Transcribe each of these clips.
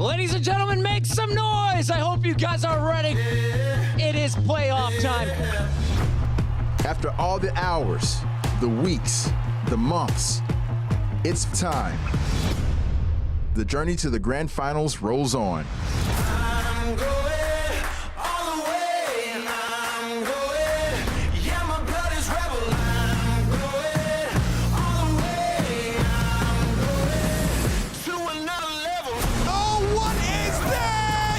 Ladies and gentlemen, make some noise! I hope you guys are ready. It is playoff time. After all the hours, the weeks, the months, it's time. The journey to the grand finals rolls on. I'm going all the way. I'm going, yeah, my blood is rebel. I'm going all the way. I'm going to another level. Oh, what is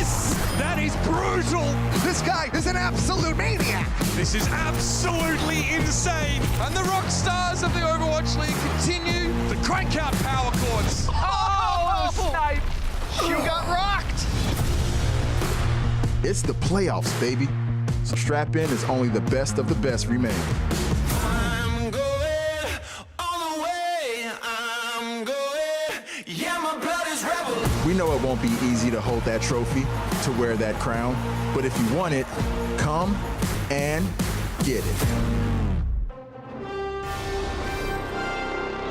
this? That is brutal. This guy is an absolute maniac. This is absolutely insane. And the rock stars of the Overwatch League continue to crank out power chords. Oh, snipe. You got rocked. It's the playoffs, baby. So strap in as only the best of the best remain. I'm going all the way. I'm going, yeah, my blood is rebel. We know it won't be easy to hold that trophy, to wear that crown, but if you want it, come and get it.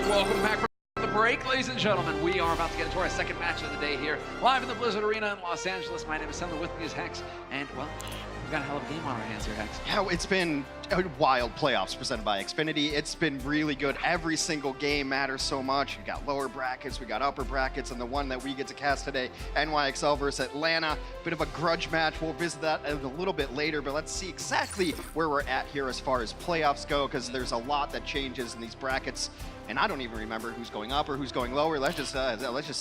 Welcome back from the break, ladies and gentlemen. We are about to get into our second match of the day here, live in the Blizzard Arena in Los Angeles. My name is Sandler, with me is Hex, and, well, we've got a hell of a game on our hands here, Hex. Yeah, it's been a wild playoffs presented by Xfinity. It's been really good. Every single game matters so much. We got lower brackets, we got upper brackets, and the one that we get to cast today, NYXL versus Atlanta. Bit of a grudge match. We'll visit that a little bit later, but let's see exactly where we're at here as far as playoffs go, because there's a lot that changes in these brackets. And I don't even remember who's going up or who's going lower. Let's just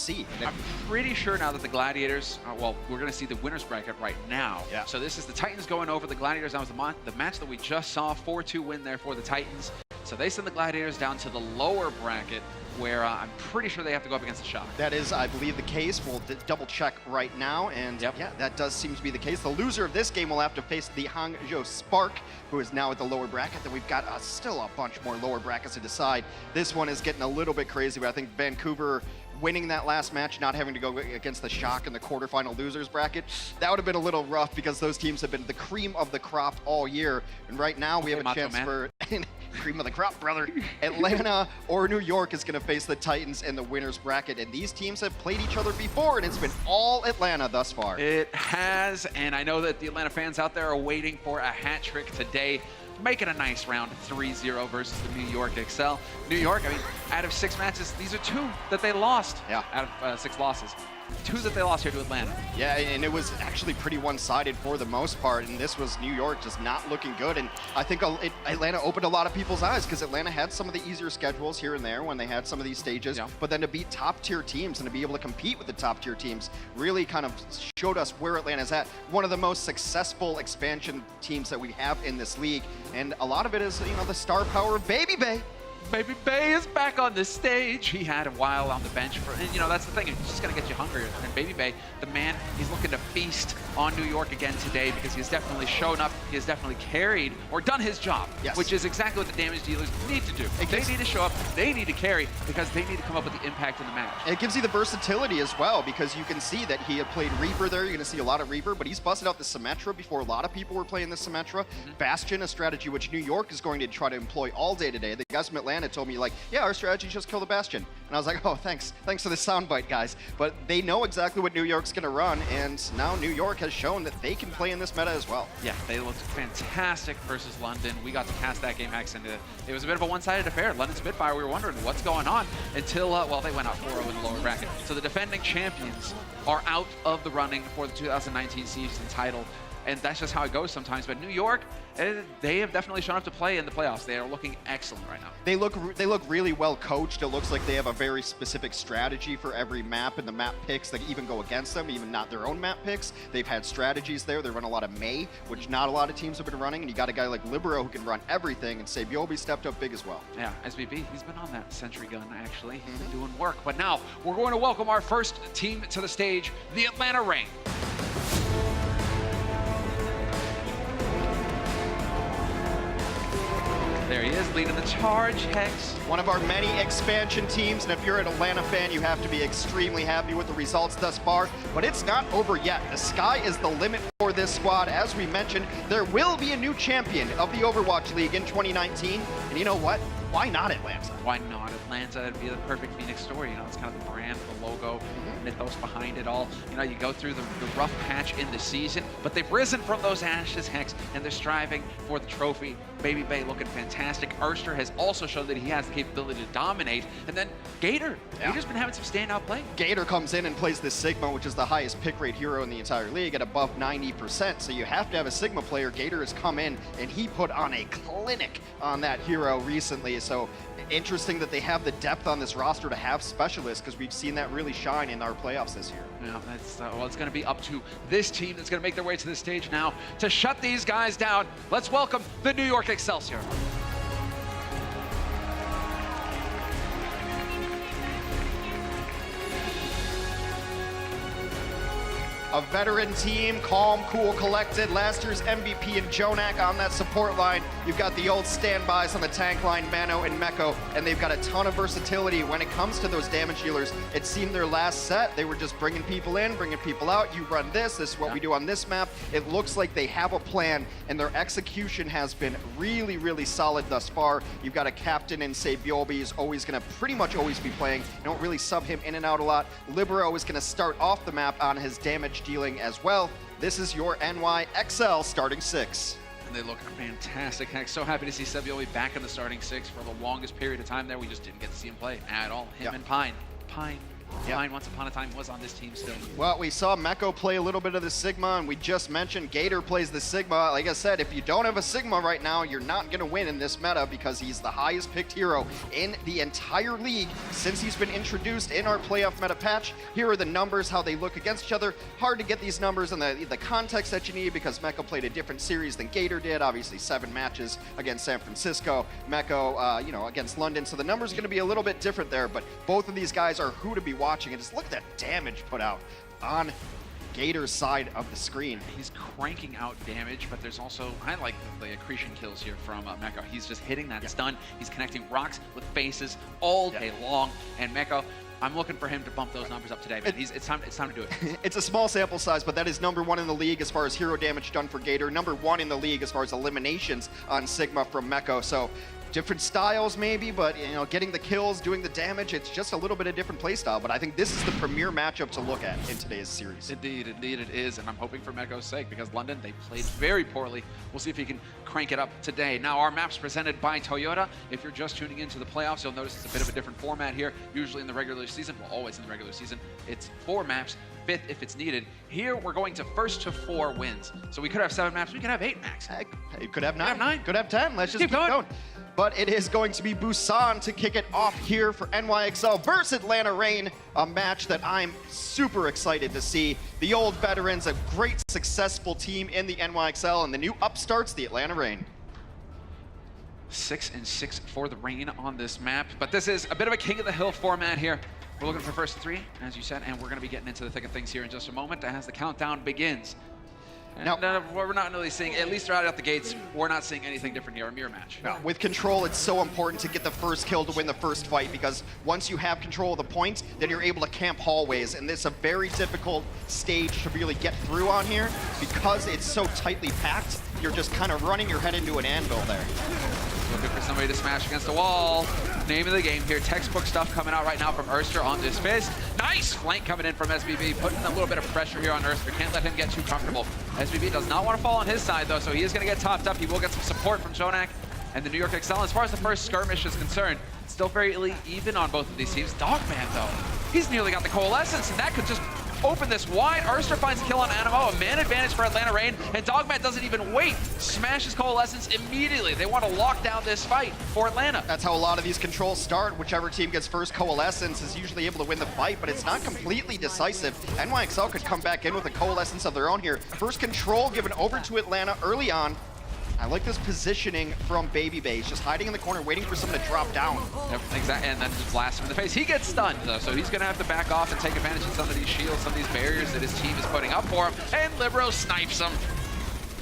see. I'm pretty sure now that the Gladiators, well, we're going to see the winner's bracket right now. Yeah. So this is the Titans going over the Gladiators. That was the match that we just saw, 4-2 win there for the Titans. So they send the Gladiators down to the lower bracket, where I'm pretty sure they have to go up against the Shock. That is, I believe, the case. We'll double check right now, and Yep. yeah, that does seem to be the case. The loser of this game will have to face the Hangzhou Spark, who is now at the lower bracket. Then we've got still a bunch more lower brackets to decide. This one is getting a little bit crazy, but I think Vancouver winning that last match, not having to go against the Shock in the quarterfinal losers bracket, that would have been a little rough because those teams have been the cream of the crop all year. And right now we have a chance for cream of the crop, brother. Atlanta or New York is going to face the Titans in the winner's bracket. And these teams have played each other before, and it's been all Atlanta thus far. It has, and I know that the Atlanta fans out there are waiting for a hat trick today. Make it a nice round 3-0 versus the New York Excel. New York, I mean, out of 6 matches, these are 2 that they lost. Yeah. Out of 6 losses. 2 that they lost here to Atlanta. Yeah, and it was actually pretty one-sided for the most part, and this was New York just not looking good. And I think Atlanta opened a lot of people's eyes because Atlanta had some of the easier schedules here and there when they had some of these stages, Yeah. but then to beat top-tier teams and to be able to compete with the top-tier teams really kind of showed us where Atlanta's at. One of the most successful expansion teams that we have in this league, and a lot of it is, you know, the star power of Baby Bay. Baby Bay is back on the stage. He had a while on the bench for, you know, that's the thing. It's just going to get you hungrier. And Baby Bay, the man, he's looking to feast on New York again today because he's definitely shown up. He has definitely carried or done his job, Yes. which is exactly what the damage dealers need to do. They need to show up. They need to carry because they need to come up with the impact in the match. And it gives you the versatility as well because you can see that he had played Reaper there. You're going to see a lot of Reaper, but he's busted out the Symmetra before a lot of people were playing the Symmetra. Bastion, a strategy which New York is going to try to employ all day today. The guys from Atlanta told me, like, yeah, our strategy is just kill the Bastion. And I was like, oh, thanks. Thanks for the soundbite, guys. But they know exactly what New York's going to run, and now New York has shown that they can play in this meta as well. Yeah, they looked fantastic versus London. We got to cast that game, Hex, and it was a bit of a one-sided affair. London Spitfire, we were wondering what's going on until, well, they went out 4-0 in the lower bracket. So the defending champions are out of the running for the 2019 season title. And that's just how it goes sometimes. But New York, they have definitely shown up to play in the playoffs. They are looking excellent right now. They look really well coached. It looks like they have a very specific strategy for every map, and the map picks that even go against them, even not their own map picks. They've had strategies there. They run a lot of Mei, which not a lot of teams have been running. And you got a guy like Libero who can run everything, and Sabiobi stepped up big as well. Yeah, SBB, he's been on that sentry gun, actually. He's been doing work. But now, we're going to welcome our first team to the stage, the Atlanta Reign. There he is, leading the charge, Hex. One of our many expansion teams, and if you're an Atlanta fan, you have to be extremely happy with the results thus far, but it's not over yet. The sky is the limit for this squad. As we mentioned, there will be a new champion of the Overwatch League in 2019, and you know what? Why not Atlanta? Why not Atlanta? It'd be the perfect Phoenix story. You know, it's kind of the brand, the logo. mythos behind it all. You know, you go through the rough patch in the season, but they've risen from those ashes, Hex, and they're striving for the trophy. Baby Bay looking fantastic. Arster has also shown that he has the capability to dominate. And then Gator, Gator's been having some standout play. Gator comes in and plays this Sigma, which is the highest pick rate hero in the entire league at above 90%. So you have to have a Sigma player. Gator has come in and he put on a clinic on that hero recently. So interesting that they have the depth on this roster to have specialists, because we've seen that really shine in our playoffs this year. Yeah, that's, well, it's going to be up to this team that's going to make their way to the stage now to shut these guys down. Let's welcome the New York Excelsior. A veteran team, calm, cool, collected. Last year's MVP and Jonak on that support line. You've got the old standbys on the tank line, Mano and Meko, and they've got a ton of versatility when it comes to those damage dealers. It seemed their last set, they were just bringing people in, bringing people out. You run this is what we do on this map. It looks like they have a plan, and their execution has been really, really solid thus far. You've got a captain in, say, Byobi is always gonna pretty much always be playing. You don't really sub him in and out a lot. Libero is gonna start off the map on his damage dealing as well. This is your NYXL starting six. And they look fantastic. Heck, so happy to see Sebioli back in the starting six. For the longest period of time there, we just didn't get to see him play at all. Him and Pine. Pine, once upon a time, was on this team still. Well, we saw Meko play a little bit of the Sigma, and we just mentioned Gator plays the Sigma. Like I said, if you don't have a Sigma right now, you're not going to win in this meta, because he's the highest picked hero in the entire league since he's been introduced in our playoff meta patch. Here are the numbers, how they look against each other. Hard to get these numbers and the context that you need, because Meko played a different series than Gator did. Obviously, 7 matches against San Francisco. Meko, you know, against London. So the numbers are going to be a little bit different there, but both of these guys are who to be watching. And just look at that damage put out on Gator's side of the screen. He's cranking out damage, but there's also, I like the accretion kills here from Meko. He's just hitting that stun. He's connecting rocks with faces all day long. And Meko, I'm looking for him to bump those numbers up today, man. It's time to do it. It's a small sample size, but that is #1 in the league as far as hero damage done for Gator. #1 in the league as far as eliminations on Sigma from Meko. So different styles maybe, but you know, getting the kills, doing the damage, it's just a little bit of different play style. But I think this is the premier matchup to look at in today's series. Indeed it is, and I'm hoping for Meko's sake, because London, they played very poorly. We'll see if he can crank it up today. Now, our map's presented by Toyota. If you're just tuning into the playoffs, you'll notice it's a bit of a different format here. Usually in the regular season, well, always in the regular season, it's 4 maps, 5th if it's needed. Here, we're going to first to 4 wins. So we could have 7 maps, we could have 8 max. Heck, you could have 9. Could have 9. Could have 10. Let's just keep going. But it is going to be Busan to kick it off here for NYXL versus Atlanta Reign, a match that I'm super excited to see. The old veterans, a great successful team in the NYXL, and the new upstarts, the Atlanta Reign. 6-6 for the Reign on this map, but this is a bit of a king of the hill format here. We're looking for first 3, as you said, and we're going to be getting into the thick of things here in just a moment as the countdown begins. And now, we're not really seeing, at least right out the gates, we're not seeing anything different here, a mirror match. No, with control, it's so important to get the first kill to win the first fight, because once you have control of the points, then you're able to camp hallways, and this is a very difficult stage to really get through on here, because it's so tightly packed. You're just kind of running your head into an anvil there. Looking for somebody to smash against the wall. Name of the game here. Textbook stuff coming out right now from Erster on this fizz. Nice flank coming in from SBB, putting a little bit of pressure here on Erster. Can't let him get too comfortable. SBB does not want to fall on his side, though, so he is going to get topped up. He will get some support from Jonak and the New York Excel. As far as the first skirmish is concerned, still very even on both of these teams. Dogman, though, he's nearly got the Coalescence, and that could just open this wide. Erster finds a kill on Animo, a man advantage for Atlanta Reign, and Dogman doesn't even wait. Smashes Coalescence immediately. They want to lock down this fight for Atlanta. That's how a lot of these controls start. Whichever team gets first Coalescence is usually able to win the fight, but it's not completely decisive. NYXL could come back in with a Coalescence of their own here. First control given over to Atlanta early on. I like this positioning from Baby Bay. He's just hiding in the corner, waiting for someone to drop down. Yep, exactly, and then just blast him in the face. He gets stunned, though, so he's going to have to back off and take advantage of some of these shields, some of these barriers that his team is putting up for him, and Libero snipes him.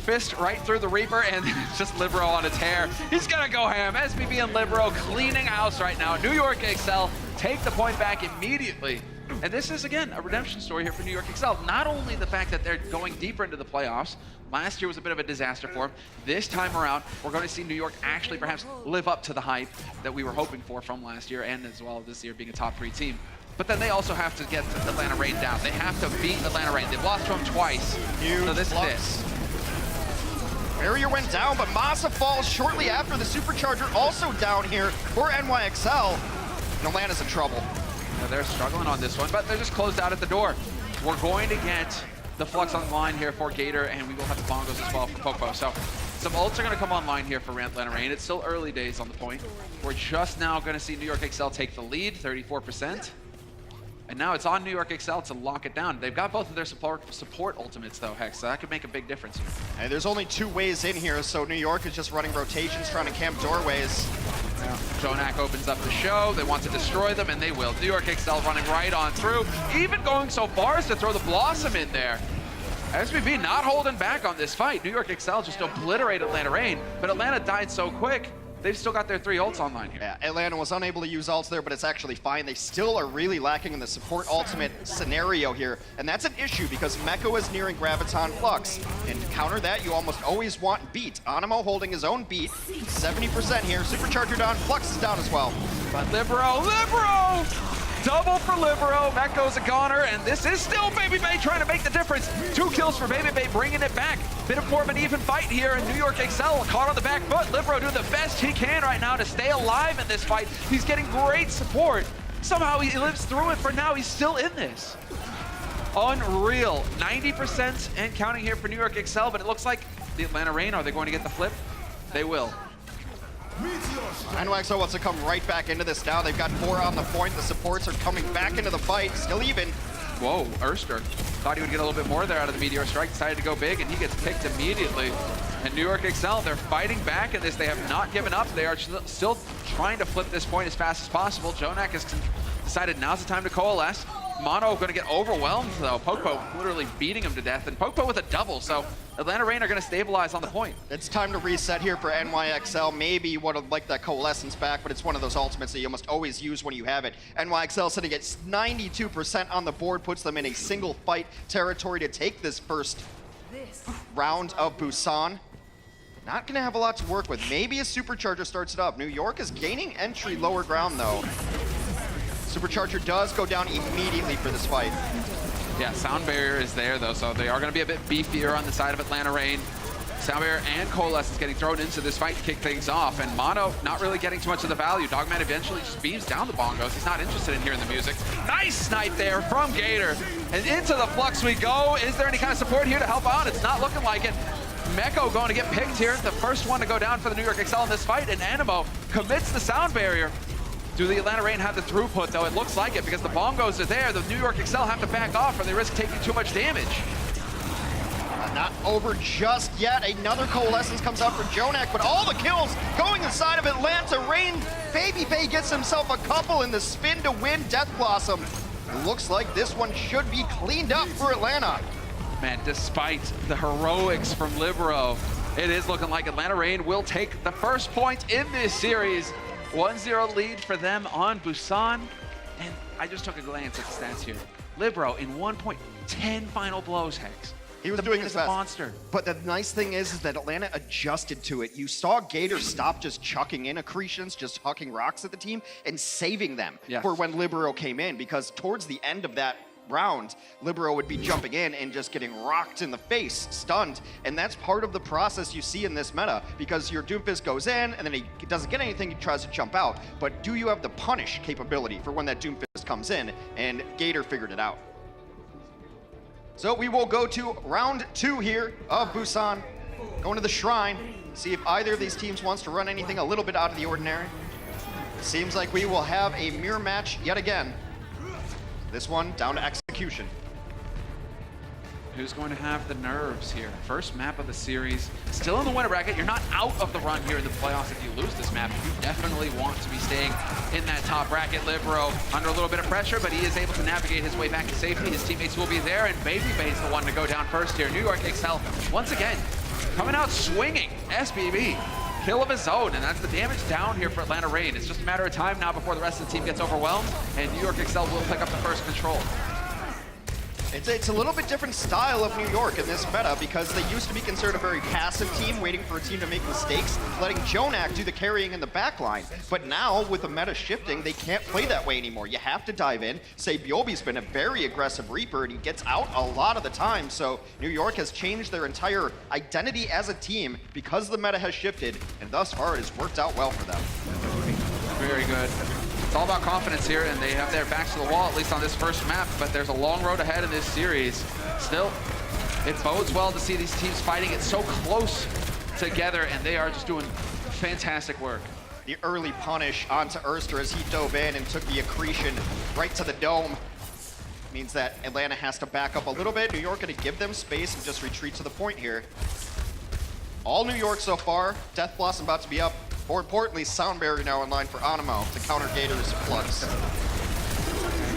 Fist right through the Reaper, and just Libero on a tear. He's going to go ham. SBB and Libero cleaning house right now. New York Excel take the point back immediately. And this is, again, a redemption story here for New York Excel. Not only the fact that they're going deeper into the playoffs, last year was a bit of a disaster for them. This time around, we're going to see New York actually perhaps live up to the hype that we were hoping for from last year, and as well this year being a top 3 team. but then they also have to get Atlanta Reign down. They have to beat Atlanta Reign. They've lost to him twice. Huge So this flux. is it. Barrier went down, but Masa falls shortly after. The Supercharger also down here for NYXL. And Atlanta's in trouble. Yeah, they're struggling on this one, but they're just closed out at the door. We're going to get the Flux online here for Gator, and we will have the Bongos as well for Popo. So some ults are going to come online here for Atlanta Reign. It's still early days on the point. We're just now going to see New York XL take the lead, 34%. And now it's on New York XL to lock it down. They've got both of their support ultimates though, Hex, so that could make a big difference here. And there's only 2 ways in here, so New York is just running rotations, trying to camp doorways. Yeah. Jonak opens up the show. They want to destroy them, and they will. New York XL running right on through, even going so far as to throw the Blossom in there. SBB not holding back on this fight. New York XL just obliterated Atlanta Reign, but Atlanta died so quick. They've still got their 3 ults online here. Yeah, Atlanta was unable to use ults there, but it's actually fine. They still are really lacking in the support ultimate scenario here, and that's an issue because Meko is nearing Graviton Flux. And to counter that, you almost always want beat. Animo holding his own beat, 70% here. Supercharger down, Flux is down as well. But Libero! Double for Libero. Meko's a goner, and this is still Baby Bay trying to make the difference. 2 kills for Baby Bay, bringing it back. Bit of more of an even fight here, and New York XL caught on the back foot. Libero doing the best he can right now to stay alive in this fight. He's getting great support. Somehow he lives through it. For now, he's still in this. Unreal. 90% and counting here for New York XL, but it looks like the Atlanta Reign, are they going to get the flip? They will. NYXL wants to come right back into this now. They've got 4 on the point. The supports are coming back into the fight, still even. Whoa, Erster. Thought he would get a little bit more there out of the Meteor Strike. Decided to go big, and he gets picked immediately. And New York XL, they're fighting back in this. They have not given up. They are still trying to flip this point as fast as possible. Jonak has decided now's the time to coalesce. Mono going to get overwhelmed, though. Popo literally beating him to death, and Popo with a double, so Atlanta Reign are going to stabilize on the point. It's time to reset here for NYXL. Maybe you would have liked that Coalescence back, but it's one of those ultimates that you must always use when you have it. NYXL sitting at 92% on the board, puts them in a single fight territory to take this first round of Busan. Not going to have a lot to work with. Maybe a Supercharger starts it up. New York is gaining entry lower ground, though. Supercharger does go down immediately for this fight. Yeah, sound barrier is there though, so they are going to be a bit beefier on the side of Atlanta Reign. Sound barrier and Coalescence getting thrown into this fight to kick things off, and Mono not really getting too much of the value. Dogman eventually just beams down the Bongos. He's not interested in hearing the music. Nice snipe there from Gator, and into the Flux we go. Is there any kind of support here to help out? It's not looking like it. Meko going to get picked here, the first one to go down for the New York XL in this fight, and Animo commits the sound barrier. Do the Atlanta Reign have the throughput, though? It looks like it, because the Bongos are there. The New York XL have to back off, or they risk taking too much damage. Not over just yet. Another Coalescence comes out for Jonak, but all the kills going inside of Atlanta Reign. Baby Bay gets himself a couple in the spin to win Death Blossom. Looks like this one should be cleaned up for Atlanta. Man, despite the heroics from Libero, it is looking like Atlanta Reign will take the first point in this series. 1-0 lead for them on Busan. And I just took a glance at the stats here. Libero in 1 point, 10 final blows, Hex. He was doing his best. Monster. But the nice thing is that Atlanta adjusted to it. You saw Gator stop just chucking in accretions, just hucking rocks at the team, and saving them for when Libero came in, because towards the end of that round, Libero would be jumping in and just getting rocked in the face, stunned, and that's part of the process you see in this meta, because your Doomfist goes in, and then he doesn't get anything, he tries to jump out, but do you have the punish capability for when that Doomfist comes in? And Gator figured it out. So we will go to round 2 here of Busan, going to the Shrine, see if either of these teams wants to run anything a little bit out of the ordinary. Seems like we will have a mirror match yet again. This one down to execution. Who's going to have the nerves here? First map of the series. Still in the winner bracket. You're not out of the run here in the playoffs if you lose this map. You definitely want to be staying in that top bracket. Libero under a little bit of pressure, but he is able to navigate his way back to safety. His teammates will be there, and Baby Bay's the one to go down first here. New York XL, once again, coming out swinging. SBB. Kill of his own, and that's the damage down here for Atlanta Reign. It's just a matter of time now before the rest of the team gets overwhelmed, and New York XL will pick up the first control. It's a little bit different style of New York in this meta because they used to be considered a very passive team, waiting for a team to make mistakes, letting Jonak do the carrying in the backline. But now, with the meta shifting, they can't play that way anymore. You have to dive in. Say Byobi's been a very aggressive Reaper, and he gets out a lot of the time. So New York has changed their entire identity as a team because the meta has shifted, and thus far it has worked out well for them. Very good. It's all about confidence here, and they have their backs to the wall, at least on this first map, but there's a long road ahead in this series. Still, it bodes well to see these teams fighting it so close together, and they are just doing fantastic work. The early punish onto Erster as he dove in and took the accretion right to the dome. Means that Atlanta has to back up a little bit. New York gonna give them space and just retreat to the point here. All New York so far. Death Blossom about to be up. More importantly, Sound Barrier now in line for Animo to counter Gator's Flux.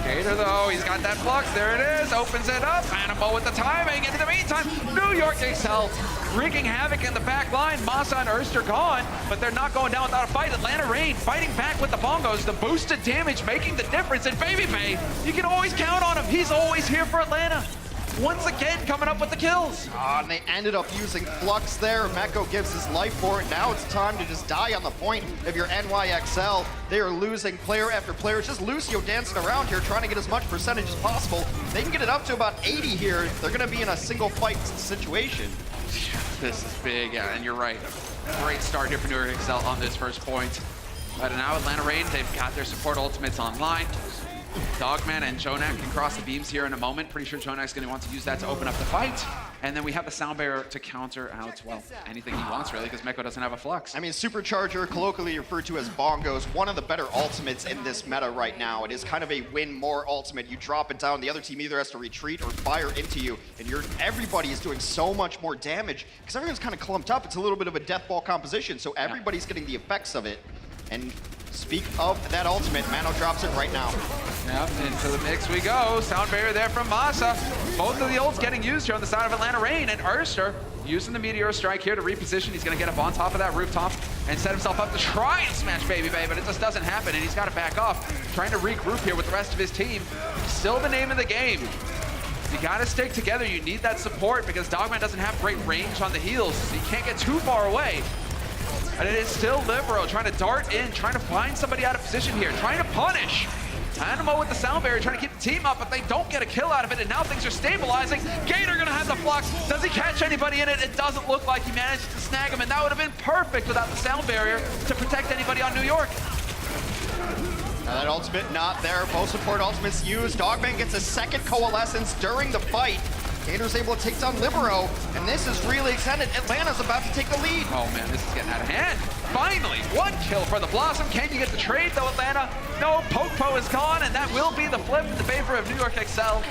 Gator, though, he's got that Flux. There it is. Opens it up. Animo with the timing. And in the meantime, New York Excel wreaking havoc in the back line. Masa and Erster gone, but they're not going down without a fight. Atlanta Reign fighting back with the bongos. The boosted damage making the difference. And Baby Bay, you can always count on him. He's always here for Atlanta. Once again, coming up with the kills. And they ended up using Flux there. Meko gives his life for it. Now it's time to just die on the point if you're NYXL. They are losing player after player. It's just Lucio dancing around here, trying to get as much percentage as possible. They can get it up to about 80 here. They're going to be in a single fight situation. This is big, yeah, and you're right. Great start here for New York Excel on this first point. But now Atlanta Reign, they've got their support ultimates online. Dogman and Jonak can cross the beams here in a moment. Pretty sure Jonak's going to want to use that to open up the fight. And then we have the Sound Barrier to counter out, well, anything he wants, really, because Meko doesn't have a Flux. I mean, Supercharger, colloquially referred to as Bongos, one of the better ultimates in this meta right now. It is kind of a win more ultimate. You drop it down, the other team either has to retreat or fire into you, and everybody is doing so much more damage because everyone's kind of clumped up. It's a little bit of a death ball composition, so everybody's getting the effects of it. And speak of that ultimate, Mano drops it right now. Yep, into the mix we go. Sound Barrier there from Masa. Both of the ults getting used here on the side of Atlanta Reign, and Erster using the Meteor Strike here to reposition. He's gonna get up on top of that rooftop and set himself up to try and smash Baby Bay, but it just doesn't happen, and he's gotta back off. Trying to regroup here with the rest of his team. Still the name of the game. You gotta stick together. You need that support because Dogman doesn't have great range on the heels, so you can't get too far away. And it is still Libero trying to dart in, trying to find somebody out of position here, trying to punish. Animo with the Sound Barrier trying to keep the team up, but they don't get a kill out of it, and now things are stabilizing. Gator gonna have the Flux. Does he catch anybody in it? It doesn't look like he managed to snag him, and that would have been perfect without the Sound Barrier to protect anybody on New York. Now that ultimate not there. Both support ultimates used. Dogman gets a second Coalescence during the fight. Gator's able to take down Libero, and this is really extended. Atlanta's about to take the lead. Oh man, this is getting out of hand. Finally, one kill for the Blossom. Can you get the trade though, Atlanta? No, Pokepo is gone, and that will be the flip in the favor of New York Excel.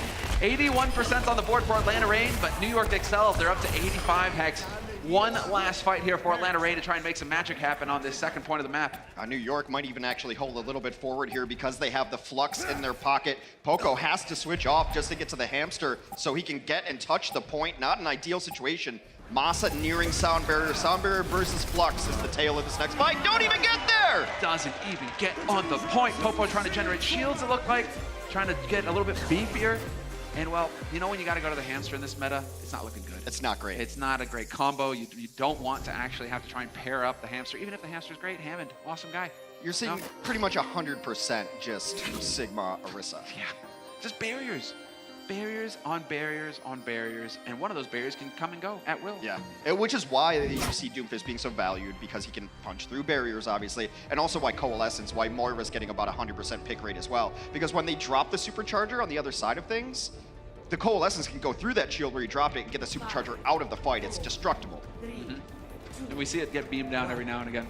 81% on the board for Atlanta Reign, but New York Excel, they're up to 85 Hex. One last fight here for Atlanta Reign to try and make some magic happen on this second point of the map. New York might even actually hold a little bit forward here because they have the Flux in their pocket. Poco has to switch off just to get to the hamster so he can get and touch the point. Not an ideal situation. Masa nearing Sound Barrier. Sound Barrier versus Flux is the tail of this next fight. Don't even get there! Doesn't even get on the point. Popo trying to generate shields, it looked like. Trying to get a little bit beefier. And well, you know when you gotta go to the hamster in this meta, it's not looking good. It's not great. It's not a great combo. You don't want to actually have to try and pair up the hamster, even if the hamster's great. Hammond, awesome guy. You're seeing pretty much 100% just Sigma Orisa. Yeah, just barriers. Barriers on barriers on barriers, and one of those barriers can come and go at will. Yeah, which is why you see Doomfist being so valued, because he can punch through barriers, obviously, and also why Coalescence, why Moira's getting about 100% pick rate as well. Because when they drop the Supercharger on the other side of things, the Coalescence can go through that shield where you dropped it and get the Supercharger out of the fight. It's destructible. Mm-hmm. And we see it get beamed down every now and again.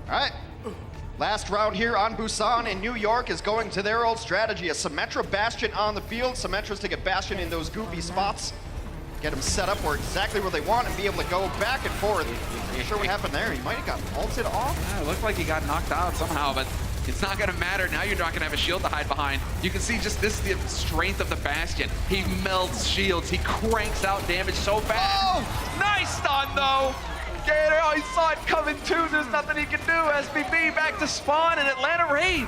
All right. Last round here on Busan, and New York is going to their old strategy. A Symmetra Bastion on the field. Symmetra's to get Bastion in those goofy spots. Get them set up where exactly where they want and be able to go back and forth. Are you sure what happened there? He might have got ulted off. Yeah, it looked like he got knocked out somehow, but it's not gonna matter. Now you're not gonna have a shield to hide behind. You can see just this is the strength of the Bastion. He melts shields. He cranks out damage so fast. Oh! Nice stun though. Gator, oh, he saw it coming too. There's nothing he can do. SBB back to spawn, and Atlanta Reign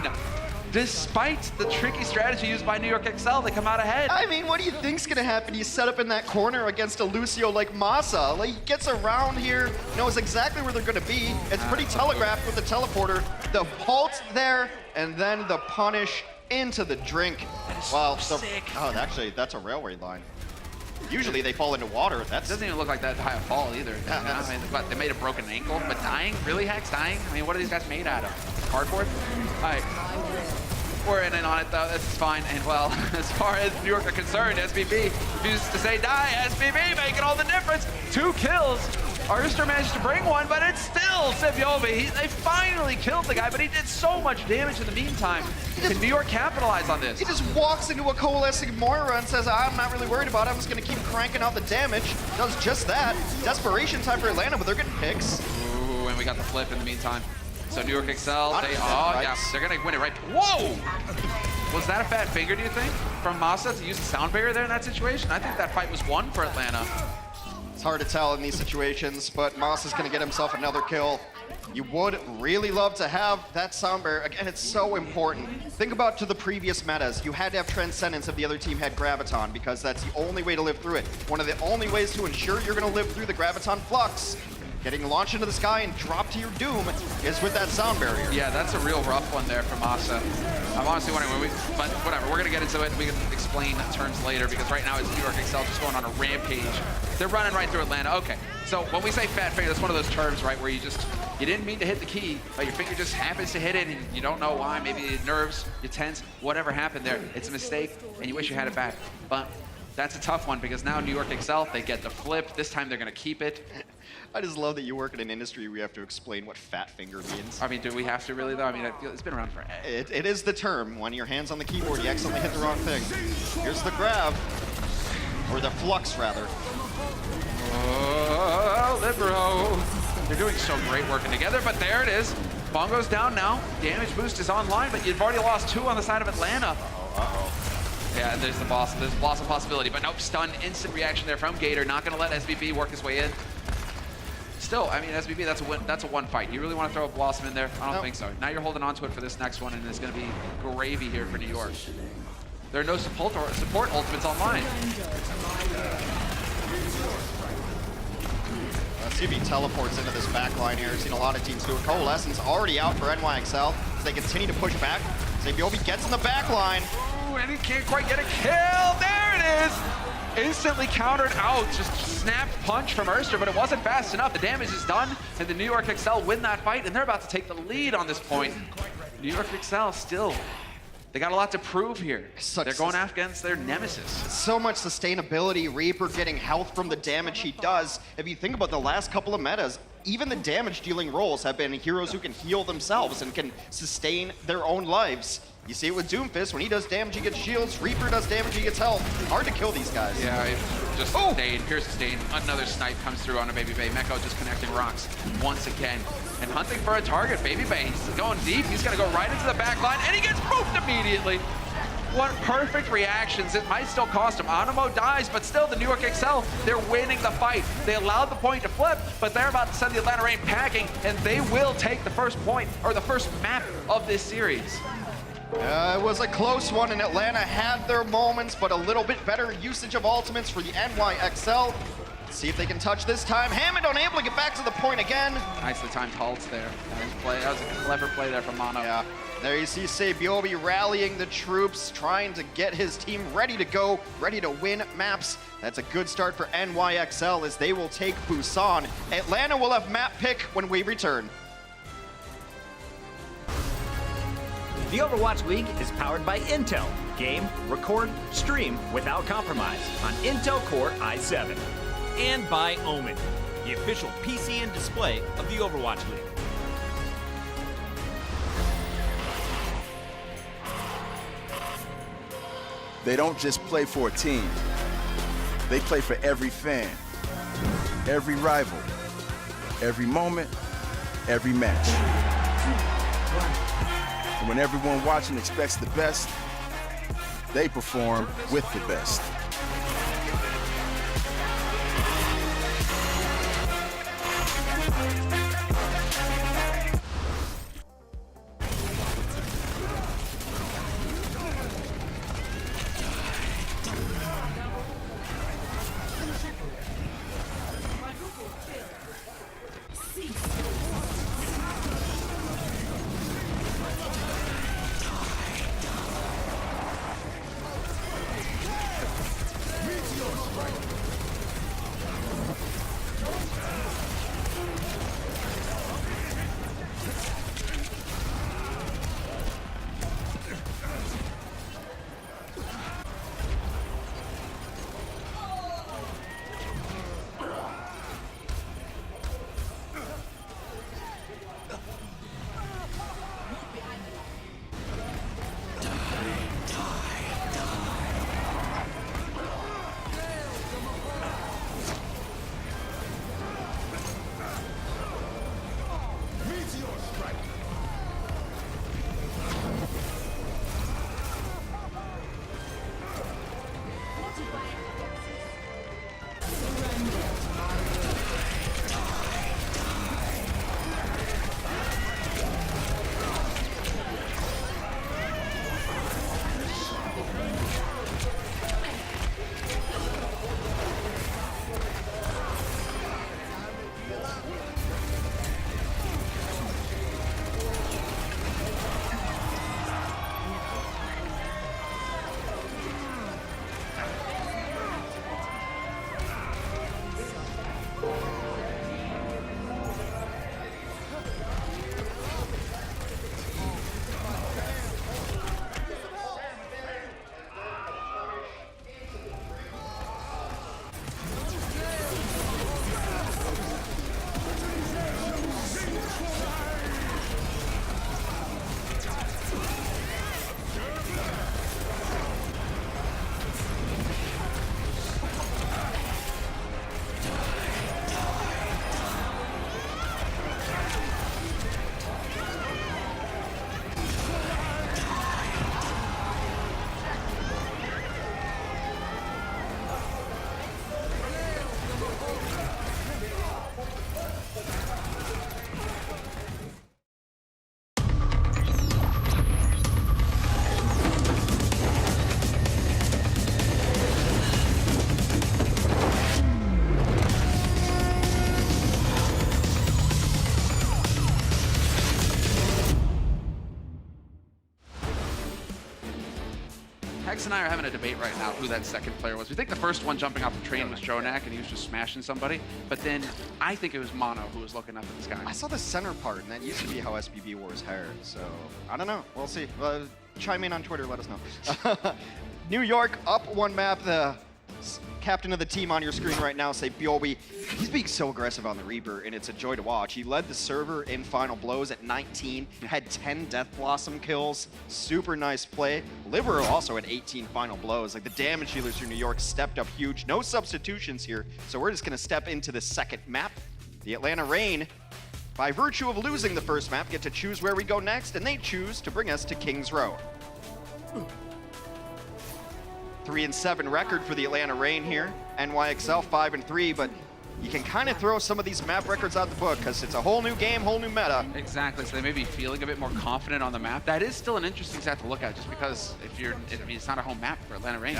despite the tricky strategy used by New York Excel, they come out ahead. I mean, what do you think's gonna happen? He's set up in that corner against a Lucio like Masa. Like, he gets around here, knows exactly where they're gonna be. It's pretty telegraphed with the teleporter. The halt there, and then the punish into the drink. That is Wow, so sick. Oh, actually, that's a railway line. Usually they fall into water. It That's doesn't even look like that high a fall either. Yeah, You know? I mean, what, they made a broken ankle, but dying? Really, Hex? Dying? I mean, what are these guys made out of? Cardboard? All right. We're in and on it, though. That's fine. And, well, as far as New York are concerned, SBB refuses to say die. SBB making all the difference. 2 kills. Arster managed to bring one, but it's still Sibyobi. They finally killed the guy, but he did so much damage in the meantime. Can New York capitalize on this? He just walks into a coalescing Moira and says, I'm not really worried about it. I'm just going to keep cranking out the damage. Does just that. Desperation time for Atlanta, but they're getting picks. Ooh, and we got the flip in the meantime. So New York Excel, they, Right. yeah, they're going to win it right. Whoa! Was that a fat finger, do you think, from Masa to use the sound barrier there in that situation? I think that fight was won for Atlanta. It's hard to tell in these situations, but Moss is going to get himself another kill. You would really love to have that sound barrier. Again, it's so important. Think about to the previous metas. You had to have Transcendence if the other team had Graviton, because that's the only way to live through it. One of the only ways to ensure you're going to live through the Graviton Flux, getting launched into the sky and dropped to your doom, is with that sound barrier. Yeah, that's a real rough one there for Masa. I'm honestly wondering, but whatever, we're going to get into it. We can explain terms later, because right now it's New York Excel just going on a rampage. They're running right through Atlanta. Okay, so when we say fat finger, that's one of those terms, right, where you didn't mean to hit the key, but your finger just happens to hit it, and you don't know why. Maybe your nerves, you tense, whatever happened there. It's a mistake, and you wish you had it back. But that's a tough one, because now New York Excel, they get the flip. This time they're going to keep it. I just love that you work in an industry where you have to explain what fat finger means. I mean, do we have to really, though? I mean, it's been around forever. It is the term. When your hand's on the keyboard, you accidentally hit the wrong thing. Here's the grab. Or the flux, rather. Oh, Libero. They're doing so great working together, but there it is. Bongo's down now. Damage boost is online, but you've already lost 2 on the side of Atlanta. Uh-oh. Yeah, there's the boss. There's blossom possibility, but nope, stun, instant reaction there from Gator. Not gonna let SBB work his way in. Still, I mean, SBB, that's a win. That's a one fight. You really want to throw a blossom in there? I don't think so. Now you're holding on to it for this next one, and it's gonna be gravy here for New York. There are no support ultimates online. Let's see if he teleports into this back line here. I've seen a lot of teams do it. Coalescence already out for NYXL as they continue to push back. Sabiobi gets in the back line. Ooh, and he can't quite get a kill. There it is. Instantly countered out. Just snapped punch from Erster, but it wasn't fast enough. The damage is done, and the New York Excel win that fight, and they're about to take the lead on this point. New York Excel still, they got a lot to prove here. They're going against their nemesis. So much sustainability. Reaper getting health from the damage he does. If you think about the last couple of metas, even the damage dealing roles have been heroes who can heal themselves and can sustain their own lives. You see it with Doomfist. When he does damage, he gets shields. Reaper does damage, he gets health. Hard to kill these guys. Yeah, it just stayed. Pierce stayed. Another snipe comes through on a Baby Bay. Meko just connecting rocks once again. And hunting for a target. Baby Bay, he's going deep. He's going to go right into the back line, and he gets booped immediately. What perfect reactions. It might still cost him. Animo dies, but still the New York Excel, they're winning the fight. They allowed the point to flip, but they're about to send the Atlanta Reign packing, and they will take the first point, or the first map of this series. It was a close one, and Atlanta had their moments, but a little bit better usage of ultimates for the NYXL. Let's see if they can touch this time. Hammond unable to get back to the point again. Nicely timed halts there. That was a clever play there from Mono. Yeah, there you see Sabiobi rallying the troops, trying to get his team ready to go, ready to win maps. That's a good start for NYXL as they will take Busan. Atlanta will have map pick when we return. The Overwatch League is powered by Intel. Game, record, stream without compromise on Intel Core i7. And by Omen, the official PC and display of the Overwatch League. They don't just play for a team. They play for every fan, every rival, every moment, every match. And when everyone watching expects the best, they perform with the best. Hex and I are having a debate right now who that second player was. We think the first one jumping off the train was Jonak, and he was just smashing somebody. But then I think it was Mono who was looking up at the sky. I saw the center part, and that used to be how SBB wore his hair. So I don't know. We'll see. Chime in on Twitter. Let us know. New York up one map. The captain of the team on your screen right now, say Byobi. He's being so aggressive on the Reaper, and it's a joy to watch. He led the server in final blows at 19, had 10 Death Blossom kills. Super nice play. Libero also had 18 final blows. Like, the damage dealers from New York stepped up huge. No substitutions here, so we're just going to step into the second map. The Atlanta Reign, by virtue of losing the first map, get to choose where we go next, and they choose to bring us to Kings Row. 3-7 record for the Atlanta Reign here. NYXL 5-3, but you can kind of throw some of these map records out the book because it's a whole new game, whole new meta. Exactly, so they may be feeling a bit more confident on the map. That is still an interesting stat to look at, just because it's not a home map for Atlanta Reign.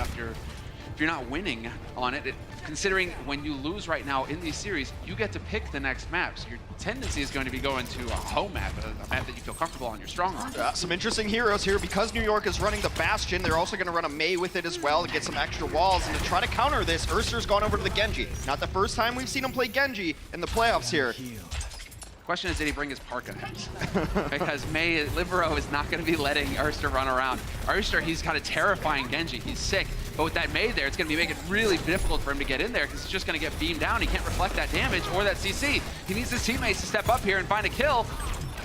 If you're not winning on it, considering when you lose right now in these series, you get to pick the next map. So your tendency is going to be going to a home map, a map that you feel comfortable on, you're strong on. Some interesting heroes here. Because New York is running the Bastion, they're also going to run a Mei with it as well to get some extra walls. And to try to counter this, Urster's gone over to the Genji. Not the first time we've seen him play Genji in the playoffs here. Question is, did he bring his parka? Because Libero is not going to be letting Urster run around. Urster, he's got a terrifying Genji. He's sick. But with that Mei there, it's going to be making it really difficult for him to get in there because he's just going to get beamed down. He can't reflect that damage or that CC. He needs his teammates to step up here and find a kill.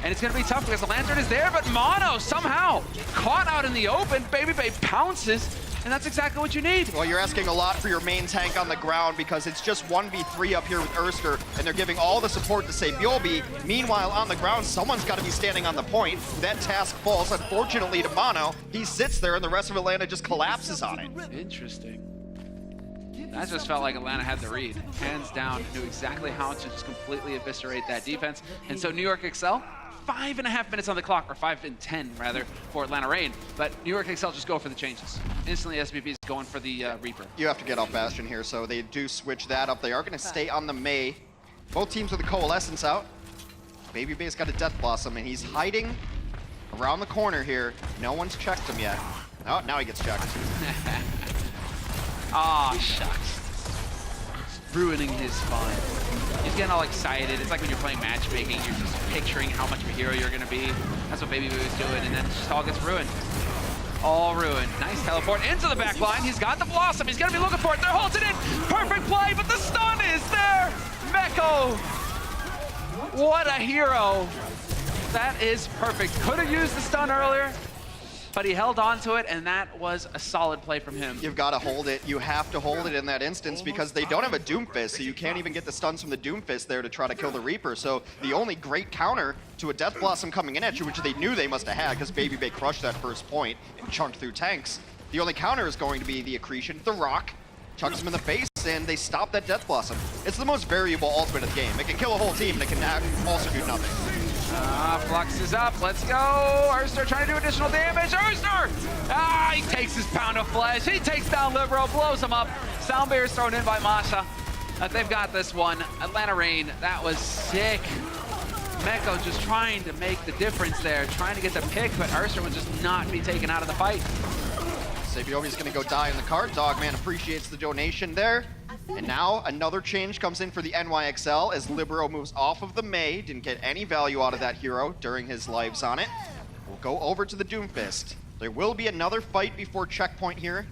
And it's going to be tough because the Lantern is there, but Mono somehow caught out in the open. Baby pounces. And that's exactly what you need. Well, you're asking a lot for your main tank on the ground because it's just 1v3 up here with Urster, and they're giving all the support to say Byobi. Meanwhile, on the ground, someone's got to be standing on the point. That task falls, unfortunately, to Mono. He sits there, and the rest of Atlanta just collapses on it. Interesting. That just felt like Atlanta had the read. Hands down, knew exactly how to just completely eviscerate that defense. And so New York Excel, 5.5 minutes on the clock, or 5:10 rather, for Atlanta Reign. But New York Excel just go for the changes. Instantly, SBB is going for the Reaper. You have to get off Bastion here, so they do switch that up. They are going to stay on the Mei. Both teams with the Coalescence out. Baby Bay's got a Death Blossom, and he's hiding around the corner here. No one's checked him yet. Oh, now he gets checked. Aw, shucks. Ruining his fun. He's getting all excited. It's like when you're playing matchmaking, you're just picturing how much of a hero you're going to be. That's what Baby Boo is doing, and then it just all gets ruined. All ruined. Nice teleport into the back line. He's got the Blossom. He's going to be looking for it. They're holding it. Perfect play, but the stun is there. Meko. What a hero. That is perfect. Could have used the stun earlier, but he held on to it, and that was a solid play from him. You've got to hold it. You have to hold it in that instance because they don't have a Doomfist, so you can't even get the stuns from the Doomfist there to try to kill the Reaper. So the only great counter to a Death Blossom coming in at you, which they knew they must have had because Baby Bay crushed that first point and chunked through tanks. The only counter is going to be the Accretion, the Rock, chucks him in the face, and they stop that Death Blossom. It's the most variable ultimate of the game. It can kill a whole team, and it can also do nothing. Flux is up. Let's go. Urster trying to do additional damage. Urster! He takes his pound of flesh. He takes down Libero, blows him up. Sound Barrier's thrown in by Masha. They've got this one. Atlanta Reign, that was sick. Meko just trying to make the difference there, trying to get the pick, but Urster would just not be taken out of the fight. Sabiovi's gonna go die in the cart. Dogman appreciates the donation there. And now another change comes in for the NYXL as Libero moves off of the Mei. Didn't get any value out of that hero during his lives on it. We'll go over to the Doomfist. There will be another fight before checkpoint here.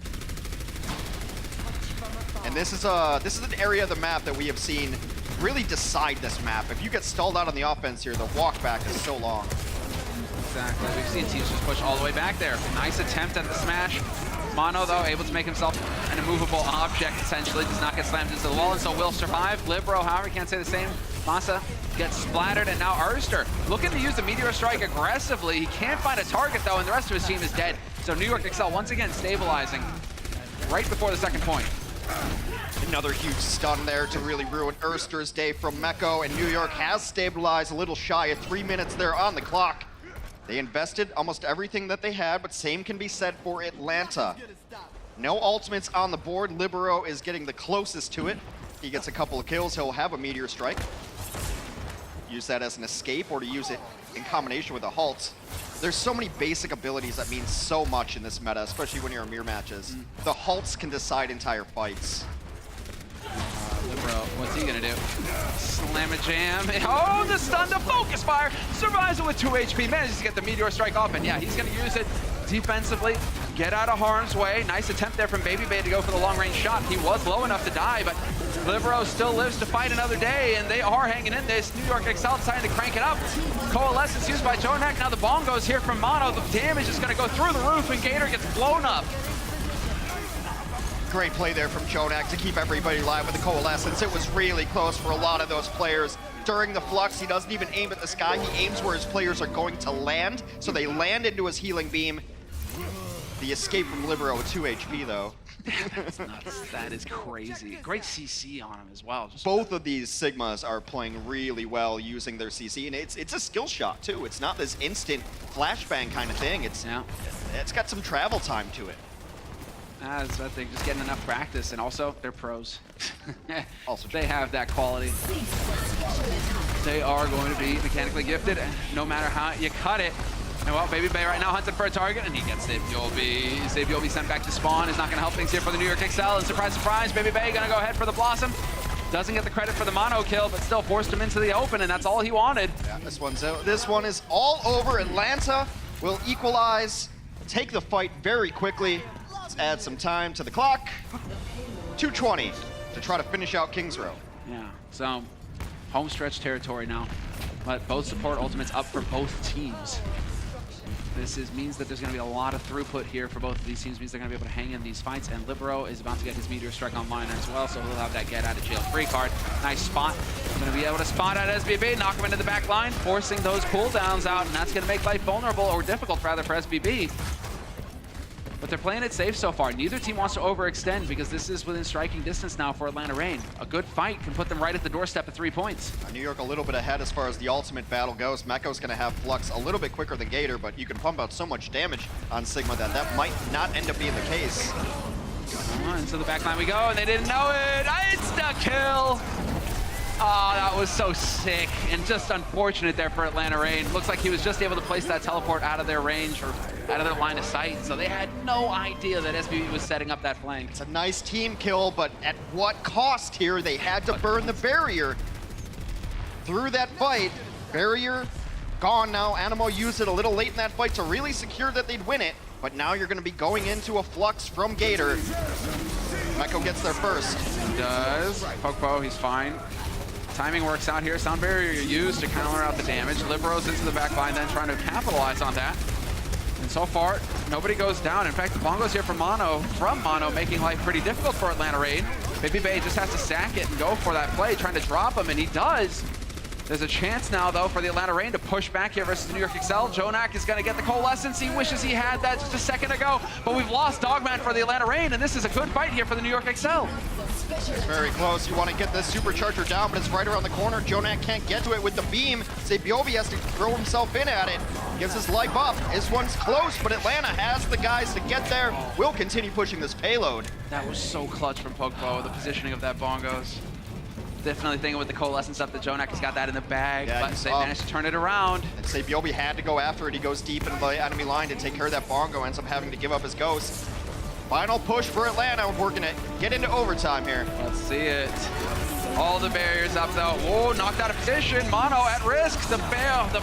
And this is an area of the map that we have seen really decide this map. If you get stalled out on the offense here, the walk back is so long. Exactly. We've seen teams just push all the way back there. Nice attempt at the smash. Mono, though, able to make himself an immovable object, essentially. Does not get slammed into the wall, and so will survive. Libero, however, can't say the same. Masa gets splattered, and now Urster looking to use the Meteor Strike aggressively. He can't find a target, though, and the rest of his team is dead. So New York Excel once again stabilizing right before the second point. Another huge stun there to really ruin Urster's day from Meko, and New York has stabilized a little shy of 3 minutes there on the clock. They invested almost everything that they had, but same can be said for Atlanta. No ultimates on the board. Libero is getting the closest to it. He gets a couple of kills. He'll have a Meteor Strike. Use that as an escape or to use it in combination with a halt. There's so many basic abilities that mean so much in this meta, especially when you're in mirror matches. The halts can decide entire fights. Libero, what's he gonna do? Slam a jam. Oh, the stun to focus fire. Survives it with 2 HP. Manages to get the meteor strike off, and yeah, he's gonna use it defensively. Get out of harm's way. Nice attempt there from Baby Bay to go for the long range shot. He was low enough to die, but Libero still lives to fight another day, and they are hanging in this. New York Excel deciding to crank it up. Coalescence used by Jonak. Now the bongos here from Mono. The damage is gonna go through the roof, and Gator gets blown up. Great play there from Jonak to keep everybody alive with the Coalescence. It was really close for a lot of those players. During the flux, he doesn't even aim at the sky. He aims where his players are going to land, so they land into his healing beam. The escape from Libero with 2 HP, though. That's nuts. That is crazy. Great CC on him as well. Just Both of these Sigmas are playing really well using their CC, and it's a skill shot, too. It's not this instant flashbang kind of thing. It's got some travel time to it. That's that thing, just getting enough practice, and also they're pros. Also they have that quality. They are going to be mechanically gifted, no matter how you cut it. And well, Baby Bay right now hunting for a target, and he gets it. Xavier sent back to spawn. Is not going to help things here for the New York Excel. And surprise, surprise, Baby Bay going to go ahead for the Blossom. Doesn't get the credit for the mono kill, but still forced him into the open, and that's all he wanted. Yeah, this one is all over. Atlanta will equalize, take the fight very quickly. Let's add some time to the clock. 2:20 to try to finish out Kings Row. Yeah, so home stretch territory now. But both support ultimates up for both teams. This means that there's going to be a lot of throughput here for both of these teams. Means they're going to be able to hang in these fights. And Libero is about to get his meteor strike online as well, so he'll have that get out of jail free card. Nice spot. Going to be able to spot out SBB, knock him into the back line, forcing those cooldowns out, and that's going to make life vulnerable, or difficult rather, for SBB. But they're playing it safe so far. Neither team wants to overextend because this is within striking distance now for Atlanta Reign. A good fight can put them right at the doorstep of 3 points. New York a little bit ahead as far as the ultimate battle goes. Meko's going to have Flux a little bit quicker than Gator, but you can pump out so much damage on Sigma that might not end up being the case. Into the back line we go, and they didn't know it. Insta-kill! Oh, that was so sick and just unfortunate there for Atlanta Reign. Looks like he was just able to place that teleport out of their range or out of their line of sight, so they had no idea that SBB was setting up that flank. It's a nice team kill, but at what cost here? They had to burn the barrier. Through that fight, barrier gone now. Animo used it a little late in that fight to really secure that they'd win it, but now you're going to be going into a flux from Gator. Meko gets there first. He does. Pokpo, he's fine. Timing works out here. Sound barrier used to counter out the damage. Libero's into the back line, then trying to capitalize on that. And so far, nobody goes down. In fact, the bongos here from Mono, making life pretty difficult for Atlanta Reign. Baby Bay just has to sack it and go for that play, trying to drop him, and he does. There's a chance now, though, for the Atlanta Reign to push back here versus the New York Excel. Jonak is going to get the Coalescence. He wishes he had that just a second ago, but we've lost Dogman for the Atlanta Reign, and this is a good fight here for the New York Excel. It's very close. You want to get this supercharger down, but it's right around the corner. Jonak can't get to it with the beam. Sabiobi has to throw himself in at it. Gives his life up. This one's close, but Atlanta has the guys to get there. Will continue pushing this payload. That was so clutch from Pokebo, the positioning of that bongos. Definitely thinking with the Coalescence up that Jonak has got that in the bag, Yeah, but they managed to turn it around. And Sabiobi had to go after it. He goes deep into the enemy line to take care of that bongo, ends up having to give up his ghost. Final push for Atlanta. We're going to get into overtime here. Let's see it. All the barriers up though. Whoa, knocked out of position. Mono at risk. The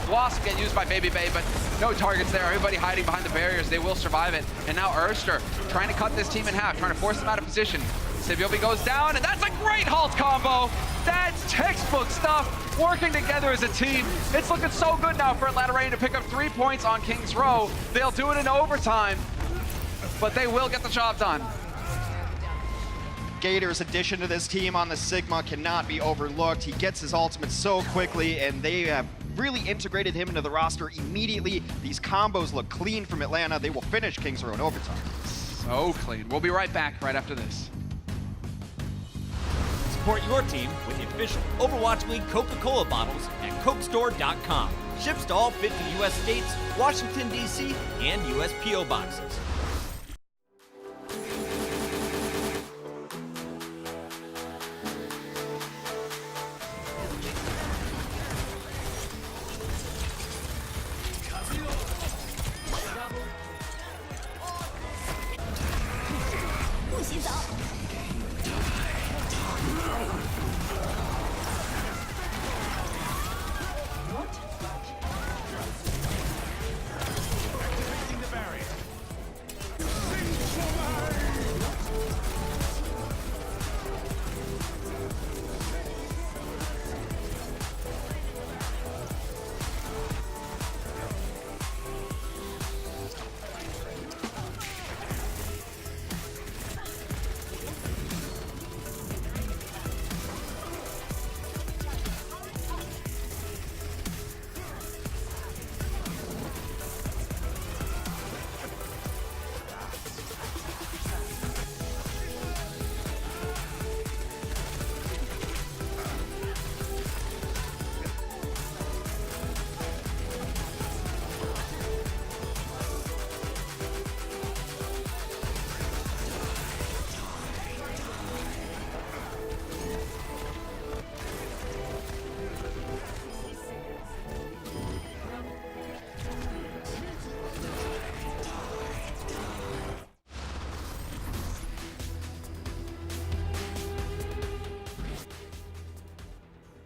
Blossom get used by Baby Bay, but no targets there. Everybody hiding behind the barriers. They will survive it. And now Erster trying to cut this team in half, trying to force them out of position. Sabiobi goes down, and that's a great halt combo. That's textbook stuff, working together as a team. It's looking so good now for Atlanta Reign to pick up 3 points on Kings Row. They'll do it in overtime, but they will get the job done. Gator's addition to this team on the Sigma cannot be overlooked. He gets his ultimate so quickly, and they have really integrated him into the roster immediately. These combos look clean from Atlanta. They will finish Kings Row in overtime. So clean. We'll be right back right after this. Support your team with the official Overwatch League Coca-Cola bottles at CokeStore.com. Ships to all 50 U.S. states, Washington, D.C., and U.S. P.O. boxes.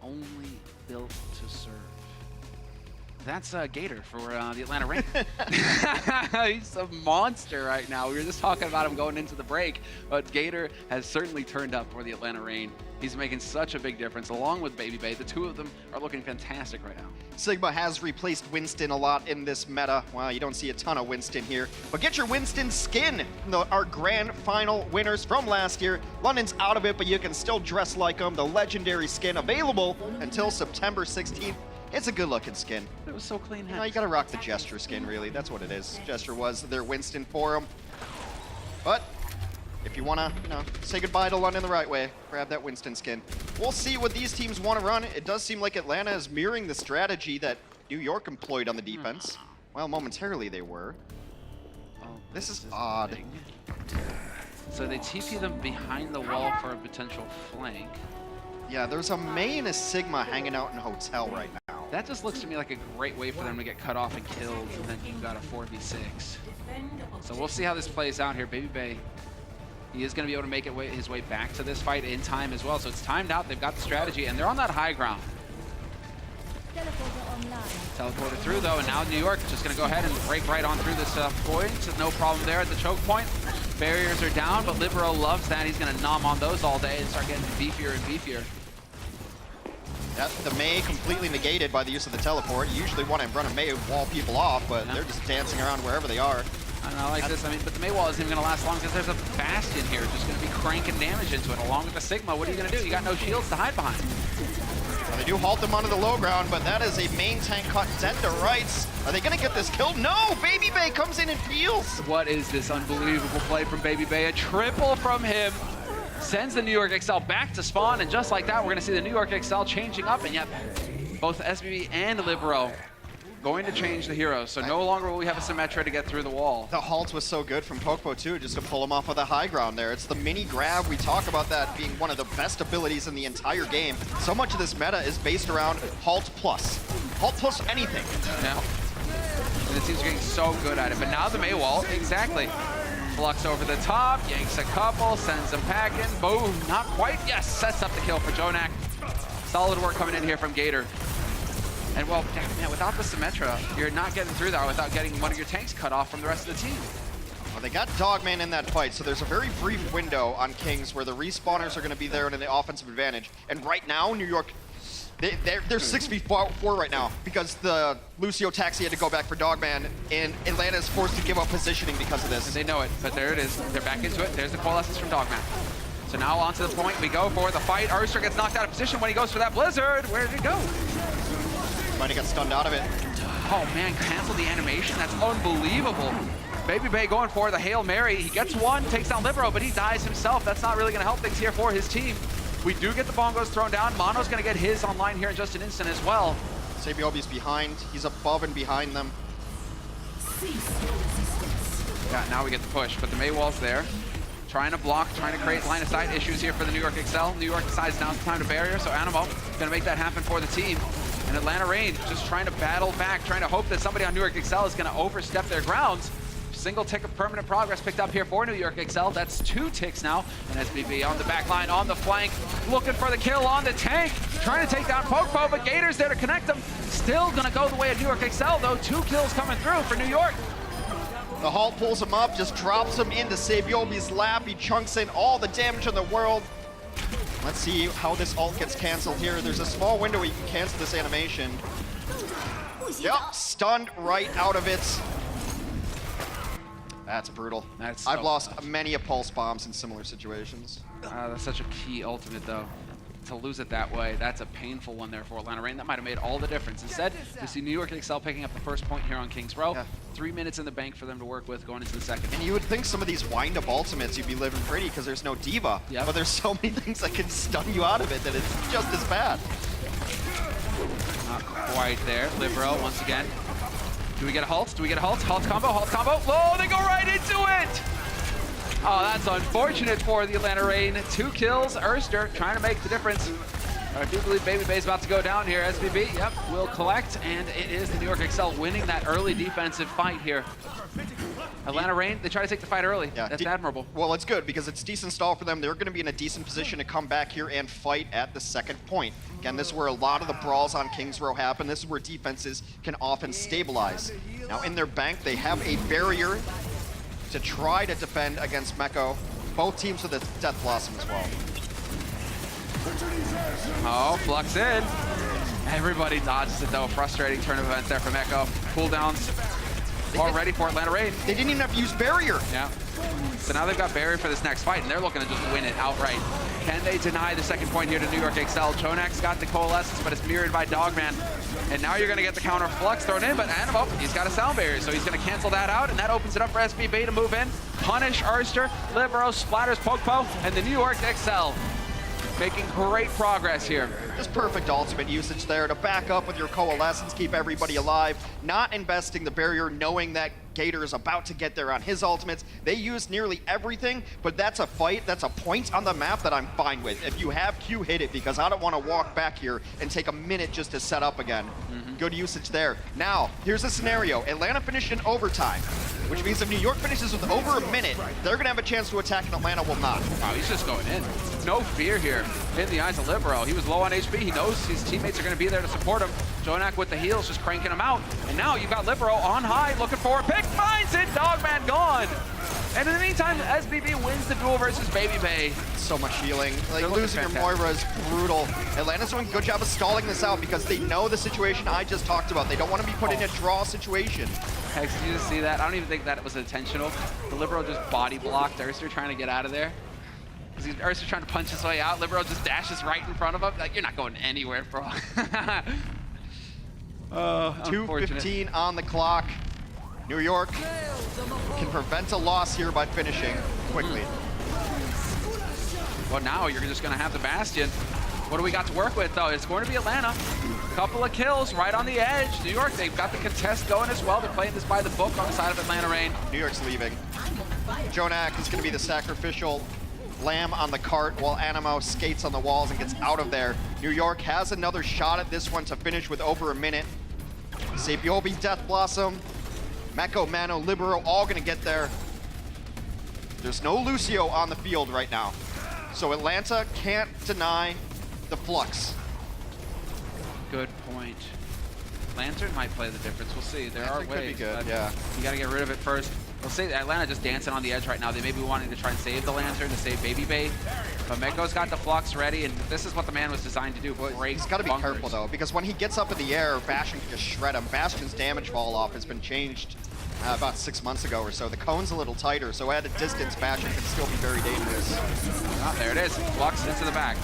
Only built to serve. That's Gator for the Atlanta Reign. He's a monster right now. We were just talking about him going into the break, but Gator has certainly turned up for the Atlanta Reign. He's making such a big difference, along with Baby Bay. The two of them are looking fantastic right now. Sigma has replaced Winston a lot in this meta. Well, you don't see a ton of Winston here, but get your Winston skin. Our grand final winners from last year. London's out of it, but you can still dress like them. The legendary skin available until September 16th. It's a good looking skin. It was so clean. You gotta rock the Gesture skin, really. That's what it is. Gesture was their Winston for him. But if you wanna, say goodbye to London the right way, grab that Winston skin. We'll see what these teams wanna run. It does seem like Atlanta is mirroring the strategy that New York employed on the defense. Well, momentarily they were. Oh, This is odd. big. So they TP them behind the wall for a potential flank. Yeah, there's a Mei and a Sigma hanging out in a hotel right now. That just looks to me like a great way for them to get cut off and killed, and then you got a 4v6. So we'll see how this plays out here. Baby Bay, he is going to be able to make his way back to this fight in time as well. So it's timed out. They've got the strategy, and they're on that high ground. Teleporter through, though, and now New York just going to go ahead and break right on through this point. No problem there at the choke point. Barriers are down, but Libero loves that. He's going to nom on those all day and start getting beefier and beefier. The Mei completely negated by the use of the teleport. You usually want to run a Mei wall people off, but they're just dancing around wherever they are. I don't know, I like this. I mean, but the Mei wall isn't even going to last long because there's a Bastion here just going to be cranking damage into it along with the Sigma. What are you going to do? You got no shields to hide behind. Well, they do halt them onto the low ground, but that is a main tank cut dead to rights. Are they going to get this kill? No! Baby Bay comes in and peels. What is this unbelievable play from Baby Bay? A triple from him. Sends the New York Excel back to spawn, and just like that, we're going to see the New York Excel changing up, and yet both SBB and Libero going to change the heroes. So no longer will we have a Symmetra to get through the wall. The halt was so good from Pokepo too, just to pull him off of the high ground there. It's the mini grab. We talk about that being one of the best abilities in the entire game. So much of this meta is based around halt plus. Halt plus anything. Yeah. And the teams are getting so good at it. But now the Mei wall, exactly. Flux over the top, yanks a couple, sends them packing. Boom, not quite. Yes, sets up the kill for Jonak. Solid work coming in here from Gator. And well, man, without the Symmetra, you're not getting through there without getting one of your tanks cut off from the rest of the team. Well, they got Dogman in that fight, so there's a very brief window on Kings where the respawners are going to be there in an offensive advantage. And right now, New York, they're 6v4 right now because the Lucio Taxi had to go back for Dogman, and Atlanta is forced to give up positioning because of this. And they know it, but there it is. They're back into it. There's the coalescence from Dogman. So now onto the point we go for the fight. Arster gets knocked out of position when he goes for that Blizzard. Where did it go? Might have got stunned out of it. Oh man, canceled the animation. That's unbelievable. Baby Bay going for the Hail Mary. He gets one, takes down Libero, but he dies himself. That's not really going to help things here for his team. We do get the bongos thrown down. Mono's going to get his online here in just an instant as well. Sabiobi's behind. He's above and behind them. Yeah, now we get the push, but the Mei wall's there. Trying to block, trying to create line of sight issues here for the New York Excel. New York decides now's the time to barrier, so Animo going to make that happen for the team. And Atlanta Reign just trying to battle back, trying to hope that somebody on New York Excel is going to overstep their grounds. single tick of permanent progress picked up here for New York Excel. That's 2 ticks now. And SBB on the back line, on the flank, looking for the kill on the tank. Trying to take down Pokepo, but Gator's there to connect them. Still gonna go the way of New York Excel, though. 2 kills coming through for New York. The Halt pulls him up, just drops him into Sabiobi's lap. He chunks in all the damage in the world. Let's see how this ult gets canceled here. There's a small window where you can cancel this animation. Yep, stunned right out of it. That's brutal. I've lost many a pulse bombs in similar situations. That's such a key ultimate, though. To lose it that way, that's a painful one there for Atlanta Reign. That might have made all the difference. Instead, we see New York Excel picking up the first point here on Kings Row. 3 minutes in the bank for them to work with going into the second. And you would think some of these wind-up ultimates you'd be living pretty because there's no diva. Yep. But there's so many things that can stun you out of it that it's just as bad. Not quite there. Libero once again. Do we get a halt? Do we get a halt? Halt combo, halt combo. Oh, they go right into it! Oh, that's unfortunate for the Atlanta Reign. 2 kills. Erster trying to make the difference. I do believe Baby Bay's about to go down here. SBB, yep, will collect, and it is the New York Excel winning that early defensive fight here. Atlanta Reign, they try to take the fight early. Yeah, that's admirable. Well, it's good because it's decent stall for them. They're going to be in a decent position to come back here and fight at the second point. Again, this is where a lot of the brawls on Kings Row happen. This is where defenses can often stabilize. Now, in their bank, they have a barrier to try to defend against Meko. Both teams with a Death Blossom as well. Oh, Flux in. Everybody dodges it, though. Frustrating turn of events there for Meko. Cooldowns already for Atlanta Reign. They didn't even have to use barrier. Yeah. So now they've got barrier for this next fight, and they're looking to just win it outright. Can they deny the second point here to New York Excel? Jonak's got the Coalescence, but it's mirrored by Dogman. And now you're going to get the counter Flux thrown in, but Animo, he's got a sound barrier, so he's going to cancel that out, and that opens it up for SBB to move in, punish Erster, Libero, splatters Pokepo, and the New York Excel making great progress here. Just perfect ultimate usage there to back up with your Coalescence, keep everybody alive, not investing the barrier, knowing that Gator is about to get there on his ultimates. They use nearly everything, but that's a fight, that's a point on the map that I'm fine with. If you have Q, hit it, because I don't want to walk back here and take a minute just to set up again. Good usage there. Now, here's a scenario. Atlanta finished in overtime, which means if New York finishes with over a minute, they're going to have a chance to attack and Atlanta will not. Wow, he's just going in. No fear here in the eyes of Libero. He was low on HP. He knows his teammates are going to be there to support him. Jonak with the heals, just cranking him out. And now you've got Libero on high, looking for a pick. Finds it! Dogman gone! And in the meantime, SBB wins the duel versus Baby Bay. So much healing. Like, losing your Moira is brutal. Atlanta's doing a good job of stalling this out because they know the situation I just talked about. They don't want to be put in a draw situation. Hex, did you just see that? I don't even think that was intentional. The Libero just body blocked Erster trying to get out of there. Because Erster trying to punch his way out. Libero just dashes right in front of him. Like, you're not going anywhere, bro. 2:15 on the clock. New York can prevent a loss here by finishing quickly. Well, now you're just going to have the Bastion. What do we got to work with, though? It's going to be Atlanta. Couple of kills right on the edge. New York, they've got the contest going as well. They're playing this by the book on the side of Atlanta Reign. New York's leaving. Jonak is going to be the sacrificial lamb on the cart while Animo skates on the walls and gets out of there. New York has another shot at this one to finish with over a minute. Sabiobi, Death Blossom, Meko, Mano, Libero, all gonna get there. There's no Lucio on the field right now. So Atlanta can't deny the Flux. Good point. Lantern might play the difference. We'll see. There are ways. Could be good, yeah. You gotta get rid of it first. We'll see Atlanta just dancing on the edge right now. They may be wanting to try and save the Lantern to save Baby Bay. But Meko's got the Flux ready, and this is what the man was designed to do. He's got to be careful, though, because when he gets up in the air, Bastion can just shred him. Bastion's damage fall off has been changed about 6 months ago or so. The cone's a little tighter, so at a distance, Bastion can still be very dangerous. Oh, there it is. Flux into the back.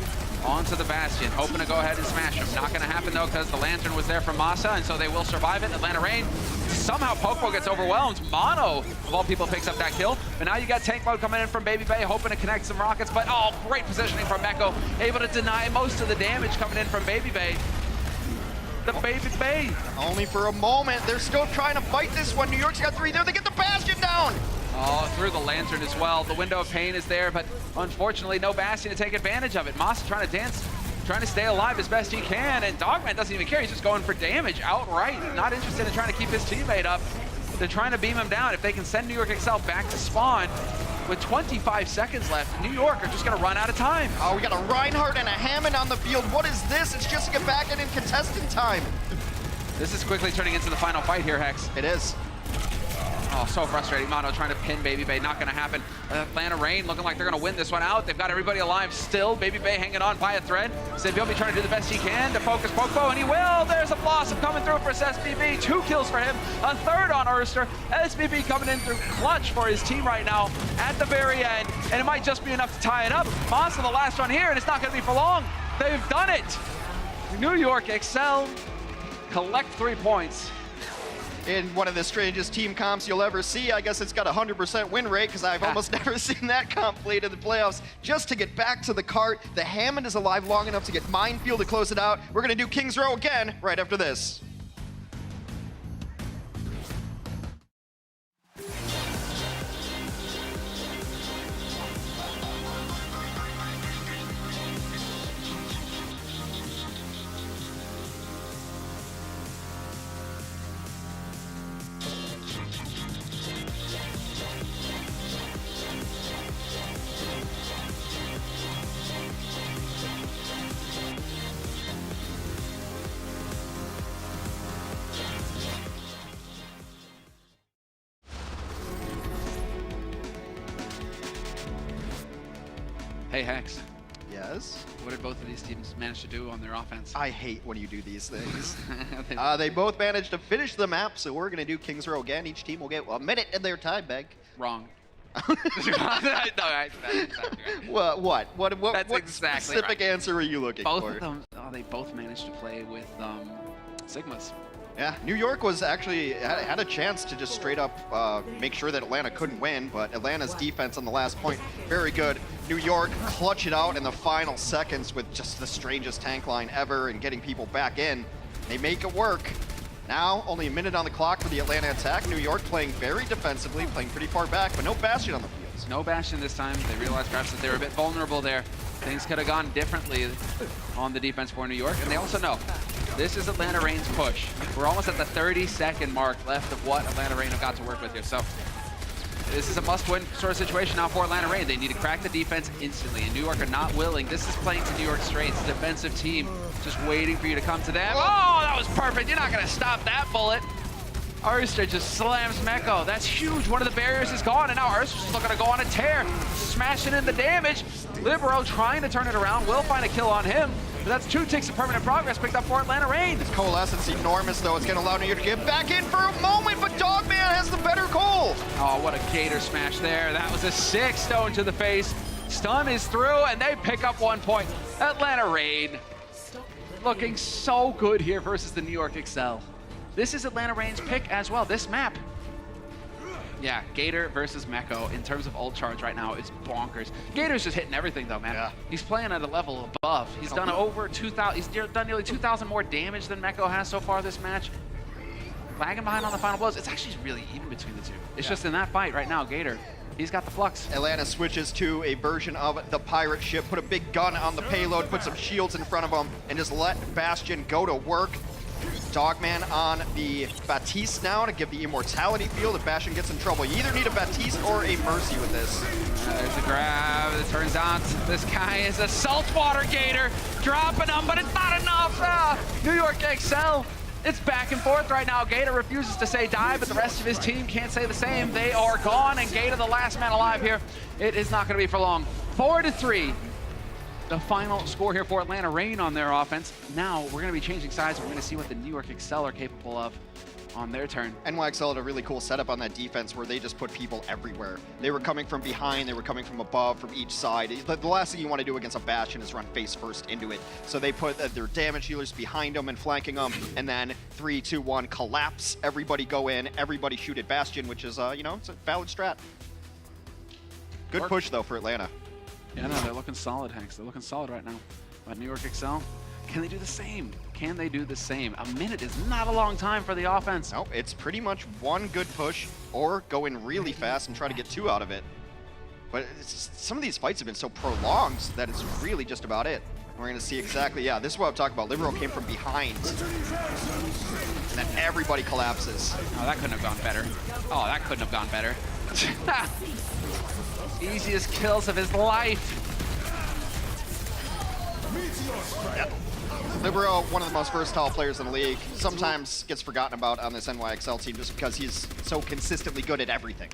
Onto the Bastion, hoping to go ahead and smash him. Not going to happen, though, because the Lantern was there from Masa, and so they will survive it. Atlanta Reign, somehow Pokepo gets overwhelmed. Mono, of all people, picks up that kill. But now you got tank mode coming in from Baby Bay, hoping to connect some rockets. But, oh, great positioning from Meko. Able to deny most of the damage coming in from Baby Bay. The Baby Bay. Only for a moment. They're still trying to fight this one. New York's got 3 there. They get the Bastion down. Oh, through the Lantern as well. The window of pain is there, but unfortunately no Bastion to take advantage of it. Moss trying to dance, trying to stay alive as best he can, and Dogman doesn't even care. He's just going for damage outright. Not interested in trying to keep his teammate up. They're trying to beam him down. If they can send New York Excel back to spawn with 25 seconds left, New York are just going to run out of time. Oh, we got a Reinhardt and a Hammond on the field. What is this? It's just to get back in contestant time. This is quickly turning into the final fight here, Hex. It is. Oh, so frustrating. Mono trying to pin Baby Bay. Not going to happen. Atlanta Reign looking like they're going to win this one out. They've got everybody alive still. Baby Bay hanging on by a thread. SBB trying to do the best he can to focus Pokebo, and he will. There's a Blossom coming through for SBB. 2 kills for him. A third on Urster. SBB coming in through clutch for his team right now at the very end. And it might just be enough to tie it up. Monster the last one here, and it's not going to be for long. They've done it. New York Excel collect 3 points. In one of the strangest team comps you'll ever see. I guess it's got a 100% win rate because I've almost never seen that comp played in the playoffs. Just to get back to the cart, the Hammond is alive long enough to get Minefield to close it out. We're going to do King's Row again right after this. Hey, Hex. Yes? What did both of these teams manage to do on their offense? I hate when you do these things. They both managed to finish the map, so we're going to do King's Row again. Each team will get a minute in their time bank. Wrong. No, that's exactly right. What That's exactly specific right. answer are you looking Both for? of them, they both managed to play with Sigmas. Yeah, New York was actually had a chance to just straight up make sure that Atlanta couldn't win, but Atlanta's defense on the last point, very good. New York clutch it out in the final seconds with just the strangest tank line ever and getting people back in. They make it work. Now, only a minute on the clock for the Atlanta attack. New York playing very defensively, playing pretty far back, but no Bastion on the field. No Bastion this time. They realized perhaps that they were a bit vulnerable there. Things could have gone differently on the defense for New York, and they also know this is Atlanta Reign's push. We're almost at the 30-second mark left of what Atlanta Reign have got to work with here. So this is a must-win sort of situation now for Atlanta Reign. They need to crack the defense instantly, and New York are not willing. This is playing to New York's strengths. Defensive team just waiting for you to come to them. Oh, that was perfect. You're not going to stop that bullet. Urster just slams Meko. That's huge. One of the barriers is gone, and now Urster's just looking to go on a tear, smashing in the damage. Libero trying to turn it around. Will find a kill on him, but that's 2 ticks of permanent progress picked up for Atlanta Reign. This Coalescence enormous, though. It's going to allow New York to get back in for a moment, but Dogman has the better goal. Oh, what a Gator smash there. That was a 6 stone to the face. Stun is through, and they pick up 1 point. Atlanta Reign looking so good here versus the New York Excel. This is Atlanta Reign's pick as well, this map. Yeah, Gator versus Meko in terms of ult charge right now is bonkers. Gator's just hitting everything though, man. Yeah. He's playing at a level above. He's done over 2,000, he's done nearly 2,000 more damage than Meko has so far this match. Lagging behind on the final blows. It's actually really even between the two. It's just in that fight right now, Gator, he's got the flux. Atlanta switches to a version of the pirate ship, put a big gun on the payload, put some shields in front of them, and just let Bastion go to work. Dogman on the Baptiste now to give the immortality field if Bastion gets in trouble. You either need a Baptiste or a Mercy with this. There's a grab. It turns out this guy is a saltwater Gator. Dropping him, but it's not enough. New York Excel. It's back and forth right now. Gator refuses to say die, but the rest of his team can't say the same. They are gone, and Gator, the last man alive here. It is not going to be for long. 4-3. The final score here for Atlanta Reign on their offense. Now we're going to be changing sides. We're going to see what the New York Excel are capable of on their turn. NYXL had a really cool setup on that defense where they just put people everywhere. They were coming from behind, they were coming from above, from each side. The last thing you want to do against a Bastion is run face first into it. So they put their damage healers behind them and flanking them, and then 3, 2, 1, collapse. Everybody go in, everybody shoot at Bastion, which is, you know, it's a valid strat. Good push, though, for Atlanta. Yeah, no, they're looking solid, Hanks. They're looking solid right now. But New York Excel, can they do the same? Can they do the same? A minute is not a long time for the offense. Nope, it's pretty much one good push or go in really fast and try to get 2 out of it. But some of these fights have been so prolonged that it's really just about it. We're going to see exactly, yeah, this is what I'm talking about. Libero came from behind. And then everybody collapses. Oh, that couldn't have gone better. Oh, that couldn't have gone better. Easiest kills of his life. Yep. Libero, one of the most versatile players in the league, sometimes gets forgotten about on this NYXL team just because he's so consistently good at everything.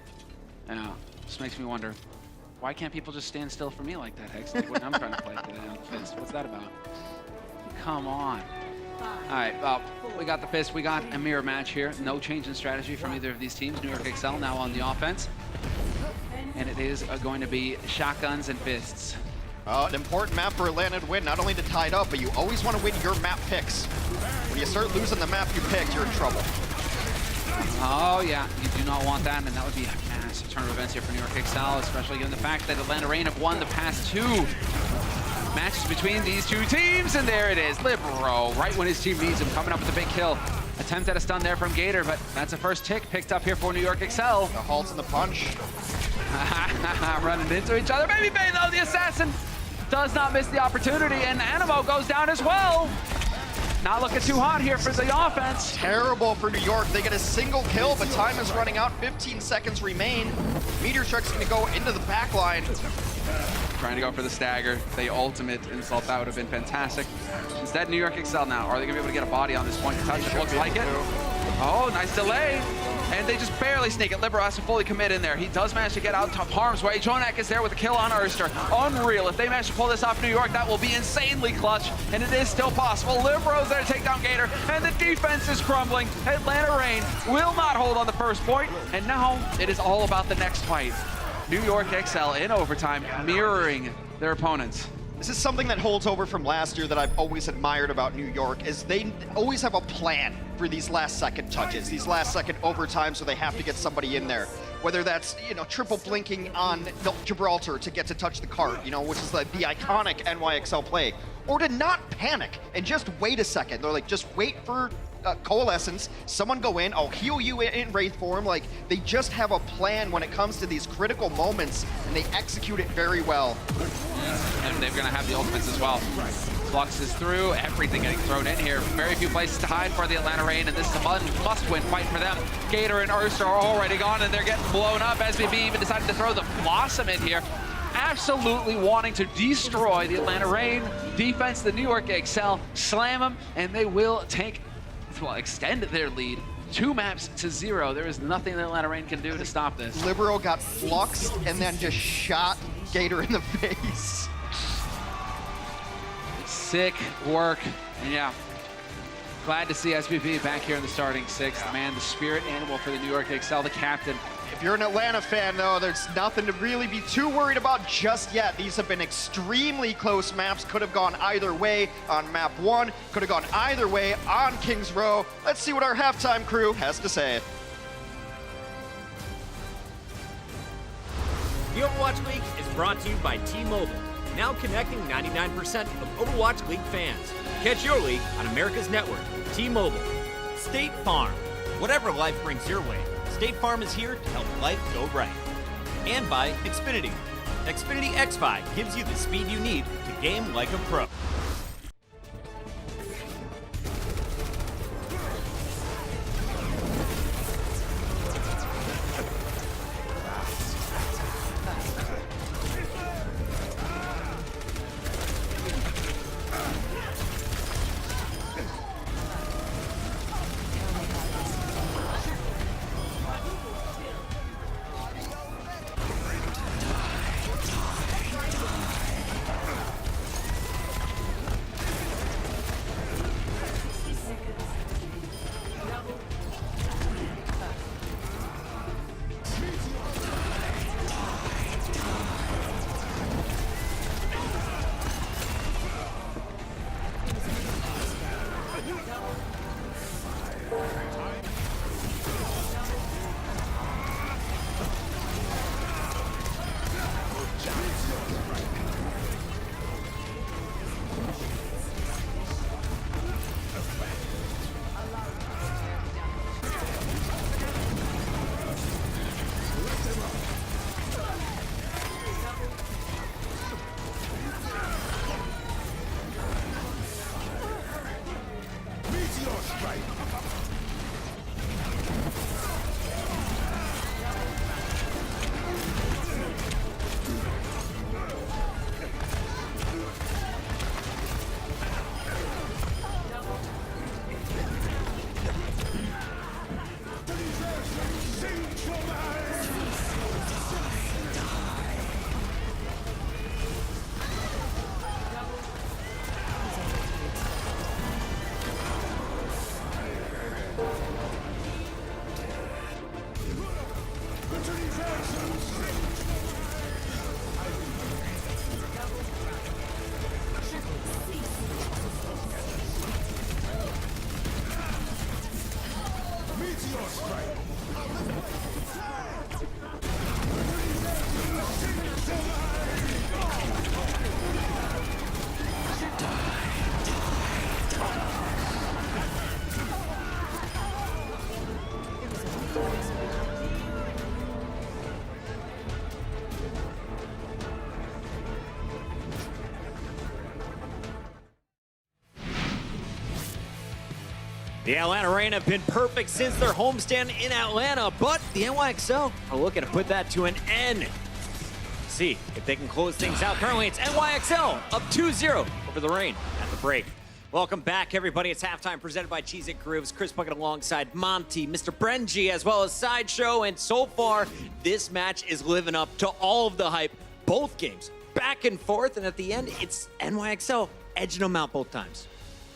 Yeah, just makes me wonder, why can't people just stand still for me like that, Hex? Like when I'm trying to play today on the Fist. What's that about? Come on. All right, well, we got the Fist. We got a mirror match here. No change in strategy from either of these teams. New York Excel now on the offense. And it is going to be shotguns and fists. An important map for Atlanta to win, not only to tie it up, but you always want to win your map picks. When you start losing the map you picked, you're in trouble. Oh yeah, you do not want that, and that would be a massive turn of events here for New York Excel, especially given the fact that Atlanta Reign have won the past 2 matches between these 2 teams, and there it is, Libero, right when his team needs him, coming up with a big kill. Attempt at a stun there from Gator, but that's a first tick picked up here for New York Excel. The halt and the punch. Running into each other. Baby Bay, though, the assassin does not miss the opportunity, and Animo goes down as well. Not looking too hot here for the offense. Terrible for New York. They get a single kill, but time is running out. 15 seconds remain. Meteor Shark's going to go into the back line. Trying to go for the stagger. The ultimate insult, that would have been fantastic. Instead, New York Excel now. Are they going to be able to get a body on this point to touch it? Looks like it. Oh, nice delay. And they just barely sneak it. Libero has to fully commit in there. He does manage to get out of harm's way. Jonak is there with a kill on Erster. Unreal. If they manage to pull this off New York, that will be insanely clutch. And it is still possible. Libero's there to take down Gator. And the defense is crumbling. Atlanta Reign will not hold on the first point. And now it is all about the next fight. New York XL in overtime, mirroring their opponents. This is something that holds over from last year that I've always admired about New York, is they always have a plan for these last second touches, these last second overtimes, so they have to get somebody in there. Whether that's, triple blinking on Gibraltar to get to touch the cart, which is the iconic NYXL play, or to not panic and just wait a second. They're like, just wait for Coalescence, someone go in, I'll heal you in Wraith form. Like, they just have a plan when it comes to these critical moments, and they execute it very well. And they're going to have the ultimates as well. Flux is through, everything getting thrown in here. Very few places to hide for the Atlanta Reign, and this is a must-win fight for them. Gator and Erster are already gone, and they're getting blown up. SBB even decided to throw the Blossom in here. Absolutely wanting to destroy the Atlanta Reign defense. The New York Excel slam them, and they will extend their lead 2 maps to 0. There is nothing that Atlanta Reign can do to stop this. Libero got fluxed and then just shot Gator in the face. Sick work. And yeah, glad to see SBB back here in the starting 6th. Man, the spirit animal for the New York Excel, the captain. If you're an Atlanta fan, though, there's nothing to really be too worried about just yet. These have been extremely close maps. Could have gone either way on map 1. Could have gone either way on Kings Row. Let's see what our halftime crew has to say. The Overwatch League is brought to you by T-Mobile, now connecting 99% of Overwatch League fans. Catch your league on America's network, T-Mobile. State Farm. Whatever life brings your way, State Farm is here to help life go right. And by Xfinity. Xfinity X5 gives you the speed you need to game like a pro. The Atlanta Reign have been perfect since their homestand in Atlanta, but the NYXL are looking to put that to an end. See if they can close things out. Currently, it's NYXL up 2-0 over the Reign at the break. Welcome back, everybody. It's halftime presented by Cheez-It Grooves. Chris Puckett alongside Monty, Mr. Brenji, as well as Sideshow. And so far, this match is living up to all of the hype. Both games back and forth, and at the end, it's NYXL edging them out both times.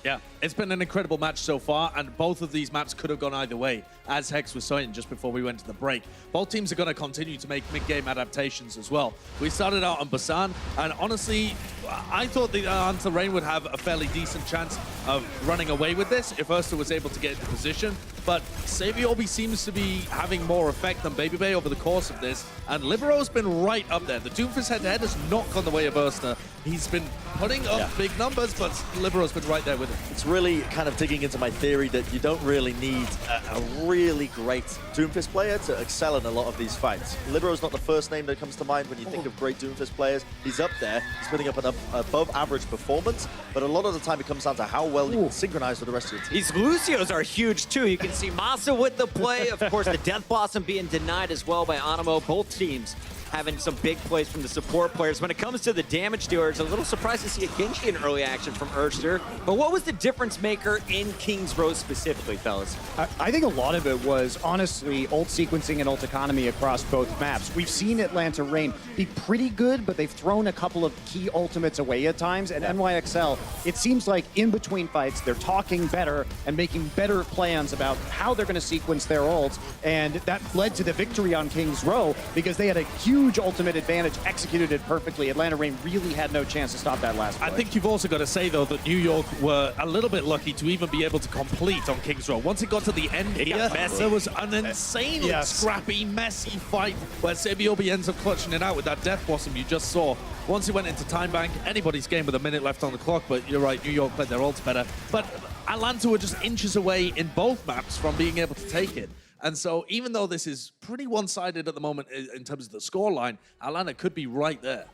Yeah, it's been an incredible match so far, and both of these maps could have gone either way, as Hex was saying just before we went to the break. Both teams are going to continue to make mid-game adaptations as well. We started out on Busan, and honestly, I thought the Atlanta Reign would have a fairly decent chance of running away with this if Ursa was able to get into position, but Saviobi seems to be having more effect than Baby Bay over the course of this, and Libero's been right up there. The Doomfist head-to-head has not gone the way of Ursa. He's been putting up big numbers, but Libero's been right there with him. It's really kind of digging into my theory that you don't really need a really great Doomfist player to excel in a lot of these fights. Libero's not the first name that comes to mind when you think of great Doomfist players. He's up there. He's putting up an above average performance, but a lot of the time it comes down to how well you can synchronize with the rest of your team. These Lucios are huge too. You can see Masa with the play. Of course, the Death Blossom being denied as well by Anamo. Both teams having some big plays from the support players. When it comes to the damage dealers, a little surprised to see a Genji in early action from Urster. But what was the difference maker in King's Row specifically, fellas? I think a lot of it was, honestly, ult sequencing and ult economy across both maps. We've seen Atlanta Reign be pretty good, but they've thrown a couple of key ultimates away at times. And NYXL, it seems like in between fights, they're talking better and making better plans about how they're going to sequence their ults. And that led to the victory on King's Row because they had a huge ultimate advantage, executed it perfectly. Atlanta Reign really had no chance to stop that last play. I think you've also got to say, though, that New York were a little bit lucky to even be able to complete on King's Row. Once it got to the end here, there was an insanely scrappy, messy fight where Saviobi ends up clutching it out with that Death Blossom you just saw. Once it went into time bank, anybody's game with a minute left on the clock, but you're right, New York played their ults better. But Atlanta were just inches away in both maps from being able to take it. And so even though this is pretty one-sided at the moment in terms of the scoreline, Atlanta could be right there.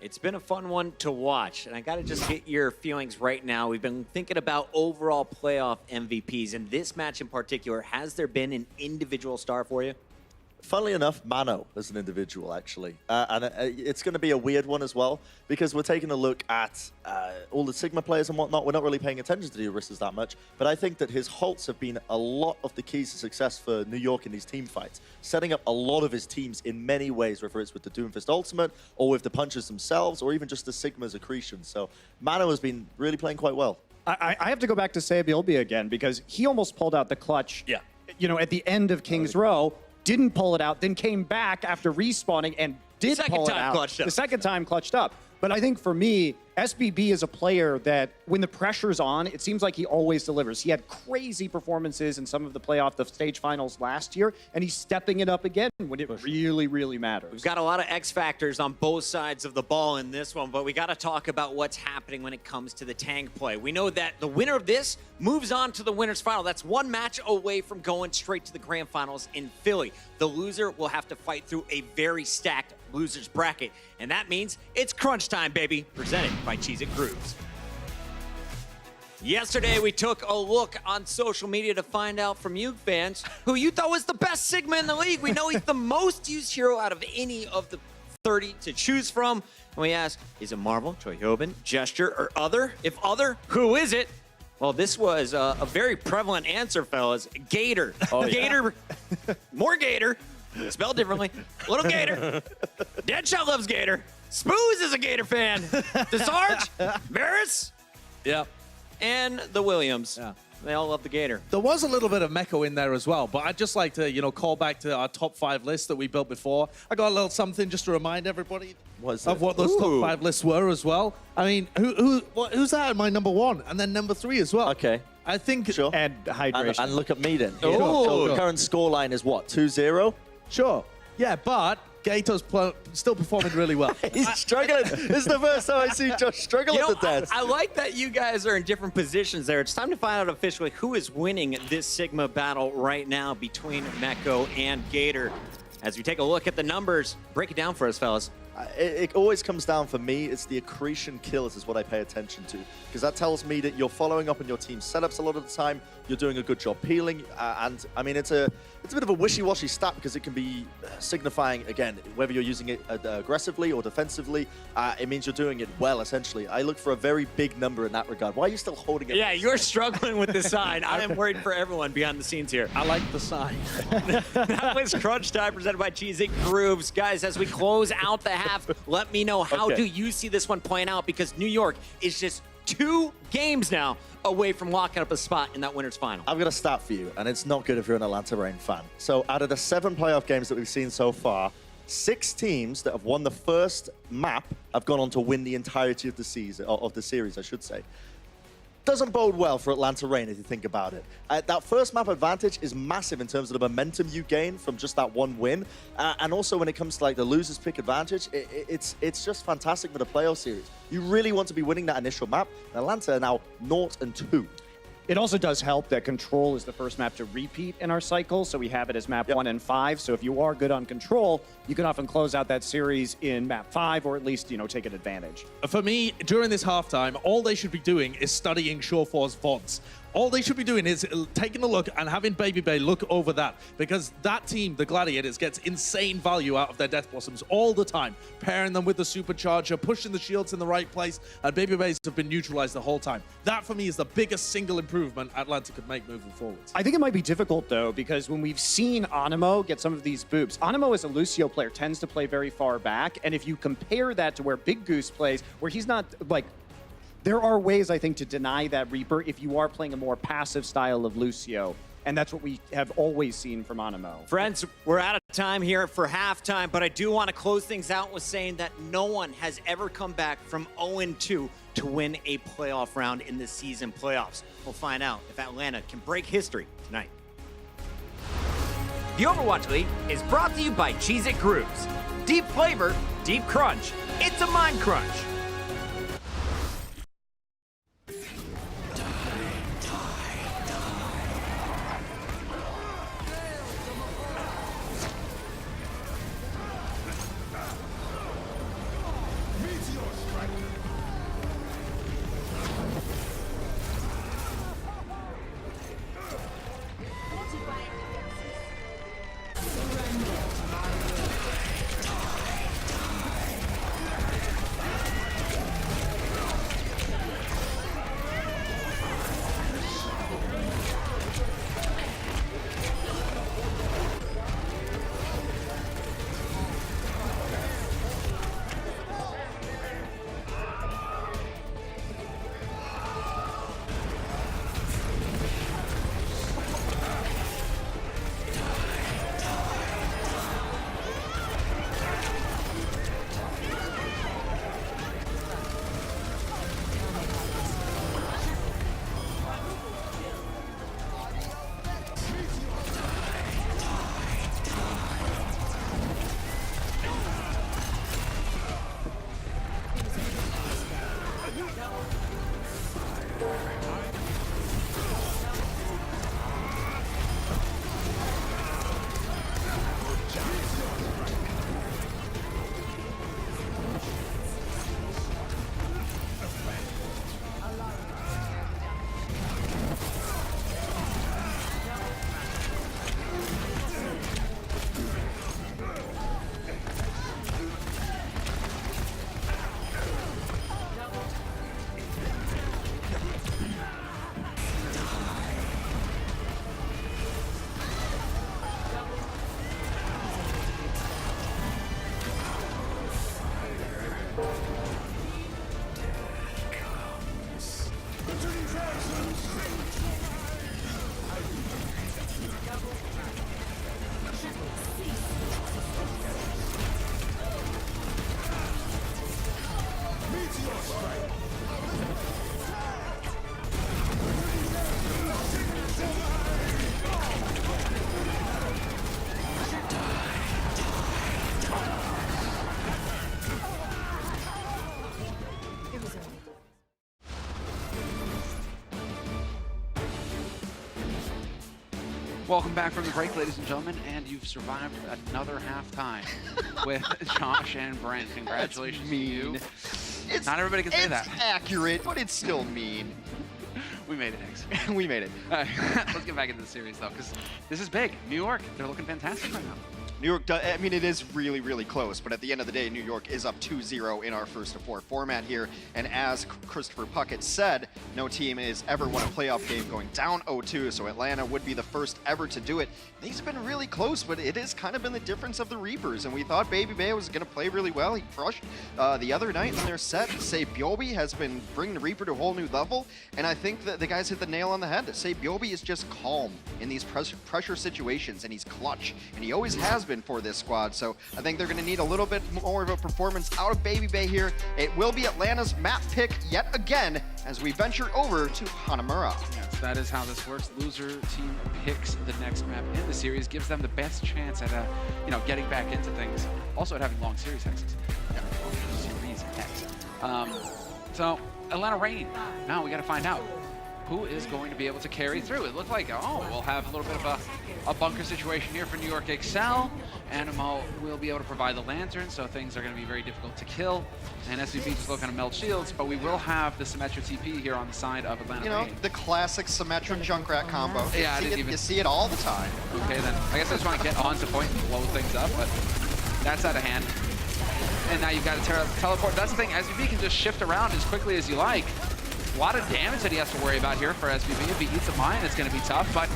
It's been a fun one to watch, and I got to just get your feelings right now. We've been thinking about overall playoff MVPs, and this match in particular, has there been an individual star for you? Funnily enough, Mano as an individual, actually. And it's going to be a weird one as well, because we're taking a look at all the Sigma players and whatnot. We're not really paying attention to the Oristas that much, but I think that his halts have been a lot of the keys to success for New York in these team fights, setting up a lot of his teams in many ways, whether it's with the Doomfist Ultimate, or with the punches themselves, or even just the Sigma's accretion. So Mano has been really playing quite well. I have to go back to Sabiolbi again, because he almost pulled out the clutch, you know, at the end of King's Row, didn't pull it out, then came back after respawning and did pull it out. The second time clutched up. But I think for me, SBB is a player that when the pressure's on, it seems like he always delivers. He had crazy performances in some of the stage finals last year, and he's stepping it up again when it really, really matters. We've got a lot of X factors on both sides of the ball in this one, but we got to talk about what's happening when it comes to the tank play. We know that the winner of this moves on to the winner's final. That's one match away from going straight to the grand finals in Philly. The loser will have to fight through a very stacked loser's bracket, and that means it's crunch time, baby, presented by Cheez-It Grooves. Yesterday, we took a look on social media to find out from you fans who you thought was the best Sigma in the league. We know he's the most used hero out of any of the 30 to choose from. And we asked, is it Marvel, Choyobin, Gesture, or Other? If Other, who is it? Well, this was a very prevalent answer, fellas. Gator. Oh, yeah. Gator. More Gator. Spelled differently. Little Gator. Deadshot loves Gator. Spoos is a Gator fan. DeSarge, Varys, and the Williams. They all love the Gator. There was a little bit of Meko in there as well, but I'd just like to, call back to our top 5 list that we built before. I got a little something just to remind everybody of what those top 5 lists were as well. I mean, who's that in my number 1 and then number 3 as well? Okay. I think... Sure. And hydration. And look at me then. Oh. So the current scoreline is what, 2-0? Sure. Yeah, but Gato's still performing really well. He's struggling. This is the first time I see Josh struggle at the death. I like that you guys are in different positions there. It's time to find out officially who is winning this Sigma battle right now between Meko and Gator. As we take a look at the numbers, break it down for us, fellas. it always comes down for me, it's the accretion kills is what I pay attention to. Because that tells me that you're following up on your team's setups a lot of the time, you're doing a good job peeling, and I mean, it's a bit of a wishy-washy stat because it can be signifying, again, whether you're using it aggressively or defensively, it means you're doing it well, essentially. I look for a very big number in that regard. Why are you still holding it? Yeah, you're struggling with the sign. I am worried for everyone behind the scenes here. I like the sign. That was Crunch Time presented by Cheez-It Grooves. Guys, as we close out the half, let me know how do you see this one playing out, because New York is just 2 games now away from locking up a spot in that winner's final. I've got a stat for you, and it's not good if you're an Atlanta Reign fan. So out of the 7 playoff games that we've seen so far, 6 teams that have won the first map have gone on to win the entirety of the season, of the series, I should say. Doesn't bode well for Atlanta Reign if you think about it. That first map advantage is massive in terms of the momentum you gain from just that one win. And also when it comes to like the loser's pick advantage, it's just fantastic for the playoff series. You really want to be winning that initial map. And Atlanta are now 0-2. It also does help that Control is the first map to repeat in our cycle, so we have it as map 1 and 5. So if you are good on Control, you can often close out that series in map 5, or at least, you know, take an advantage. For me, during this halftime, all they should be doing is studying Shawfor's VODs. All they should be doing is taking a look and having Baby Bay look over that, because that team, the Gladiators, gets insane value out of their Death Blossoms all the time, pairing them with the Supercharger, pushing the shields in the right place, and Baby Bays have been neutralized the whole time. That, for me, is the biggest single improvement Atlanta could make moving forwards. I think it might be difficult, though, because when we've seen Animo get some of these boops, Animo as a Lucio player tends to play very far back, and if you compare that to where Big Goose plays, where he's not, like, there are ways, I think, to deny that Reaper if you are playing a more passive style of Lucio. And that's what we have always seen from Animo. Friends, we're out of time here for halftime, but I do want to close things out with saying that no one has ever come back from 0-2 to win a playoff round in the season playoffs. We'll find out if Atlanta can break history tonight. The Overwatch League is brought to you by Cheez-It Grooves. Deep flavor, deep crunch. It's a mind crunch. Welcome back from the break, ladies and gentlemen, and you've survived another halftime with Josh and Brent. Congratulations to you. Not everybody can say that. It's accurate, but it's still mean. We made it, X. We made it. All right, let's get back into the series, though, because this is big. New York, they're looking fantastic right now. New York, I mean, it is really, really close, but at the end of the day, New York is up 2-0 in our first of 4 format here. And as Christopher Puckett said, no team has ever won a playoff game going down 0-2, so Atlanta would be the first ever to do it. These have been really close, but it has kind of been the difference of the Reapers, and we thought Baby Bay was going to play really well. He crushed the other night in their set. Say Byobi has been bringing the Reaper to a whole new level, and I think that the guys hit the nail on the head. Say Byobi is just calm in these pressure situations, and he's clutch, and he always has been for this squad. So I think they're going to need a little bit more of a performance out of Baby Bay here. It will be Atlanta's map pick yet again as we venture over to Hanamura. Yes, that is how this works. Loser team picks the next map in the series, gives them the best chance at getting back into things. Also at having long series hexes. Series hex. So Atlanta Reign. Now we got to find out who is going to be able to carry through. It looked like, we'll have a little bit of a bunker situation here for New York Excel. Animo will be able to provide the lantern, so things are going to be very difficult to kill. And SVP just looking to melt shields, but we will have the Symmetra TP here on the side of Atlanta. You know, Reign. the classic Symmetra Junkrat combo. Yeah, you see it all the time. Okay, then I guess I just want to get on to point and blow things up, but that's out of hand. And now you've got to teleport. That's the thing, SVP can just shift around as quickly as you like. A lot of damage that he has to worry about here for SVP. If he eats a mine, it's going to be tough, but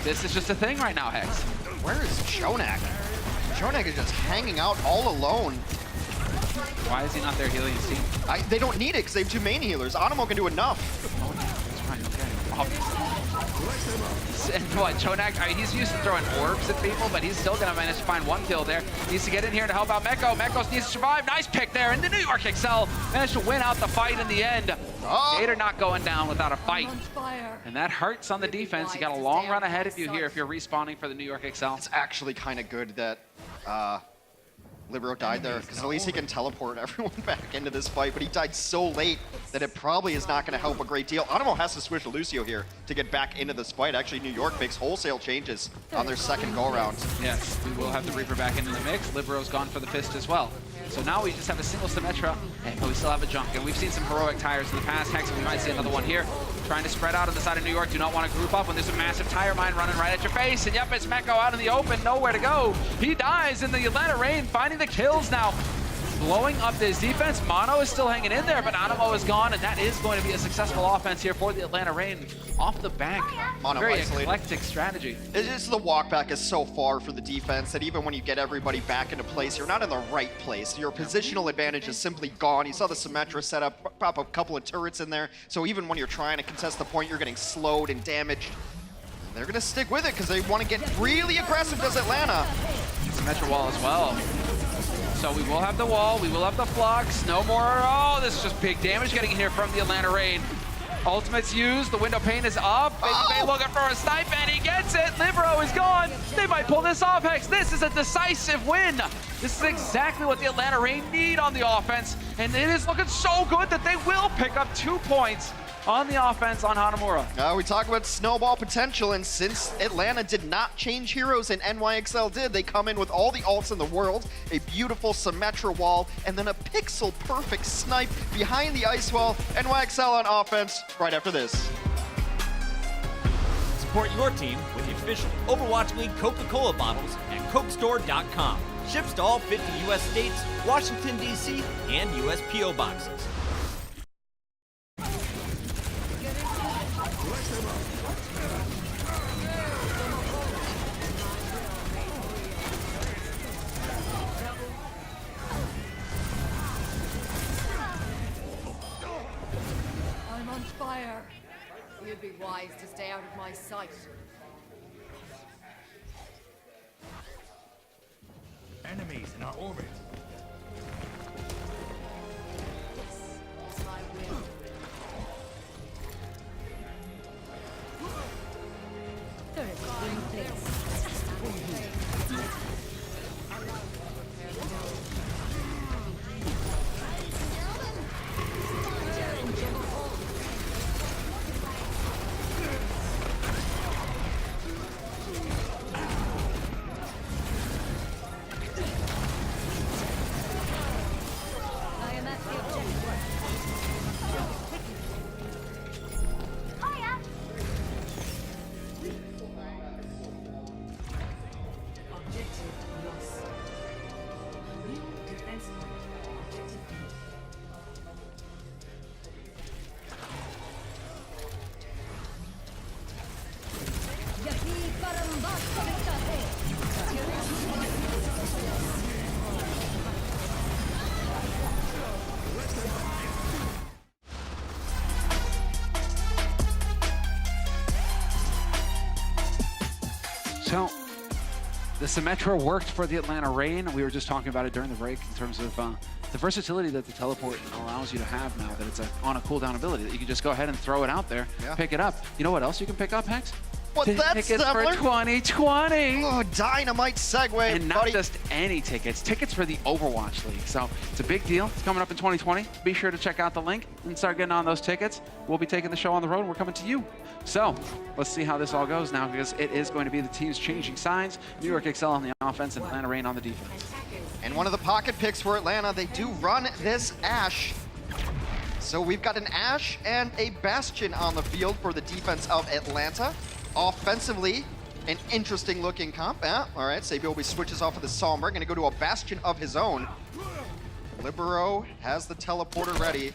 this is just a thing right now, Hex. Where is Jonak? Jonak is just hanging out all alone. Why is he not there healing his team? They don't need it because they have 2 main healers. Animo can do enough. Oh, that's right, okay. And what, Jonak, he's used to throwing orbs at people, but he's still going to manage to find 1 kill there. Needs to get in here to help out Meko. Mekos needs to survive. Nice pick there. And the New York Excel managed to win out the fight in the end. Gator not going down without a fight. And that hurts on the defense. You got a long run ahead of you here if you're respawning for the New York Excel. It's actually kind of good that Libero died there, because at least he can teleport everyone back into this fight, but he died so late that it probably is not going to help a great deal. Animo has to switch to Lucio here to get back into this fight. Actually, New York makes wholesale changes on their second go-around. Yes, we will have the Reaper back into the mix. Libero's gone for the Fist as well. So now we just have a single Symmetra, but we still have a Junk. And we've seen some heroic tires in the past. Hex, we might see another one here. Trying to spread out on the side of New York. Do not want to group up when there's a massive tire mine running right at your face. And yep, it's Meko out in the open, nowhere to go. He dies in the Atlanta Reign, finding the kills now. Blowing up this defense. Mono is still hanging in there, but Animo is gone, and that is going to be a successful offense here for the Atlanta Reign. Off the bank. Mono very isolated. eclectic strategy. It's just the walk back is so far for the defense that even when you get everybody back into place, you're not in the right place. Your positional advantage is simply gone. You saw the Symmetra set up, pop a couple of turrets in there. So even when you're trying to contest the point, you're getting slowed and damaged. And they're going to stick with it because they want to get really aggressive, does Atlanta. Symmetra wall as well. So we will have the wall, we will have the flux, no more, oh, this is just big damage getting in here from the Atlanta Reign. Ultimate's used, the window pane is up, Baby Bay looking for a snipe, and he gets it, Libero is gone. They might pull this off, Hex. This is a decisive win. This is exactly what the Atlanta Reign need on the offense, and it is looking so good that they will pick up 2 points on the offense on Hanamura. We talk about snowball potential, and since Atlanta did not change heroes and NYXL did, they come in with all the ults in the world, a beautiful Symmetra wall, and then a pixel-perfect snipe behind the ice wall. NYXL on offense right after this. Support your team with the official Overwatch League Coca-Cola bottles at CokeStore.com. Ships to all 50 U.S. states, Washington, D.C., and U.S. P.O. boxes. I'm on fire. You'd be wise to stay out of my sight. Enemies in our orbit. This is my will. There is a green place. Symmetra worked for the Atlanta Reign. We were just talking about it during the break in terms of the versatility that the teleport allows you to have now, that it's on a cooldown ability, that you can just go ahead and throw it out there, pick it up. You know what else you can pick up, Hex? What's that, Tickets for Stemler? 2020. Oh, dynamite segue, And not buddy. just any tickets, tickets for the Overwatch League. So it's a big deal. It's coming up in 2020. Be sure to check out the link and start getting on those tickets. We'll be taking the show on the road and we're coming to you. So let's see how this all goes now, because it is going to be the teams changing sides. New York Excel on the offense and Atlanta Reign on the defense. And one of the pocket picks for Atlanta, they do run this Ashe. So we've got an Ashe and a Bastion on the field for the defense of Atlanta. Offensively, an interesting looking comp. All right, Sabiobi switches off of the Sombra, gonna go to a Bastion of his own. Libero has the teleporter ready.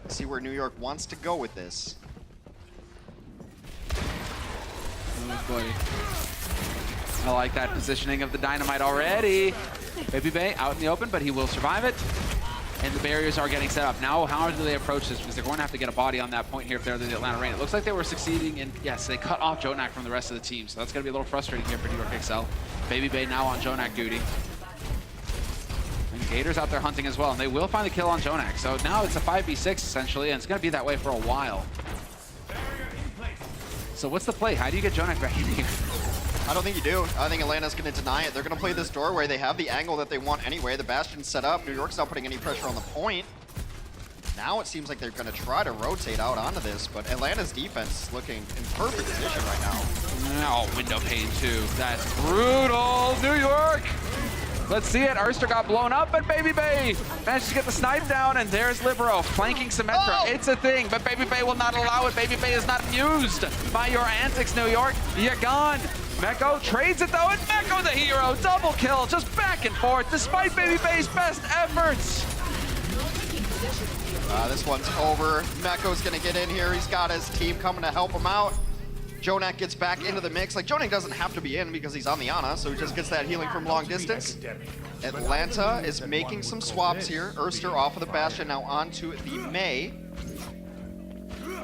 Let's see where New York wants to go with this. Oh boy. I like that positioning of the Dynamite already. Baby Bay out in the open, but he will survive it. And the barriers are getting set up. Now, how do they approach this? Because they're going to have to get a body on that point here if they're the Atlanta Reign. It looks like they were succeeding in, yes, they cut off Jonak from the rest of the team. So that's going to be a little frustrating here for New York Excel. Baby Bay now on Jonak duty. And Gator's out there hunting as well. And they will find the kill on Jonak. So now it's a 5v6 essentially, and it's going to be that way for a while. So what's the play? How do you get Jonak back in here? I don't think you do. I think Atlanta's going to deny it. They're going to play this doorway. They have the angle that they want anyway. The Bastion's set up. New York's not putting any pressure on the point. Now it seems like they're going to try to rotate out onto this, but Atlanta's defense is looking in perfect position right now. Oh, window pane too. That's brutal. New York. Let's see it. Erster got blown up, but Baby Bay managed to get the snipe down, and there's Libero flanking Symmetra. It's a thing, but Baby Bay will not allow it. Baby Bay is not amused by your antics, New York. You're gone. Meko trades it though, and Meko the hero. Double kill, just back and forth, despite Baby Bay's best efforts. This one's over. Meko's gonna get in here. He's got his team coming to help him out. Jonak gets back into the mix. Like, Jonak doesn't have to be in because he's on the Ana, so he just gets that healing from long distance. Atlanta is making some swaps here. Erster off of the Bastion, now onto the Mei.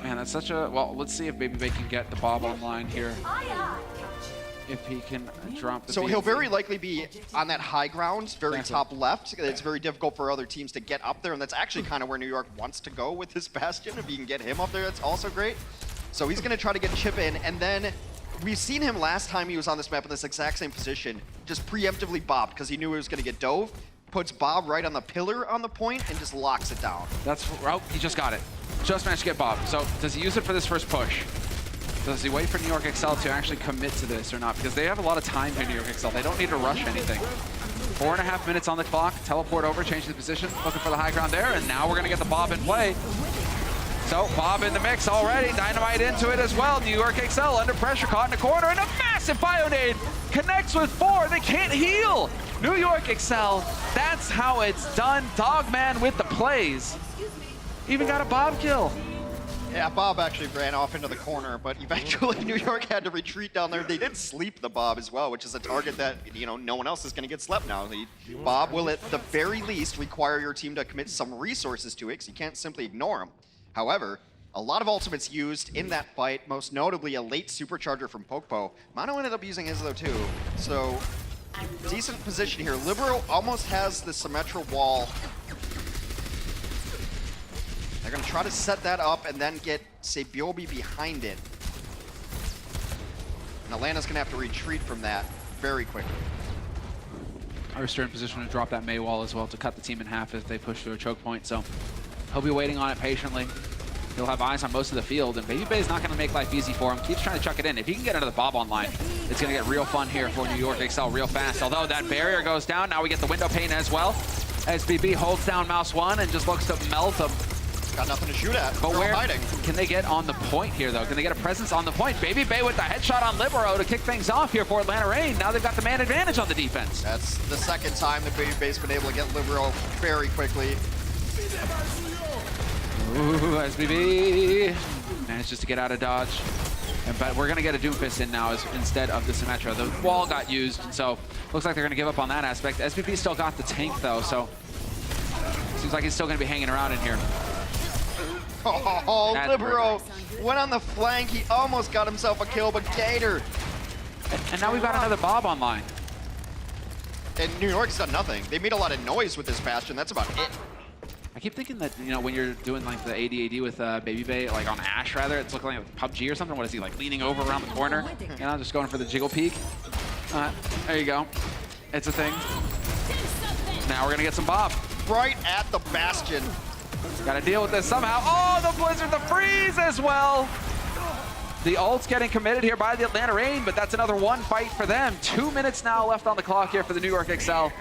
Man, that's such a, well, let's see if Baby Bay can get the Bob online here. If he can drop the So beat. he'll very likely be on that high ground, very top left. It's very difficult for other teams to get up there, and that's actually kind of where New York wants to go with his Bastion. If you can get him up there, that's also great. So he's going to try to get Chip in, and then we've seen him last time he was on this map in this exact same position, just preemptively bobbed because he knew he was going to get dove, puts Bob right on the pillar on the point, and just locks it down. That's, oh, he just got it. Just managed to get Bob. So does he use it for this first push? Does he wait for New York Excel to actually commit to this or not? Because they have a lot of time here, New York Excel. They don't need to rush anything. 4.5 minutes on the clock, teleport over, change the position, looking for the high ground there, and now we're going to get the Bob in play. So Bob in the mix already, Dynamite into it as well. New York Excel under pressure, caught in a corner, and a massive Bionade connects with 4. They can't heal. New York Excel, that's how it's done. Dogman with the plays. Even got a Bob kill. Yeah, Bob actually ran off into the corner, but eventually New York had to retreat down there. They did sleep the Bob as well, which is a target that, you know, no one else is going to get slept now. Bob will at the very least require your team to commit some resources to it, because you can't simply ignore him. However, a lot of ultimates used in that fight, most notably a late supercharger from Pokpo. Mono ended up using his though too, so decent position here. Libero almost has the Symmetra wall. They're going to try to set that up and then get Sabiobi behind it. And Atlanta's going to have to retreat from that very quickly. Erster in position to drop that Mei wall as well to cut the team in half if they push through a choke point. So he'll be waiting on it patiently. He'll have eyes on most of the field, and Baby Bay is not going to make life easy for him. Keeps trying to chuck it in. If he can get another Bob online, it's going to get real fun here for New York Excel real fast. Although that barrier goes down, now we get the window pane as well. SBB holds down Mouse 1 and just looks to melt him. Got nothing to shoot at. But They're where hiding. can they get on the point here, though? Can they get a presence on the point? Baby Bay with the headshot on Libero to kick things off here for Atlanta Reign. Now they've got the man advantage on the defense. That's the second time that Baby Bay's been able to get Libero very quickly. Ooh, SBB manages to get out of dodge. But we're going to get a Doomfist in now instead of the Symmetra. The wall got used, so looks like they're going to give up on that aspect. SBB still got the tank, though, so seems like he's still going to be hanging around in here. Oh, Libero went on the flank. He almost got himself a kill, but Gator. And now we've got another Bob online. And New York's done nothing. They made a lot of noise with this Bastion. That's about it. I keep thinking that, you know, when you're doing like the AD with Baby Bay, like on Ashe rather, it's looking like PUBG or something. What is he, like leaning over around the corner? You know, just going for the jiggle peek. There you go. It's a thing. Now we're gonna get some Bob. Right at the Bastion. Gotta deal with this somehow. Oh, the Blizzard, the freeze as well. The ult's getting committed here by the Atlanta Reign, but that's another one fight for them. 2 minutes now left on the clock here for the New York Excel.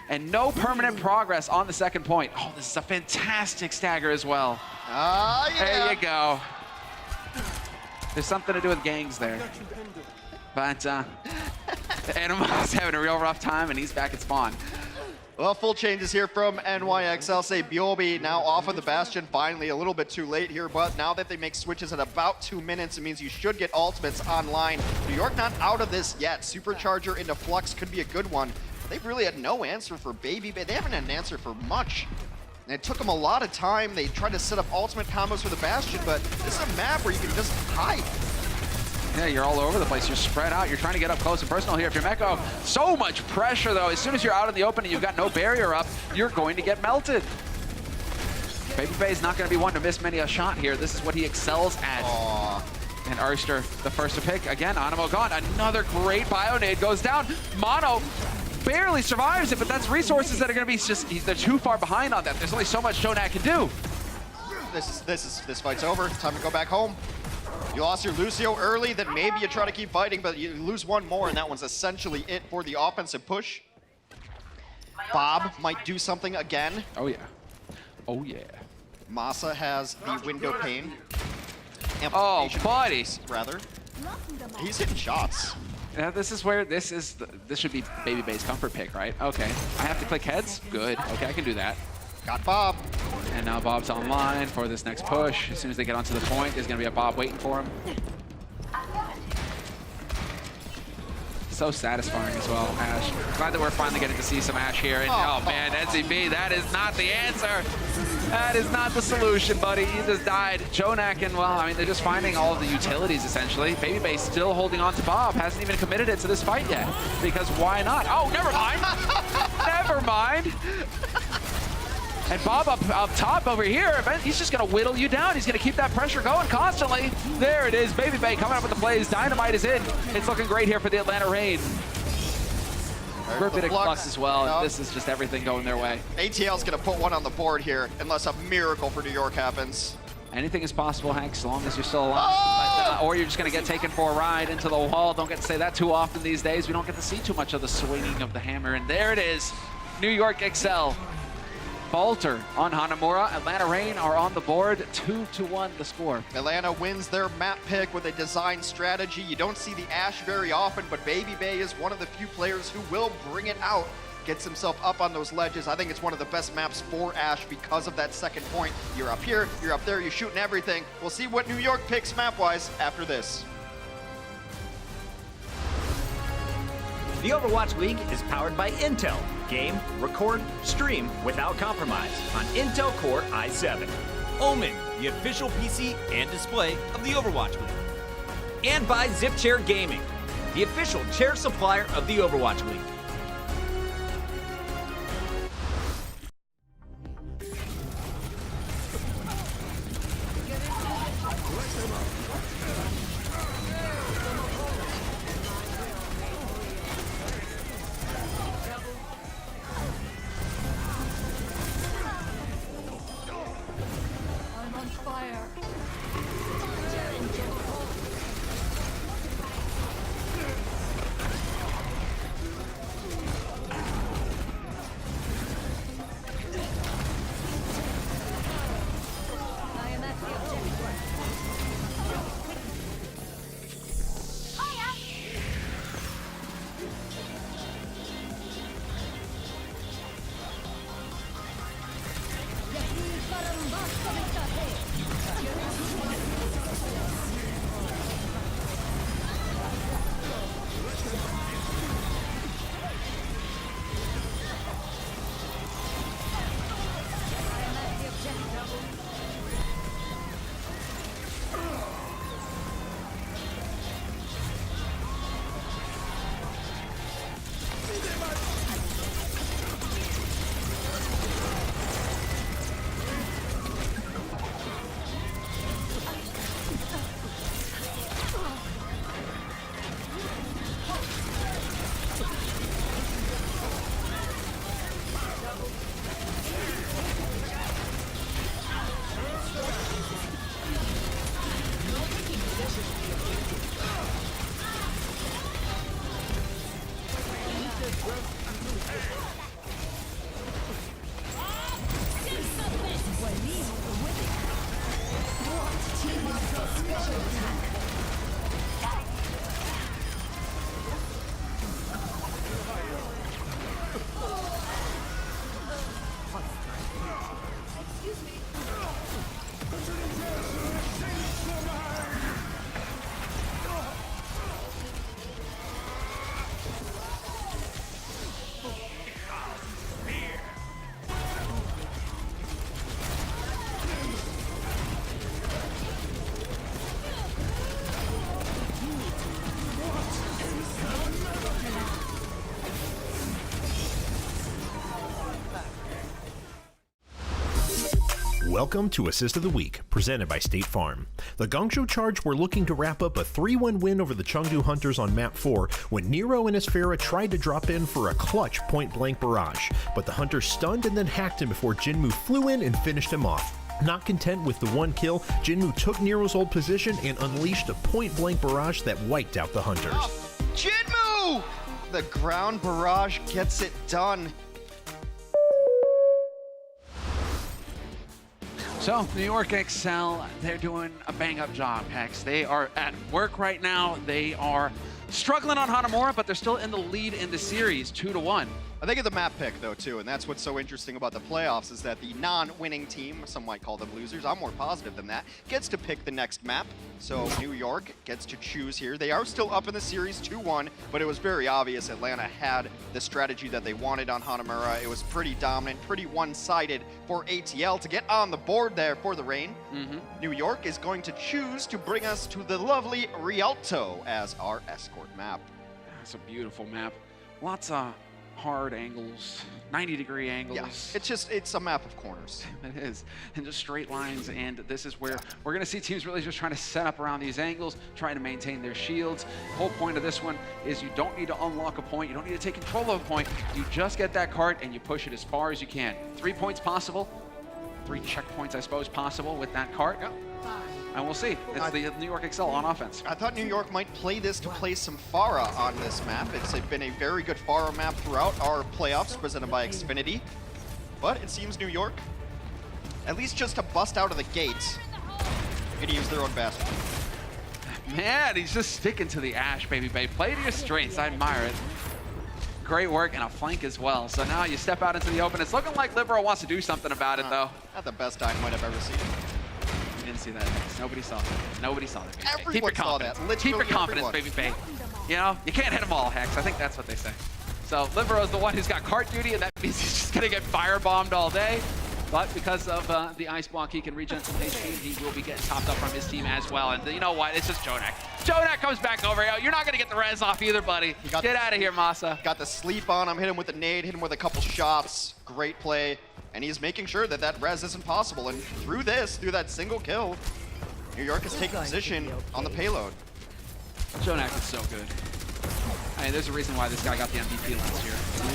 And no permanent progress on the second point. Oh, this is a fantastic stagger as well. Yeah. There you go. There's something to do with gangs there. But Animal's having a real rough time, and he's back at spawn. Well, full changes here from NYXL. Say Biobi now off of the Bastion. Finally, a little bit too late here, but now that they make switches at about 2 minutes, it means you should get ultimates online. New York not out of this yet. Supercharger into Flux could be a good one. They've really had no answer for Baby Bay. They haven't had an answer for much. And it took them a lot of time. They tried to set up ultimate combos for the Bastion, but this is a map where you can just hide. Yeah, you're all over the place. You're spread out. You're trying to get up close and personal here. If you're Meko, so much pressure, though. As soon as you're out in the open and you've got no barrier up, you're going to get melted. Baby Bay is not going to be one to miss many a shot here. This is what he excels at. Aww. And Arster, the first to pick. Again, Animo gone. Another great bio nade goes down. Mono barely survives it, but that's resources that are going to be just, they're too far behind on that. There's only so much Jonak can do. This fight's over. Time to go back home. You lost your Lucio early, then maybe you try to keep fighting, but you lose one more, and that one's essentially it for the offensive push. Bob might do something again. Oh, yeah. Oh, yeah. Masa has the window pane. Oh, buddy. Rather. He's hitting shots. Yeah, this is where this should be Baby Bay's comfort pick, right? Okay. I have to click heads? Good. Okay, I can do that. Got Bob. And now Bob's online for this next push. As soon as they get onto the point, there's going to be a Bob waiting for him. So satisfying as well, Ashe. Glad that we're finally getting to see some Ashe here. And oh man, NCB, that is not the answer. That is not the solution, buddy. He just died. Jonak and, well, I mean, they're just finding all of the utilities, essentially. Baby Bay still holding on to Bob. Hasn't even committed it to this fight yet. Because why not? Oh, never mind. Never mind. And Bob up top over here, he's just going to whittle you down. He's going to keep that pressure going constantly. There it is. Baby Bay coming up with the plays. Dynamite is in. It's looking great here for the Atlanta Reign. Rapidic Flux as well. No. This is just everything going their way. ATL's going to put one on the board here, unless a miracle for New York happens. Anything is possible, Hank, as long as you're still alive. But, or you're just going to get taken for a ride into the wall. Don't get to say that too often these days. We don't get to see too much of the swinging of the hammer. And there it is. New York Excel. Falter on Hanamura. Atlanta Reign are on the board. 2-1 the score. Atlanta wins their map pick with a design strategy. You don't see the Ashe very often, but Baby Bay is one of the few players who will bring it out. Gets himself up on those ledges. I think it's one of the best maps for Ashe because of that second point. You're up here, you're up there, you're shooting everything. We'll see what New York picks map-wise after this. The Overwatch League is powered by Intel. Game, record, stream without compromise on Intel Core i7. Omen, the official PC and display of the Overwatch League. And by ZipChair Gaming, the official chair supplier of the Overwatch League. I'm on fire. I am at the objective. Welcome to Assist of the Week, presented by State Farm. The Guangzhou Charge were looking to wrap up a 3-1 win over the Chengdu Hunters on Map 4 when Nero and his Pharah tried to drop in for a clutch point-blank barrage, but the Hunters stunned and then hacked him before Jinmu flew in and finished him off. Not content with the one kill, Jinmu took Nero's old position and unleashed a point-blank barrage that wiped out the Hunters. Jinmu! The ground barrage gets it done. So, New York Excel, they're doing a bang-up job, Hex. They are at work right now. They are struggling on Hanamura, but they're still in the lead in the series, 2-1. I think of the map pick, though, too, and that's what's so interesting about the playoffs is that the non-winning team, some might call them losers, I'm more positive than that, gets to pick the next map. So New York gets to choose here. They are still up in the series 2-1, but it was very obvious Atlanta had the strategy that they wanted on Hanamura. It was pretty dominant, pretty one-sided for ATL to get on the board there for the rain. New York is going to choose to bring us to the lovely Rialto as our escort map. That's a beautiful map. Lots of hard angles, 90-degree angles. Yeah, it's a map of corners. It is, and just straight lines, and this is where we're going to see teams really just trying to set up around these angles, trying to maintain their shields. The whole point of this one is you don't need to unlock a point, you don't need to take control of a point, you just get that cart and you push it as far as you can. 3 points possible, 3 checkpoints, I suppose, possible with that cart. And we'll see. It's the New York Excel on offense. I thought New York might play this to play some Pharah on this map. It's been a very good Pharah map throughout our playoffs presented by Xfinity. But it seems New York, at least just to bust out of the gates, going to use their own bastion. Man, he's just sticking to the Ash, baby. Play to your strengths. I admire it. Great work and a flank as well. So now you step out into the open. It's looking like Libero wants to do something about it, though. Not the best dynamite I've ever seen. Didn't see that. Nobody saw that. Nobody saw that. Everyone Keep your saw confidence. that. Keep your Literally confidence, everyone. baby. You know, you can't hit them all, Hex. I think that's what they say. So Libero's the one who's got cart duty, and that means he's just gonna get firebombed all day. But because of the ice block, he can regen some HP, and he will be getting topped up from his team as well. And you know what? It's just Jonak. Jonak comes back over here. You're not gonna get the res off either, buddy. Get out of here, Masa. Got the sleep on him, hit him with a nade, hit him with a couple shots. Great play. And he's making sure that that res isn't possible. And through that single kill, New York is taking position on the payload. Jonak is so good. I mean, there's a reason why this guy got the MVP last year.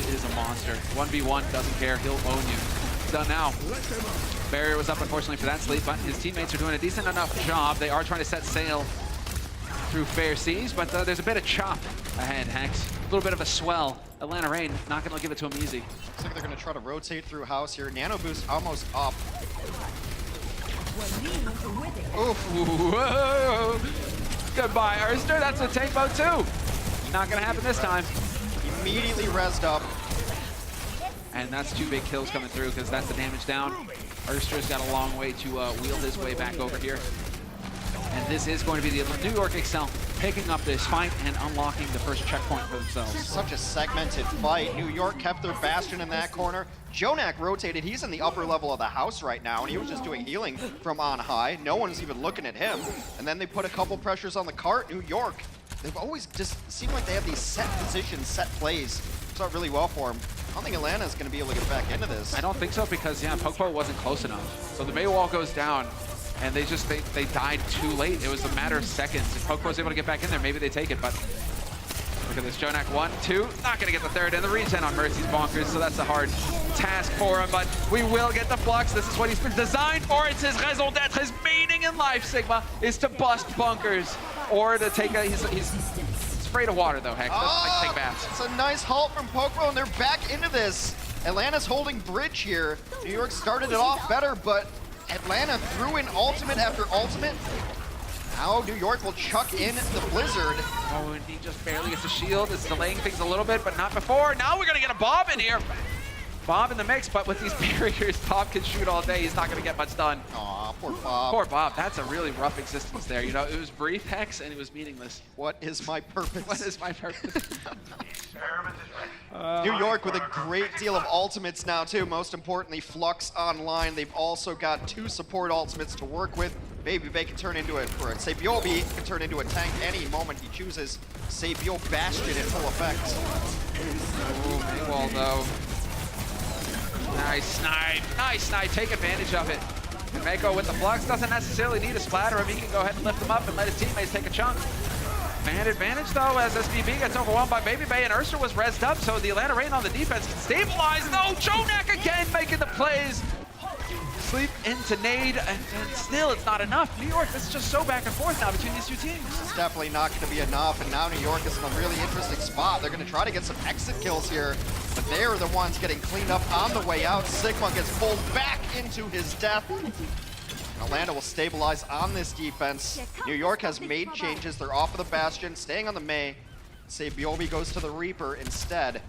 He is a monster. 1v1, doesn't care, he'll own you. So now, Barrier was up unfortunately for that sleep, but his teammates are doing a decent enough job. They are trying to set sail through fair seas, but there's a bit of chop ahead, Hex. A little bit of a swell. Atlanta Reign not gonna give it to him easy. Looks like they're gonna try to rotate through house here. Nano boost almost up. Oof. Whoa. Goodbye, Erster. That's a tank boat too. Not gonna happen this time. Immediately rezzed up. And that's 2 big kills coming through because that's the damage down. Erster's got a long way to wheel his way back over here. And this is going to be the New York Excel picking up this fight and unlocking the first checkpoint for themselves. Such a segmented fight. New York kept their bastion in that corner. Jonak rotated. He's in the upper level of the house right now, and he was just doing healing from on high. No one's even looking at him. And then they put a couple pressures on the cart. New York, they've always just seemed like they have these set positions, set plays. It's not really well for them. I don't think Atlanta's going to be able to get back into this. I don't think so because, yeah, Pokpo wasn't close enough. So the Bay Wall goes down, and they died too late. It was a matter of seconds. If Pokpo was able to get back in there, maybe they take it, but look at this. Jonak 1, 2, not gonna get the third, and the regen on Mercy's bonkers, so that's a hard task for him, but we will get the flux. This is what he's been designed for. It's his raison d'etre, his meaning in life, Sigma, is to bust bunkers, or to take a, he's afraid of water though, Heck. Doesn't like to take baths. It's a nice halt from Pokpo, and they're back into this. Atlanta's holding bridge here. New York started it off better, but Atlanta threw in ultimate after ultimate. Now New York will chuck in the Blizzard. Oh, and he just barely gets a shield. It's delaying things a little bit, but not before. Now we're gonna get a Bob in here. Bob in the mix, but with these barriers, Bob can shoot all day. He's not gonna get much done. Aw, poor Bob. Poor Bob. That's a really rough existence there. You know, it was brief, Hex, and it was meaningless. What is my purpose? What is my purpose? New York with a great deal of ultimates now too. Most importantly, Flux online. They've also got 2 support ultimates to work with. Baby Bay can turn into it, or Sabiobi can turn into a tank any moment he chooses. Sabio Bastion in full effect. Oh, Maywall though. Nice snipe. Nice snipe. Take advantage of it. And Mako with the flux doesn't necessarily need a splatter him. He can go ahead and lift him up and let his teammates take a chunk. Man advantage though as SBB gets overwhelmed by Baby Bay and Ursa was rezzed up, so the Atlanta Reign on the defense can stabilize. No, Jonak again making the plays. Sleep into nade, and still it's not enough. New York, this is just so back and forth now between these two teams. It's definitely not going to be enough, and now New York is in a really interesting spot. They're going to try to get some exit kills here, but they're the ones getting cleaned up on the way out. Sigma gets pulled back into his death. Atlanta will stabilize on this defense. New York has made changes. They're off of the Bastion, staying on the Mei. Sabiobi goes to the Reaper instead.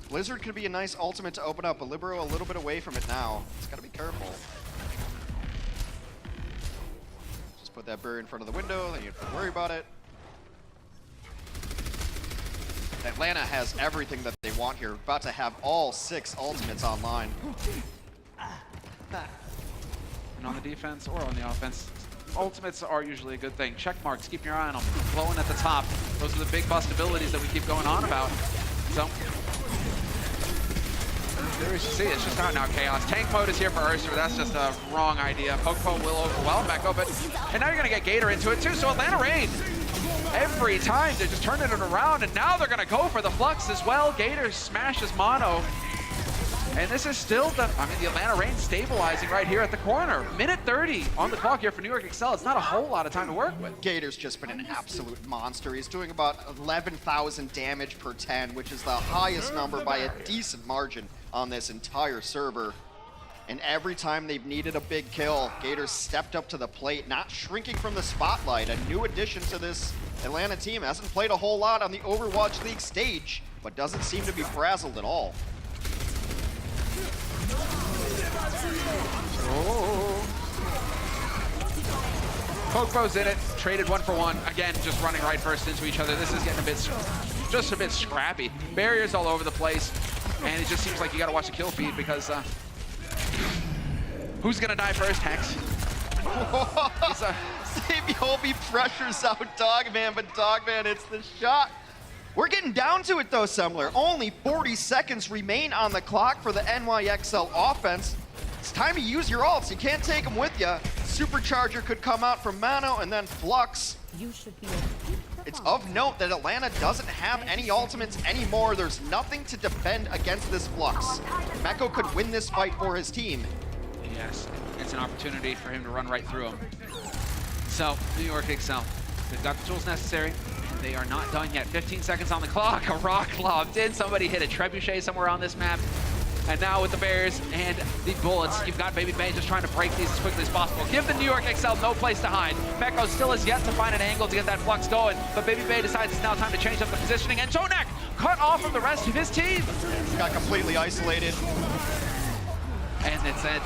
Blizzard could be a nice ultimate to open up, but Libero a little bit away from it now. Just gotta be careful. Just put that barrier in front of the window, then you don't have to worry about it. Atlanta has everything that they want here. About to have all 6 ultimates online. And on the defense or on the offense, ultimates are usually a good thing. Check marks, keep your eye on them. Glowing at the top. Those are the big bust abilities that we keep going on about. So, there we see, it's just not now chaos. Tank mode is here for Ursa, but that's just a wrong idea. Pokemon will overwhelm back up, and now you're gonna get Gator into it too, so Atlanta Reign, every time they're just turning it around, and now they're gonna go for the Flux as well. Gator smashes Mono, and this is still the Atlanta Reign stabilizing right here at the corner. Minute 30 on the clock here for New York Excel. It's not a whole lot of time to work with. Gator's just been an absolute monster. He's doing about 11,000 damage per 10, which is the highest number by a decent margin on this entire server. And every time they've needed a big kill, Gator's stepped up to the plate, not shrinking from the spotlight. A new addition to this Atlanta team. Hasn't played a whole lot on the Overwatch League stage, but doesn't seem to be frazzled at all. Pokepo's in it, traded 1 for 1. Again, just running right first into each other. This is getting just a bit scrappy. Barriers all over the place, and it just seems like you gotta watch the kill feed because who's gonna die first, Hex? Sabiobi pressures out Dogman, but Dogman hits the shot. We're getting down to it though, Semler. Only 40 seconds remain on the clock for the NYXL offense. It's time to use your ults. You can't take them with you. Supercharger could come out from Mano and then Flux. It's of note that Atlanta doesn't have any ultimates anymore. There's nothing to defend against this Flux. Meko could win this fight for his team. Yes, it's an opportunity for him to run right through him. So, New York Excel, they've got the tools necessary. They are not done yet. 15 seconds on the clock. A rock lobbed in. Somebody hit a trebuchet somewhere on this map. And now with the barriers and the bullets, you've got Baby Bay just trying to break these as quickly as possible. Give the New York Excel no place to hide. Meko still has yet to find an angle to get that Flux going, but Baby Bay decides it's now time to change up the positioning, and Jonak cut off from the rest of his team. Got completely isolated. And it's it.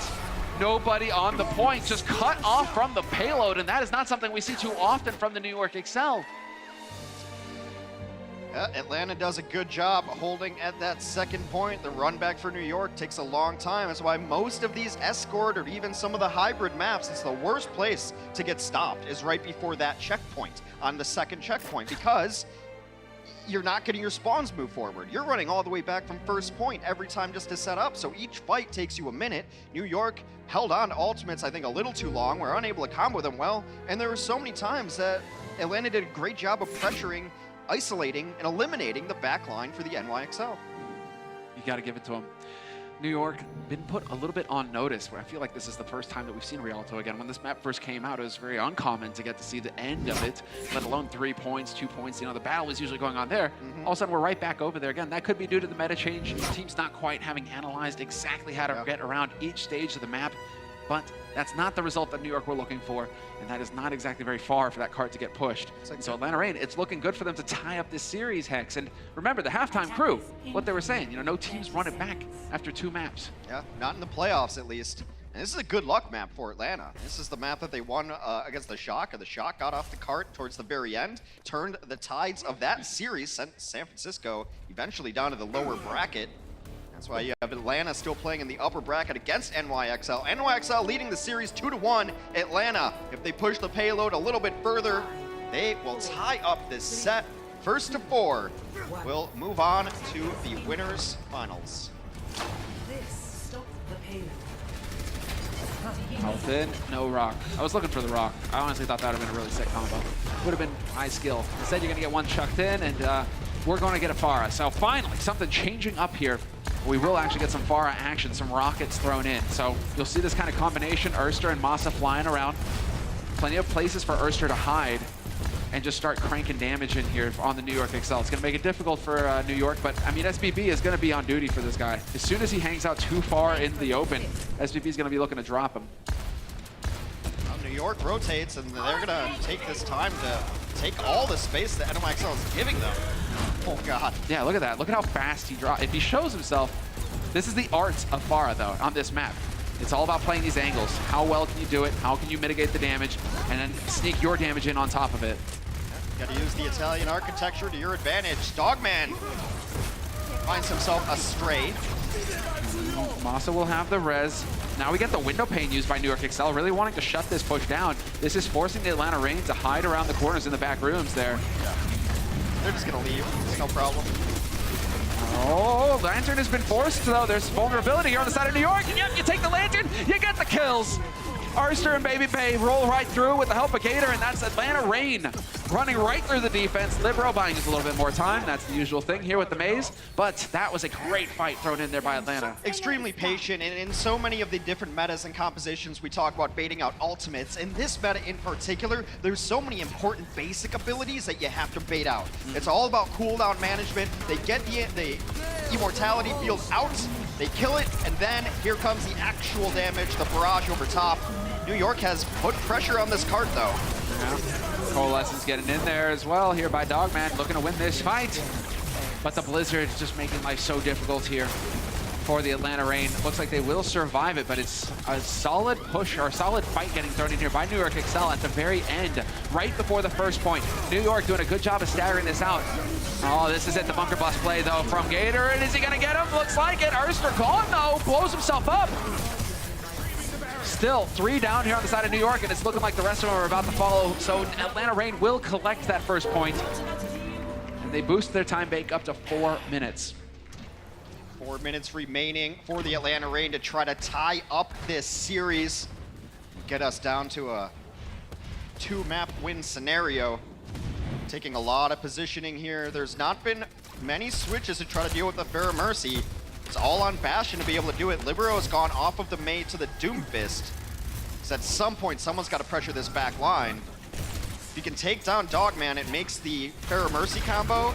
Nobody on the point, just cut off from the payload, and that is not something we see too often from the New York Excel. Atlanta does a good job holding at that second point. The run back for New York takes a long time. That's why most of these escort or even some of the hybrid maps, it's the worst place to get stopped is right before that checkpoint on the second checkpoint, because you're not getting your spawns move forward. You're running all the way back from first point every time just to set up. So each fight takes you a minute. New York held on to ultimates, I think, a little too long. We're unable to combo them well. And there were so many times that Atlanta did a great job of pressuring, isolating, and eliminating the back line for the NYXL. You got to give it to them. New York been put a little bit on notice, where I feel like this is the first time that we've seen Rialto again. When this map first came out, it was very uncommon to get to see the end of it, let alone 3 points, 2 points. You know, the battle is usually going on there. All of a sudden, we're right back over there again. That could be due to the meta change. The team's not quite having analyzed exactly how to get around each stage of the map, but that's not the result that New York were looking for, and that is not exactly very far for that cart to get pushed. And so Atlanta Reign, it's looking good for them to tie up this series, Hex. And remember, the halftime crew, what they were saying, you know, no teams run it back after 2 maps. Yeah, not in the playoffs at least. And this is a good luck map for Atlanta. This is the map that they won against the Shock, and the Shock got off the cart towards the very end, turned the tides of that series, sent San Francisco eventually down to the lower bracket. That's why you have Atlanta still playing in the upper bracket against NYXL. NYXL leading the series 2-1. Atlanta, if they push the payload a little bit further, they will tie up this set. First to 4 will move on to the winners finals. This stops the payload. Health in, no rock. I was looking for the rock. I honestly thought that would have been a really sick combo. Would have been high skill. Instead, you're going to get one chucked in, and we're going to get a Pharah. So finally, something changing up here. We will actually get some Pharah action, some rockets thrown in. So you'll see this kind of combination, Erster and Masa flying around. Plenty of places for Erster to hide and just start cranking damage in here on the New York Excel. It's going to make it difficult for New York, but I mean, SBB is going to be on duty for this guy. As soon as he hangs out too far in the open, SBB is going to be looking to drop him. Well, New York rotates, and they're going to take this time to take all the space that NYXL is giving them. Oh, God. Yeah, look at that. Look at how fast he drops. If he shows himself, this is the art of Pharah, though, on this map. It's all about playing these angles. How well can you do it? How can you mitigate the damage? And then sneak your damage in on top of it. Got to use the Italian architecture to your advantage. Dogman finds himself a stray. Masa will have the res. Now we get the window pane used by New York Excel, really wanting to shut this push down. This is forcing the Atlanta Reign to hide around the corners in the back rooms there. Yeah. They're just going to leave. It's no problem. Oh, Lantern has been forced, though. There's vulnerability here on the side of New York. And yep, you take the Lantern, you get the kills. Arster and Baby Bay roll right through with the help of Gator, and that's Atlanta Reign running right through the defense. Libero buying us a little bit more time. That's the usual thing here with the maze, but that was a great fight thrown in there by Atlanta. Extremely patient, and in so many of the different metas and compositions, we talk about baiting out ultimates. In this meta in particular, there's so many important basic abilities that you have to bait out. It's all about cooldown management. They get the immortality field out, they kill it, and then here comes the actual damage, the barrage over top. New York has put pressure on this card, though. Yeah. Coalescence getting in there as well here by Dogman, looking to win this fight. But the Blizzard is just making life so difficult here for the Atlanta Reign. Looks like they will survive it, but it's a solid push or a solid fight getting thrown in here by New York Excel at the very end, right before the first point. New York doing a good job of staggering this out. Oh, this is it, the bunker bust play, though, from Gator. And is he going to get him? Looks like it. Erster gone, though. Blows himself up. Still 3 down here on the side of New York, and it's looking like the rest of them are about to follow. So Atlanta Reign will collect that first point, and they boost their time back up to 4 minutes. 4 minutes remaining for the Atlanta Reign to try to tie up this series, get us down to a 2-map win scenario. Taking a lot of positioning here. There's not been many switches to try to deal with the Pharah Mercy. It's all on Bastion to be able to do it. Libero has gone off of the Mei to the Doomfist. So at some point, someone's got to pressure this back line. If you can take down Dogman, it makes the Pharah Mercy combo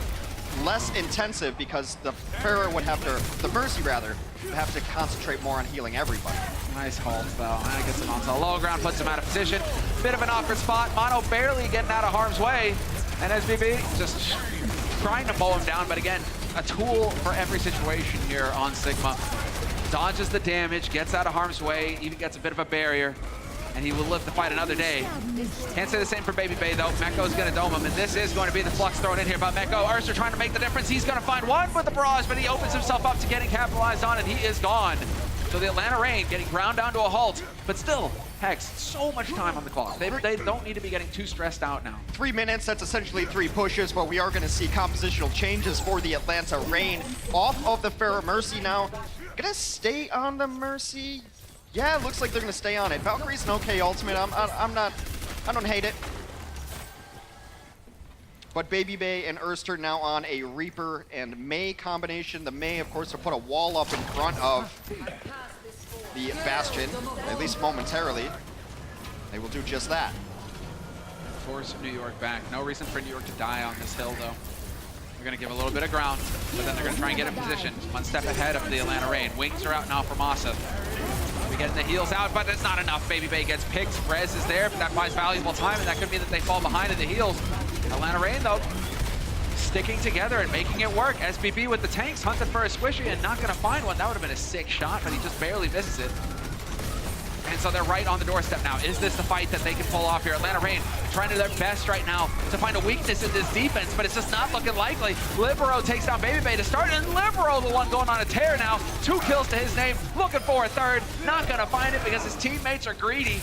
less intensive because the Pharah would have to, the Mercy rather, would have to concentrate more on healing everybody. Nice halt, though. And gets him onto the low ground, puts him out of position. Bit of an awkward spot. Mono barely getting out of harm's way. And SBB just trying to mow him down, but again, a tool for every situation here on Sigma. Dodges the damage, gets out of harm's way, even gets a bit of a barrier, and he will live to fight another day. Can't say the same for Baby Bay, though. Mekko's going to dome him, and this is going to be the flux thrown in here by Mekko. Erster trying to make the difference. He's going to find one with the barrage, but he opens himself up to getting capitalized on, and he is gone. So the Atlanta Reign getting ground down to a halt, but still, Hex, so much time on the clock. They don't need to be getting too stressed out now. 3 minutes, that's essentially 3 pushes, but we are going to see compositional changes for the Atlanta Reign. Off of the Pharah Mercy now. Gonna stay on the Mercy? Yeah, it looks like they're gonna stay on it. Valkyrie's an okay ultimate. I don't hate it. But Baby Bay and Erster now on a Reaper and Mei combination. The Mei, of course, will put a wall up in front of the Bastion, at least momentarily. They will do just that. Force New York back. No reason for New York to die on this hill, though. They're going to give a little bit of ground, but then they're going to try and get in position. 1 step ahead of the Atlanta Reign. Wings are out now for Masa. We're getting the heals out, but it's not enough. Baby Bay gets picked. Rez is there, but that buys valuable time, and that could mean that they fall behind in the heals. Atlanta Reign, though, sticking together and making it work. SBB with the tanks, hunting for a squishy and not going to find one. That would have been a sick shot, but he just barely misses it. And so they're right on the doorstep now. Is this the fight that they can pull off here? Atlanta Reign trying to do their best right now to find a weakness in this defense, but it's just not looking likely. Libero takes down Baby Bay to start, and Libero the one going on a tear now. 2 kills to his name, looking for a third. Not gonna find it because his teammates are greedy.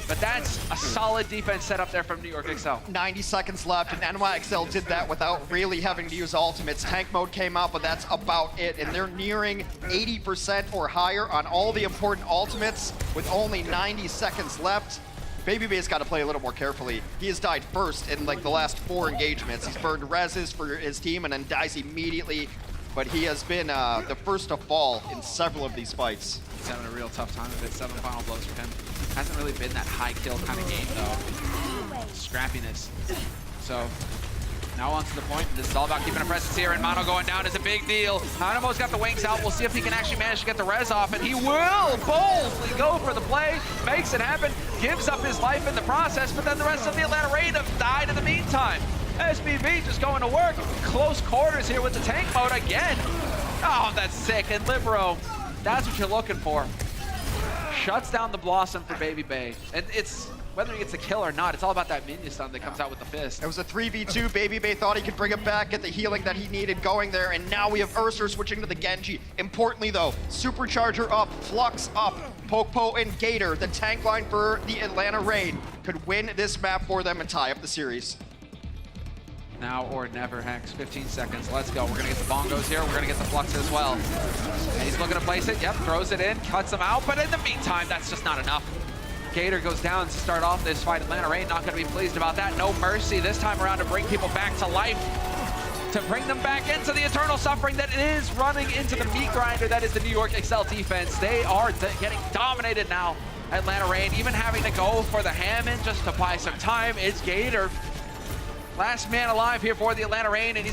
But that's a solid defense set up there from New York Excel. 90 seconds left, and NYXL did that without really having to use ultimates. Tank mode came out, but that's about it. And they're nearing 80% or higher on all the important ultimates with only 90 seconds left. Babybay's got to play a little more carefully. He has died first in like the last 4 engagements. He's burned reses for his team and then dies immediately. But he has been the first to fall in several of these fights. He's having a real tough time of it. 7 final blows for him. Hasn't really been that high kill kind of game though. Scrappiness. So now on to the point. This is all about keeping a presence here, and Mono going down is a big deal. Hanamo's got the wings out. We'll see if he can actually manage to get the res off, and he will boldly go for the play, makes it happen, gives up his life in the process, but then the rest of the Atlanta Raid have died in the meantime. SBV just going to work. Close quarters here with the tank mode again. Oh, that's sick. And Libero, that's what you're looking for. Shuts down the Blossom for Baby Bay. And it's, whether he gets a kill or not, it's all about that minion stun that comes out with the fist. It was a 3v2. Baby Bay thought he could bring it back, get the healing that he needed going there, and now we have Ursa switching to the Genji. Importantly though, Supercharger up, Flux up, Pokepo and Gator, the tank line for the Atlanta Raid, could win this map for them and tie up the series. Now or never, Hex. 15 seconds. Let's go. We're going to get the bongos here. We're going to get the flux as well. And he's looking to place it. Yep, throws it in, cuts him out. But in the meantime, that's just not enough. Gator goes down to start off this fight. Atlanta Raid not going to be pleased about that. No mercy this time around to bring people back to life. To bring them back into the eternal suffering that is running into the meat grinder that is the New York Excel defense. They are getting dominated now. Atlanta Raid even having to go for the Hammond just to buy some time. It's Gator. Last man alive here for the Atlanta Rain, and he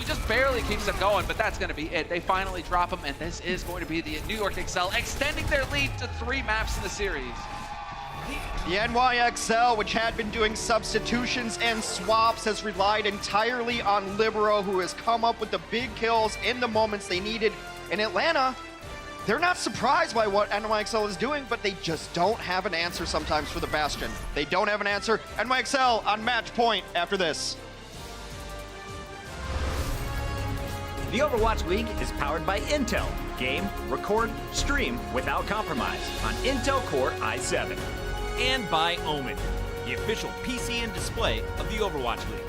just barely keeps them going, but that's going to be it. They finally drop him, and this is going to be the New York Excel extending their lead to 3 maps in the series. The NYXL, which had been doing substitutions and swaps, has relied entirely on Libero, who has come up with the big kills in the moments they needed. In Atlanta, they're not surprised by what NYXL is doing, but they just don't have an answer sometimes for the Bastion. They don't have an answer. NYXL on match point after this. The Overwatch League is powered by Intel. Game, record, stream without compromise on Intel Core i7. And by Omen, the official PC and display of the Overwatch League.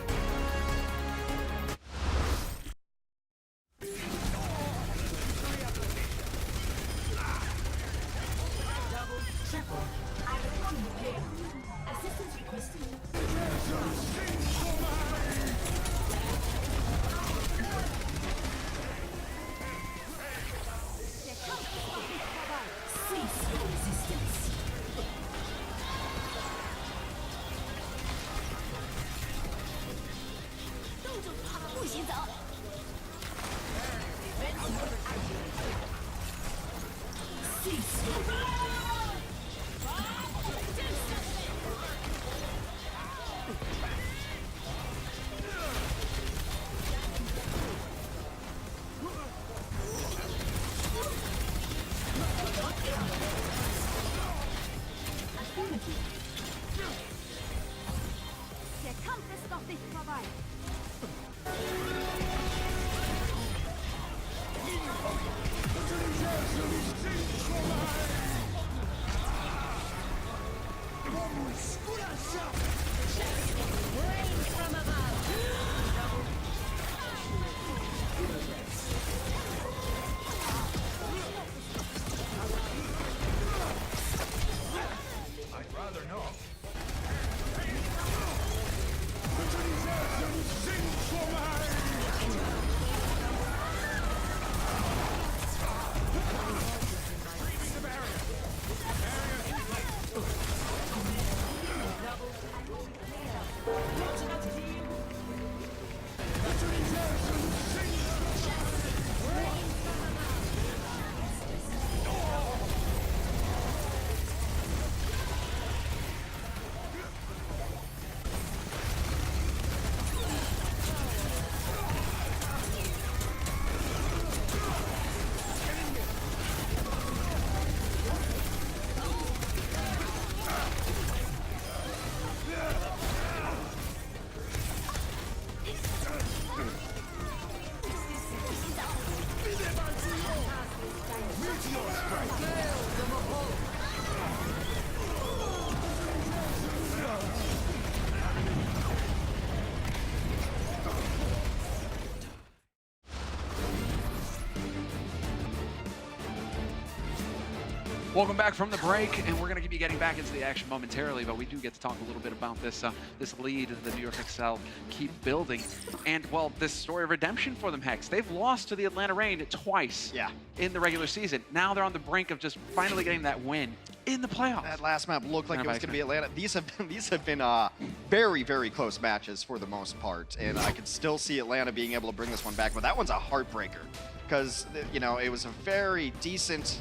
Welcome back from the break, and we're going to be getting back into the action momentarily, but we do get to talk a little bit about this this lead that the New York Excel keep building. And, well, this story of redemption for them, Hex. They've lost to the Atlanta Reign twice in the regular season. Now they're on the brink of just finally getting that win in the playoffs. That last map looked like it was going to be Atlanta. These have been very, very close matches for the most part, and I could still see Atlanta being able to bring this one back, but that one's a heartbreaker because, you know, it was a very decent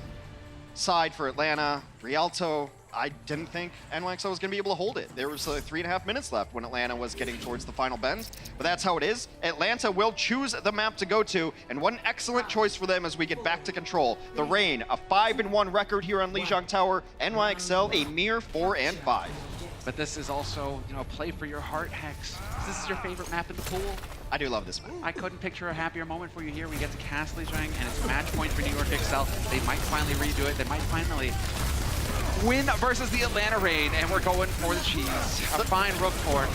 side for Atlanta. Rialto, I didn't think NYXL was going to be able to hold it. There was 3.5 minutes left when Atlanta was getting towards the final bend, but that's how it is. Atlanta will choose the map to go to, and what an excellent choice for them as we get back to control. The Reign, a 5-1 record here on Lijiang Tower. NYXL, a mere 4-5. But this is also, you know, play for your heart, Hex. This is your favorite map in the pool. I do love this map. I couldn't picture a happier moment for you here. We get to cast Lijiang, and it's match point for New York Excel. They might finally redo it. They might finally win versus the Atlanta Reign, and we're going for the cheese. A fine rook for it.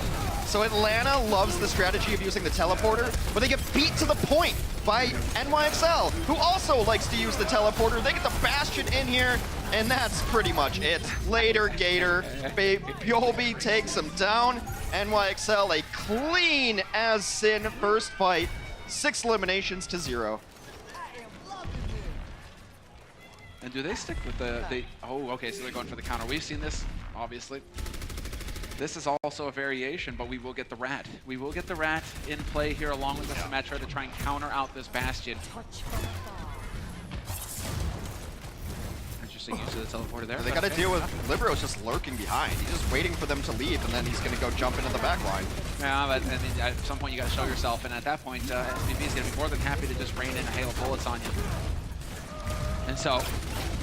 So Atlanta loves the strategy of using the teleporter, but they get beat to the point by NYXL, who also likes to use the teleporter. They get the Bastion in here, and that's pretty much it. Later, Gator. Byobi takes him down. NYXL, a clean as sin first fight. 6 eliminations to 0. And do they stick with the oh, okay, so they're going for the counter. We've seen this, obviously. This is also a variation, but we will get the Rat. We will get the Rat in play here along with the Symmetra to try and counter out this Bastion. Interesting use of the teleporter there. They got to deal with Libero's just lurking behind. He's just waiting for them to leave, and then he's going to go jump into the back line. Yeah, but and then at some point you got to show yourself, and at that point, SBB is going to be more than happy to just rain in a hail of bullets on you. And so,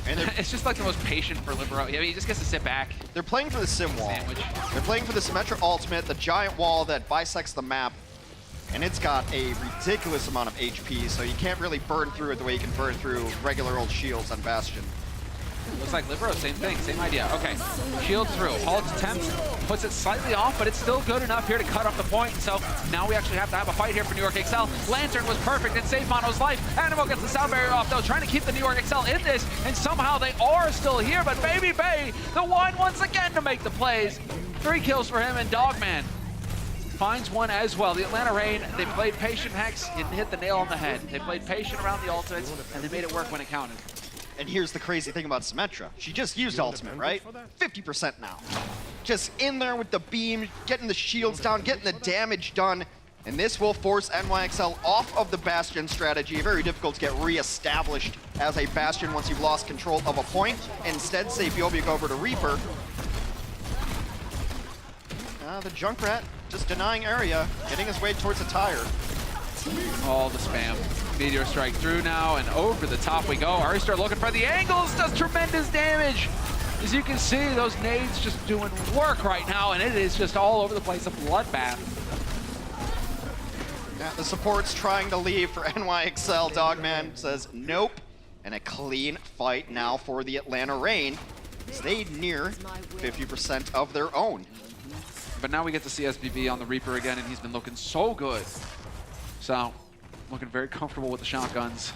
it's just like the most patient for Libero. I mean, he just gets to sit back. They're playing for the Sim Wall. Sandwich. They're playing for the Symmetra ultimate, the giant wall that bisects the map, and it's got a ridiculous amount of HP, so you can't really burn through it the way you can burn through regular old shields on Bastion. Looks like Libero, same thing, same idea. Okay, shield through. Halt attempt, puts it slightly off, but it's still good enough here to cut off the point. So now we actually have to have a fight here for New York Excel. Lantern was perfect and saved Mono's life. Animo gets the sound barrier off, though, trying to keep the New York Excel in this, and somehow they are still here, but Baby Bay, the one once again to make the plays. 3 kills for him, and Dogman finds one as well. The Atlanta Reign, they played patient, Hex, and hit the nail on the head. They played patient around the ultimates, and they made it work when it counted. And here's the crazy thing about Symmetra. She just used ultimate, right? 50% now. Just in there with the beam, getting the shields down, getting the damage done. And this will force NYXL off of the Bastion strategy. Very difficult to get re-established as a Bastion once you've lost control of a point. Instead, say Byobi go over to Reaper. The Junkrat just denying area, getting his way towards a tire. All the spam. Meteor strike through now, and over the top we go. Arister looking for the angles, does tremendous damage. As you can see, those nades just doing work right now, and it is just all over the place, a bloodbath. Yeah, the support's trying to leave for NYXL. Dogman says nope, and a clean fight now for the Atlanta Reign. Stayed near 50% of their own. But now we get to see SBB on the Reaper again, and he's been looking so good. So, looking very comfortable with the shotguns.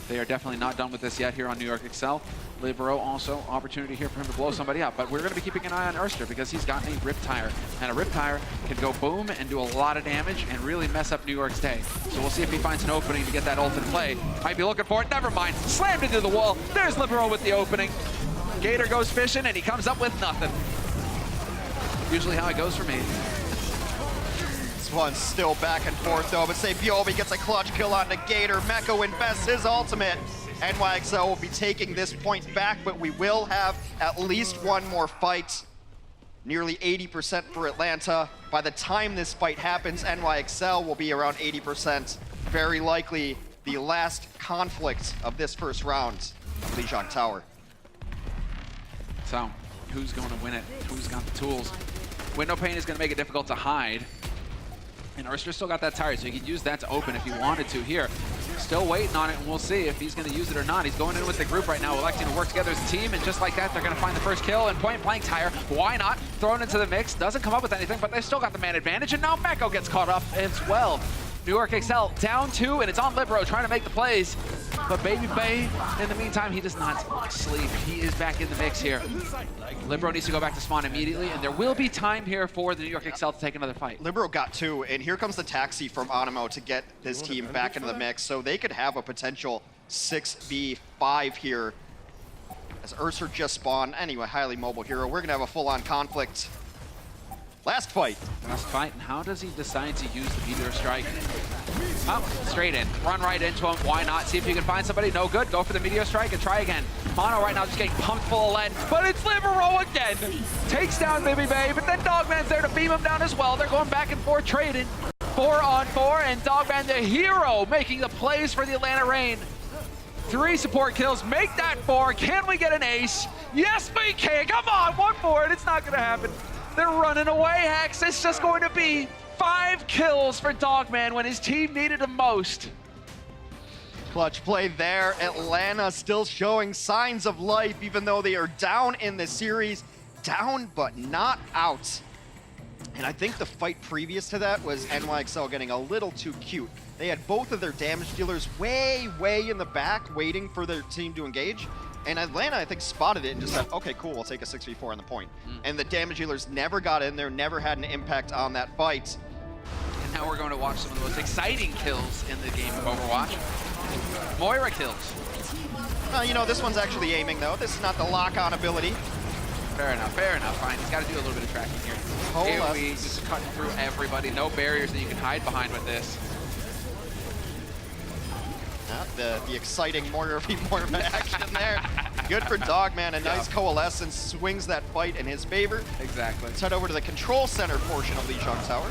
They are definitely not done with this yet here on New York Excel. Libero also, opportunity here for him to blow somebody up. But we're going to be keeping an eye on Erster because he's got a Riptire. And a Riptire can go boom and do a lot of damage and really mess up New York's day. So we'll see if he finds an opening to get that ult in play. Might be looking for it. Never mind. Slammed into the wall. There's Libero with the opening. Gator goes fishing and he comes up with nothing. Usually how it goes for me. This one's still back and forth though, but say Byobi gets a clutch kill on the Gator. Meko invests his ultimate. NYXL will be taking this point back, but we will have at least one more fight. Nearly 80% for Atlanta. By the time this fight happens, NYXL will be around 80%. Very likely the last conflict of this first round of Lijiang Tower. So, who's going to win it? Who's got the tools? Window pane is going to make it difficult to hide. And Erster still got that tire, so he could use that to open if he wanted to here. Still waiting on it, and we'll see if he's going to use it or not. He's going in with the group right now, electing to work together as a team, and just like that, they're going to find the first kill, and point blank tire. Why not? Thrown into the mix, doesn't come up with anything, but they still got the man advantage, and now Meko gets caught up as well. New York Excel down 2, and it's on Libero trying to make the plays. But Baby Bay, in the meantime, he does not sleep. He is back in the mix here. Libero needs to go back to spawn immediately, and there will be time here for the New York Excel to take another fight. Libero got 2, and here comes the taxi from Animo to get this team back into the mix, so they could have a potential 6v5 here. As Ursa just spawned, anyway, highly mobile hero. We're gonna have a full-on conflict. Last fight. Last fight, and how does he decide to use the Meteor Strike? Oh, straight in. Run right into him. Why not? See if you can find somebody. No good. Go for the Meteor Strike and try again. Mono right now just getting pumped full of lead, but it's Libero again. Takes down Baby Bay, but then Dogman's there to beam him down as well. They're going back and forth trading. 4-on-4, and Dogman, the hero, making the plays for the Atlanta Reign. 3 support kills, make that 4. Can we get an ace? Yes, we can. Come on, 1 for it. It's not going to happen. They're running away, Hex. It's just going to be 5 kills for Dogman when his team needed him most. Clutch play there. Atlanta still showing signs of life, even though they are down in the series. Down, but not out. And I think the fight previous to that was NYXL getting a little too cute. They had both of their damage dealers way in the back waiting for their team to engage. And Atlanta, I think, spotted it and just said, okay, cool, we'll take a 6v4 on the point. And the damage dealers never got in there, never had an impact on that fight. And now we're going to watch some of the most exciting kills in the game of Overwatch. Moira kills. You know, this one's actually aiming, though. This is not the lock-on ability. Fair enough, fine. He's got to do a little bit of tracking here. AoE just cutting through everybody. No barriers that you can hide behind with this. The exciting Moira v Moira action there. Good for Dogman. A nice coalescence swings that fight in his favor. Exactly. Let's head over to the control center portion of Lijiang Tower.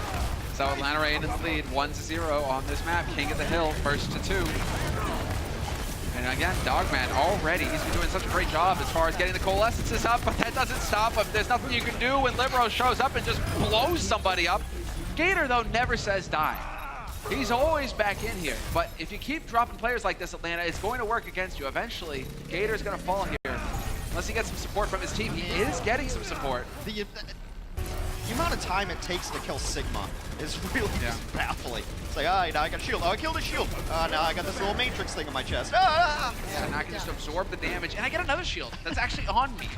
So Atlanta Reign in the lead, 1-0 on this map. King of the Hill, first to 2. And again, Dogman already, he's been doing such a great job as far as getting the coalescences up, but that doesn't stop him. There's nothing you can do when Libero shows up and just blows somebody up. Gator, though, never says die. He's always back in here, but if you keep dropping players like this, Atlanta, it's going to work against you. Eventually, Gator's going to fall here. Unless he gets some support from his team. He is getting some support. The amount of time it takes to kill Sigma is really just baffling. It's like, now I got a shield. Oh, I killed a shield. Now I got this little matrix thing on my chest. Yeah, and I can just absorb the damage, and I get another shield that's actually on me.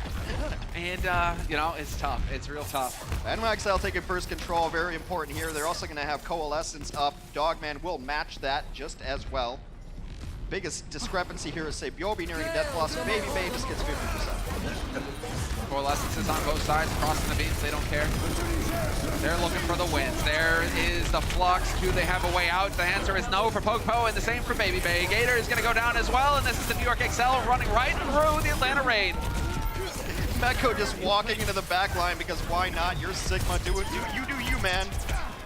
And, you know, it's tough. It's real tough. NYXL taking first control, very important here. They're also going to have Coalescence up. Dogman will match that just as well. Biggest discrepancy here is, say, Byobi nearing a death loss, and Baby Bay just gets 50%. Coalescences on both sides, crossing the beams, they don't care. They're looking for the wins. There is the Flux. Do they have a way out? The answer is no for Pokepo, and the same for Baby Bay. Gator is going to go down as well, and this is the New York Excel running right through the Atlanta Reign. Meko just walking into the back line because why not? You're Sigma. Do you, man.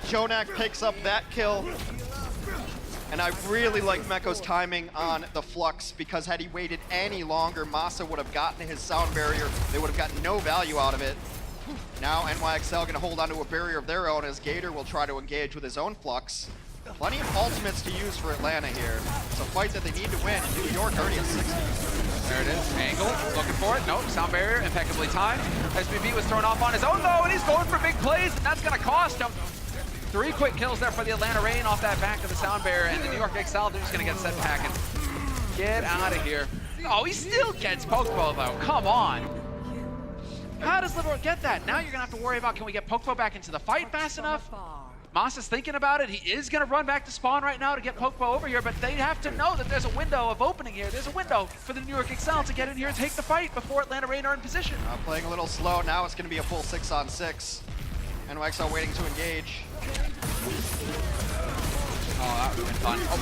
Jonak picks up that kill. And I really like Meko's timing on the Flux because had he waited any longer, Masa would have gotten his sound barrier. They would have gotten no value out of it. Now NYXL going to hold onto a barrier of their own as Gator will try to engage with his own Flux. Plenty of ultimates to use for Atlanta here. It's a fight that they need to win. New York already at 60. There it is. Angle, looking for it. Nope, sound barrier impeccably timed. SBB was thrown off on his own though, and he's going for big plays, and that's going to cost him. 3 quick kills there for the Atlanta Reign off that back of the sound barrier, and the New York Excel, they're just going to get set packing. Get out of here. Oh, he still gets Pokeball though. Come on. How does Libero get that? Now you're going to have to worry about, can we get Pokeball back into the fight fast enough? Masa's thinking about it. He is going to run back to spawn right now to get Pokeball over here, but they have to know that there's a window of opening here. There's a window for the New York Excel to get in here and take the fight before Atlanta Reign are in position. Playing a little slow. Now it's going to be a full 6-on-6. NYXL waiting to engage. Oh, that would have been fun. Oh,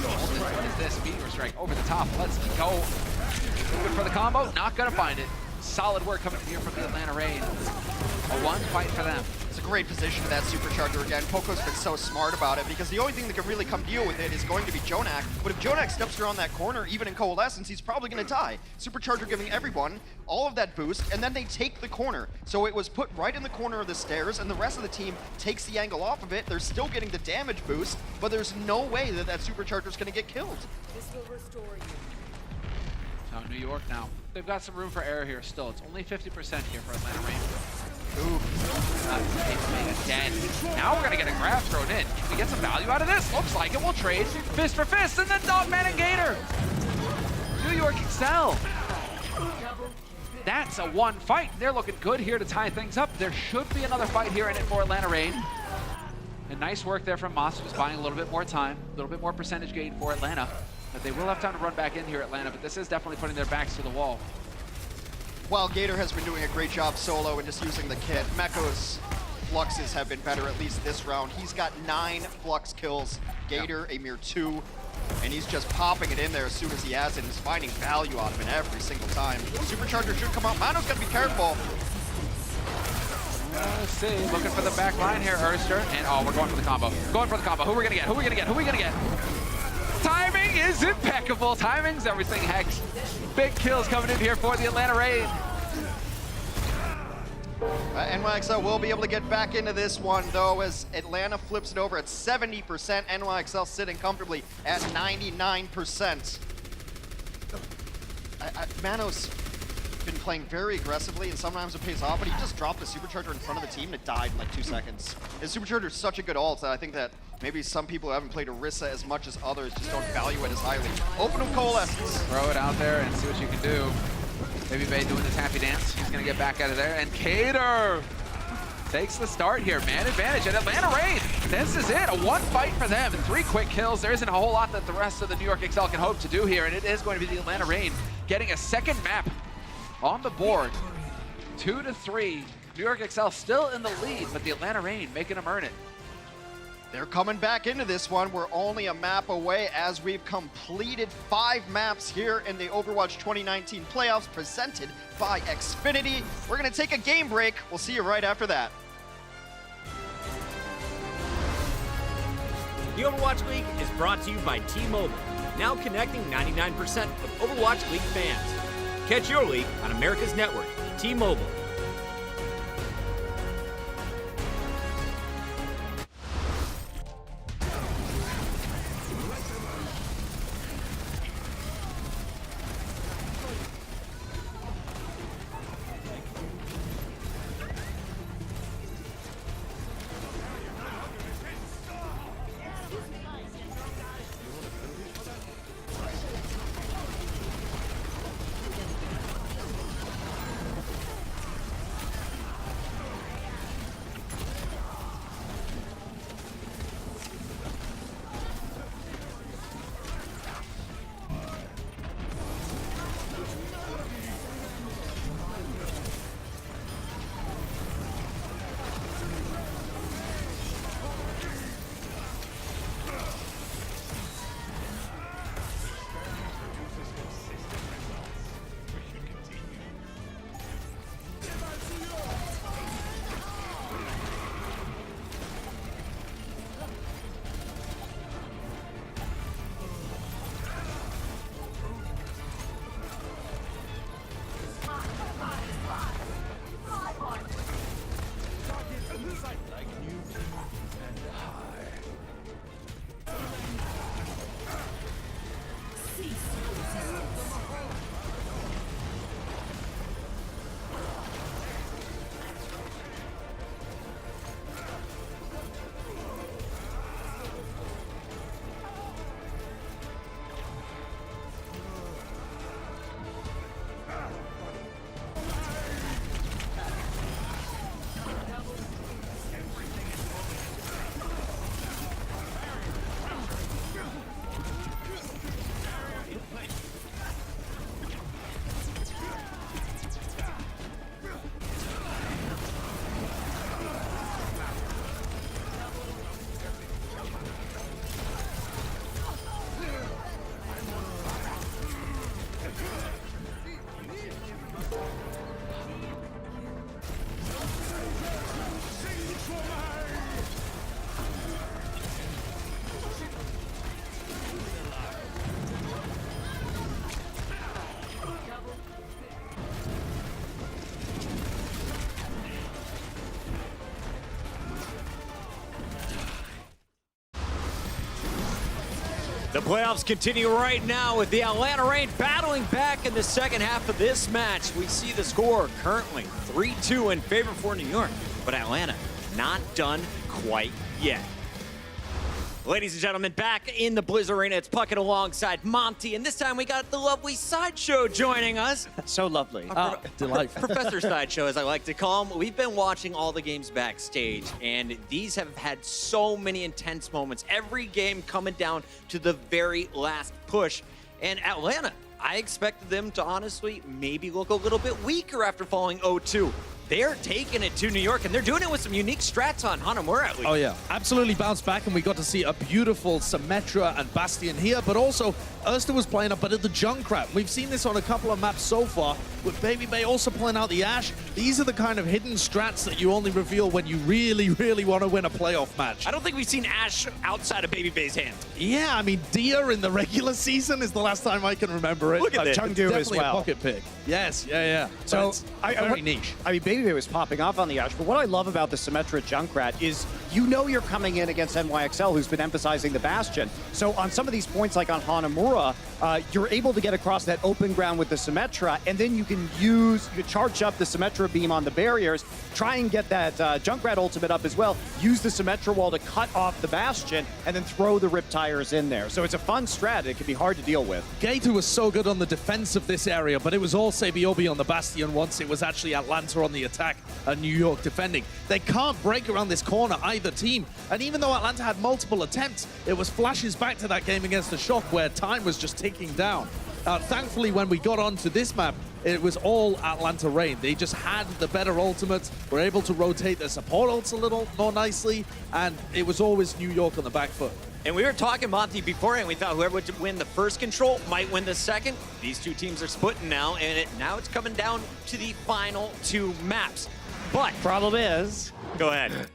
what is this? Meteor Strike over the top. Let's go. Good for the combo. Not going to find it. Solid work coming here from the Atlanta Reign. A 1 fight for them. It's a great position of that Supercharger again. Poco's been so smart about it because the only thing that can really come deal with it is going to be Jonak. But if Jonak steps around that corner, even in Coalescence, he's probably going to die. Supercharger giving everyone all of that boost, and then they take the corner. So it was put right in the corner of the stairs, and the rest of the team takes the angle off of it. They're still getting the damage boost, but there's no way that that Supercharger's going to get killed. This will restore you. Now New York now. They've got some room for error here still. It's only 50% here for Atlanta Reign. Ooh, again. Now we're gonna get a grab thrown in. Can we get some value out of this? Looks like it. We'll trade fist for fist, and then Dogman and Gator. New York Excel. That's a one fight. They're looking good here to tie things up. There should be another fight here in it for Atlanta Reign. And nice work there from Moss, who's buying a little bit more time, a little bit more percentage gain for Atlanta. But they will have time to run back in here, Atlanta, but this is definitely putting their backs to the wall. While Gator has been doing a great job solo and just using the kit, Meko's fluxes have been better, at least this round. He's got 9 flux kills, Gator a mere 2, and he's just popping it in there as soon as he has it. He's finding value out of it every single time. Supercharger should come out. Mano's got to be careful. Let's see, looking for the back line here, Erster, and oh, we're going for the combo. Going for the combo. Who are we gonna get? Who are we gonna get? Who are we gonna get? Timing is impeccable. Timing's everything, Hex. Big kills coming in here for the Atlanta Reign. NYXL will be able to get back into this one, though, as Atlanta flips it over at 70%. NYXL sitting comfortably at 99%. Mano's been playing very aggressively, and sometimes it pays off, but he just dropped the Supercharger in front of the team and it died in like 2 seconds. His Supercharger is such a good ult that I think that maybe some people who haven't played Orisa as much as others just don't value it as highly. Open of Coalescence. Throw it out there and see what you can do. Baby Bay doing this happy dance. He's gonna get back out of there, and Cater takes the start here. Man advantage at Atlanta Reign. This is it, a one fight for them and 3 quick kills. There isn't a whole lot that the rest of the New York Excel can hope to do here, and it is going to be the Atlanta Reign getting a second map on the board. 2-3. New York Excel still in the lead, but the Atlanta Reign making them earn it. They're coming back into this one. We're only a map away as we've completed 5 maps here in the Overwatch 2019 playoffs presented by Xfinity. We're gonna take a game break. We'll see you right after that. The Overwatch League is brought to you by T-Mobile, now connecting 99% of Overwatch League fans. Catch your league on America's network, T-Mobile. The playoffs continue right now with the Atlanta Reign battling back in the second half of this match. We see the score currently 3-2 in favor for New York, but Atlanta not done quite yet. Ladies and gentlemen, back in the Blizz Arena, it's Puckett alongside Monty, and this time we got the lovely Sideshow joining us. So lovely. Delightful. Professor Sideshow, as I like to call him. We've been watching all the games backstage, and these have had so many intense moments. Every game coming down to the very last push. And Atlanta, I expected them to honestly maybe look a little bit weaker after falling 0-2. They're taking it to New York, and they're doing it with some unique strats on Hanamura, at least. Oh, yeah. Absolutely bounced back, and we got to see a beautiful Symmetra and Bastion here, but also Erster was playing a bit of the Junkrat. We've seen this on a couple of maps so far, with Baby Bay also pulling out the Ashe. These are the kind of hidden strats that you only reveal when you really, really want to win a playoff match. I don't think we've seen Ashe outside of Baby Bay's hand. Yeah, I mean, Dia in the regular season is the last time I can remember it. Look at this. Chengdu as well. A pocket pick. Yes, yeah. So very niche. I mean, Baby Bay was popping off on the Ashe, but what I love about the Symmetra Junkrat is you know you're coming in against NYXL, who's been emphasizing the Bastion. So on some of these points, like on Hanamura, you're able to get across that open ground with the Symmetra, and then you can charge up the Symmetra beam on the barriers, try and get that Junkrat ultimate up as well, use the Symmetra wall to cut off the Bastion, and then throw the Rip Tires in there. So it's a fun strat. It can be hard to deal with. Gator was so good on the defense of this area, but it was all Sabiobi on the Bastion once it was actually Atlanta on the attack and New York defending. They can't break around this corner, either team. And even though Atlanta had multiple attempts, it was flashes back to that game against the Shock where time was just ticking down. Thankfully, when we got onto this map, it was all Atlanta Reign. They just had the better ultimates, were able to rotate their support ults a little more nicely, and it was always New York on the back foot. And we were talking, Monty, beforehand. We thought whoever would win the first control might win the second. These two teams are splitting now, and now it's coming down to the final two maps. But problem is, go ahead.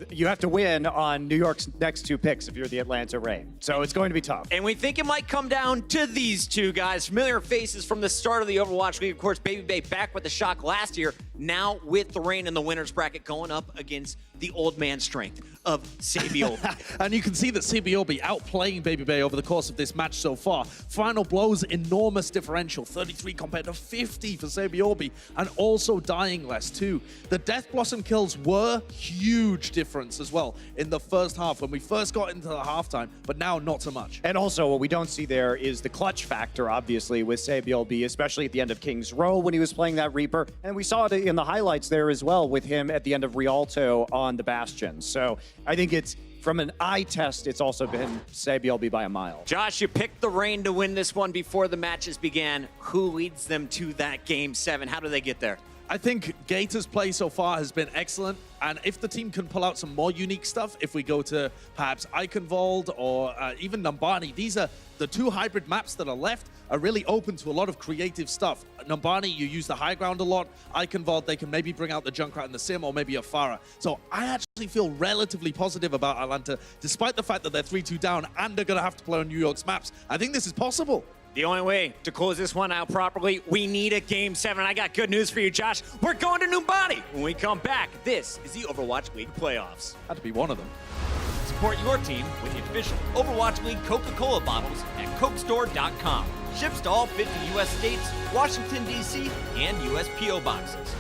You have to win on New York's next two picks if you're the Atlanta Reign. So it's going to be tough. And we think it might come down to these two guys. Familiar faces from the start of the Overwatch League. Of course, Baby Bay back with the Shock last year. Now with the Reign in the winner's bracket going up against the old man strength of Sabiobi. And you can see that Sabiobi outplaying Baby Bay over the course of this match so far. Final blows, enormous differential, 33 compared to 50 for Sabiobi, and also dying less too. The Death Blossom kills were huge difference as well in the first half when we first got into the halftime, but now not so much. And also what we don't see there is the clutch factor, obviously, with Sabiobi, especially at the end of King's Row when he was playing that Reaper. And we saw it in the highlights there as well with him at the end of Rialto on the Bastion. So I think it's, from an eye test, it's also been Sabiobi by a mile. Josh, you picked the Reign to win this one before the matches began. Who leads them to that Game 7? How do they get there? I think Gator's play so far has been excellent, and if the team can pull out some more unique stuff, if we go to perhaps Eichenwald or even Numbani, these are the two hybrid maps that are left, are really open to a lot of creative stuff. Numbani, you use the high ground a lot. Eichenwald, they can maybe bring out the Junkrat and the Sim, or maybe a Pharah. So I actually feel relatively positive about Atlanta, despite the fact that they're 3-2 down and they're going to have to play on New York's maps. I think this is possible. The only way to close this one out properly, we need a Game 7. I got good news for you, Josh. We're going to Numbani. When we come back, this is the Overwatch League playoffs. Had to be one of them. Support your team with the official Overwatch League Coca-Cola bottles at CokeStore.com. Ships to all 50 U.S. states, Washington, D.C., and U.S. P.O. boxes.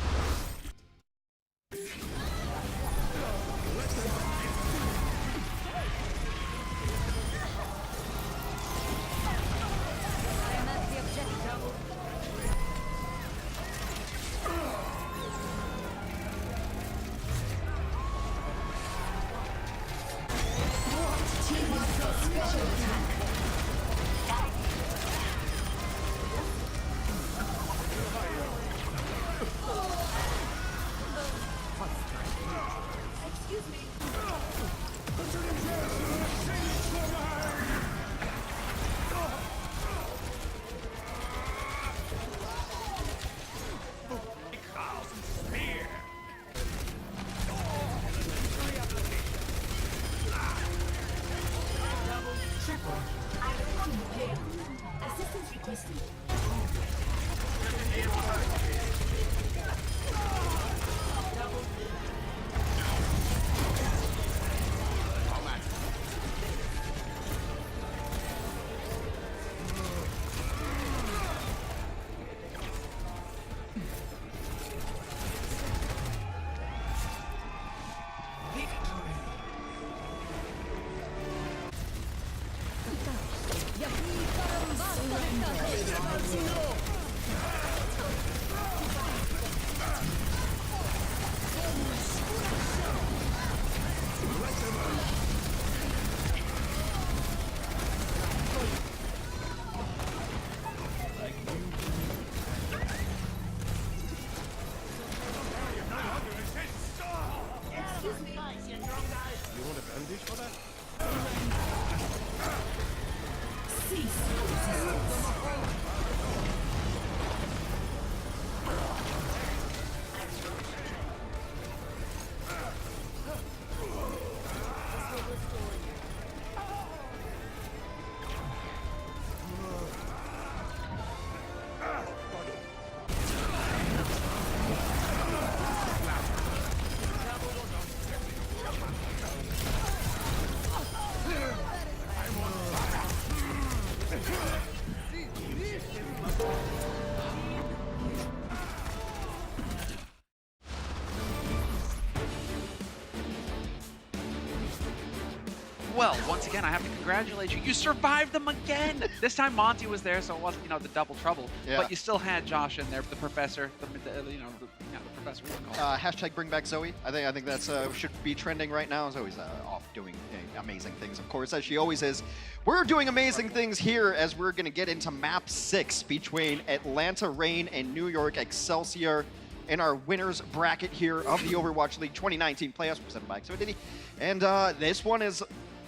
Well, once again, I have to congratulate you. You survived them again. This time Monty was there, so it wasn't, the double trouble. Yeah. But you still had Josh in there, the professor, the professor. What do you call it? Hashtag bring back Zoe. I think that's should be trending right now. Zoe's off doing amazing things, of course, as she always is. We're doing amazing things here as we're going to get into map 6 between Atlanta Reign and New York Excelsior in our winners bracket here of the Overwatch League 2019 playoffs presented by Excelsior. And this one is,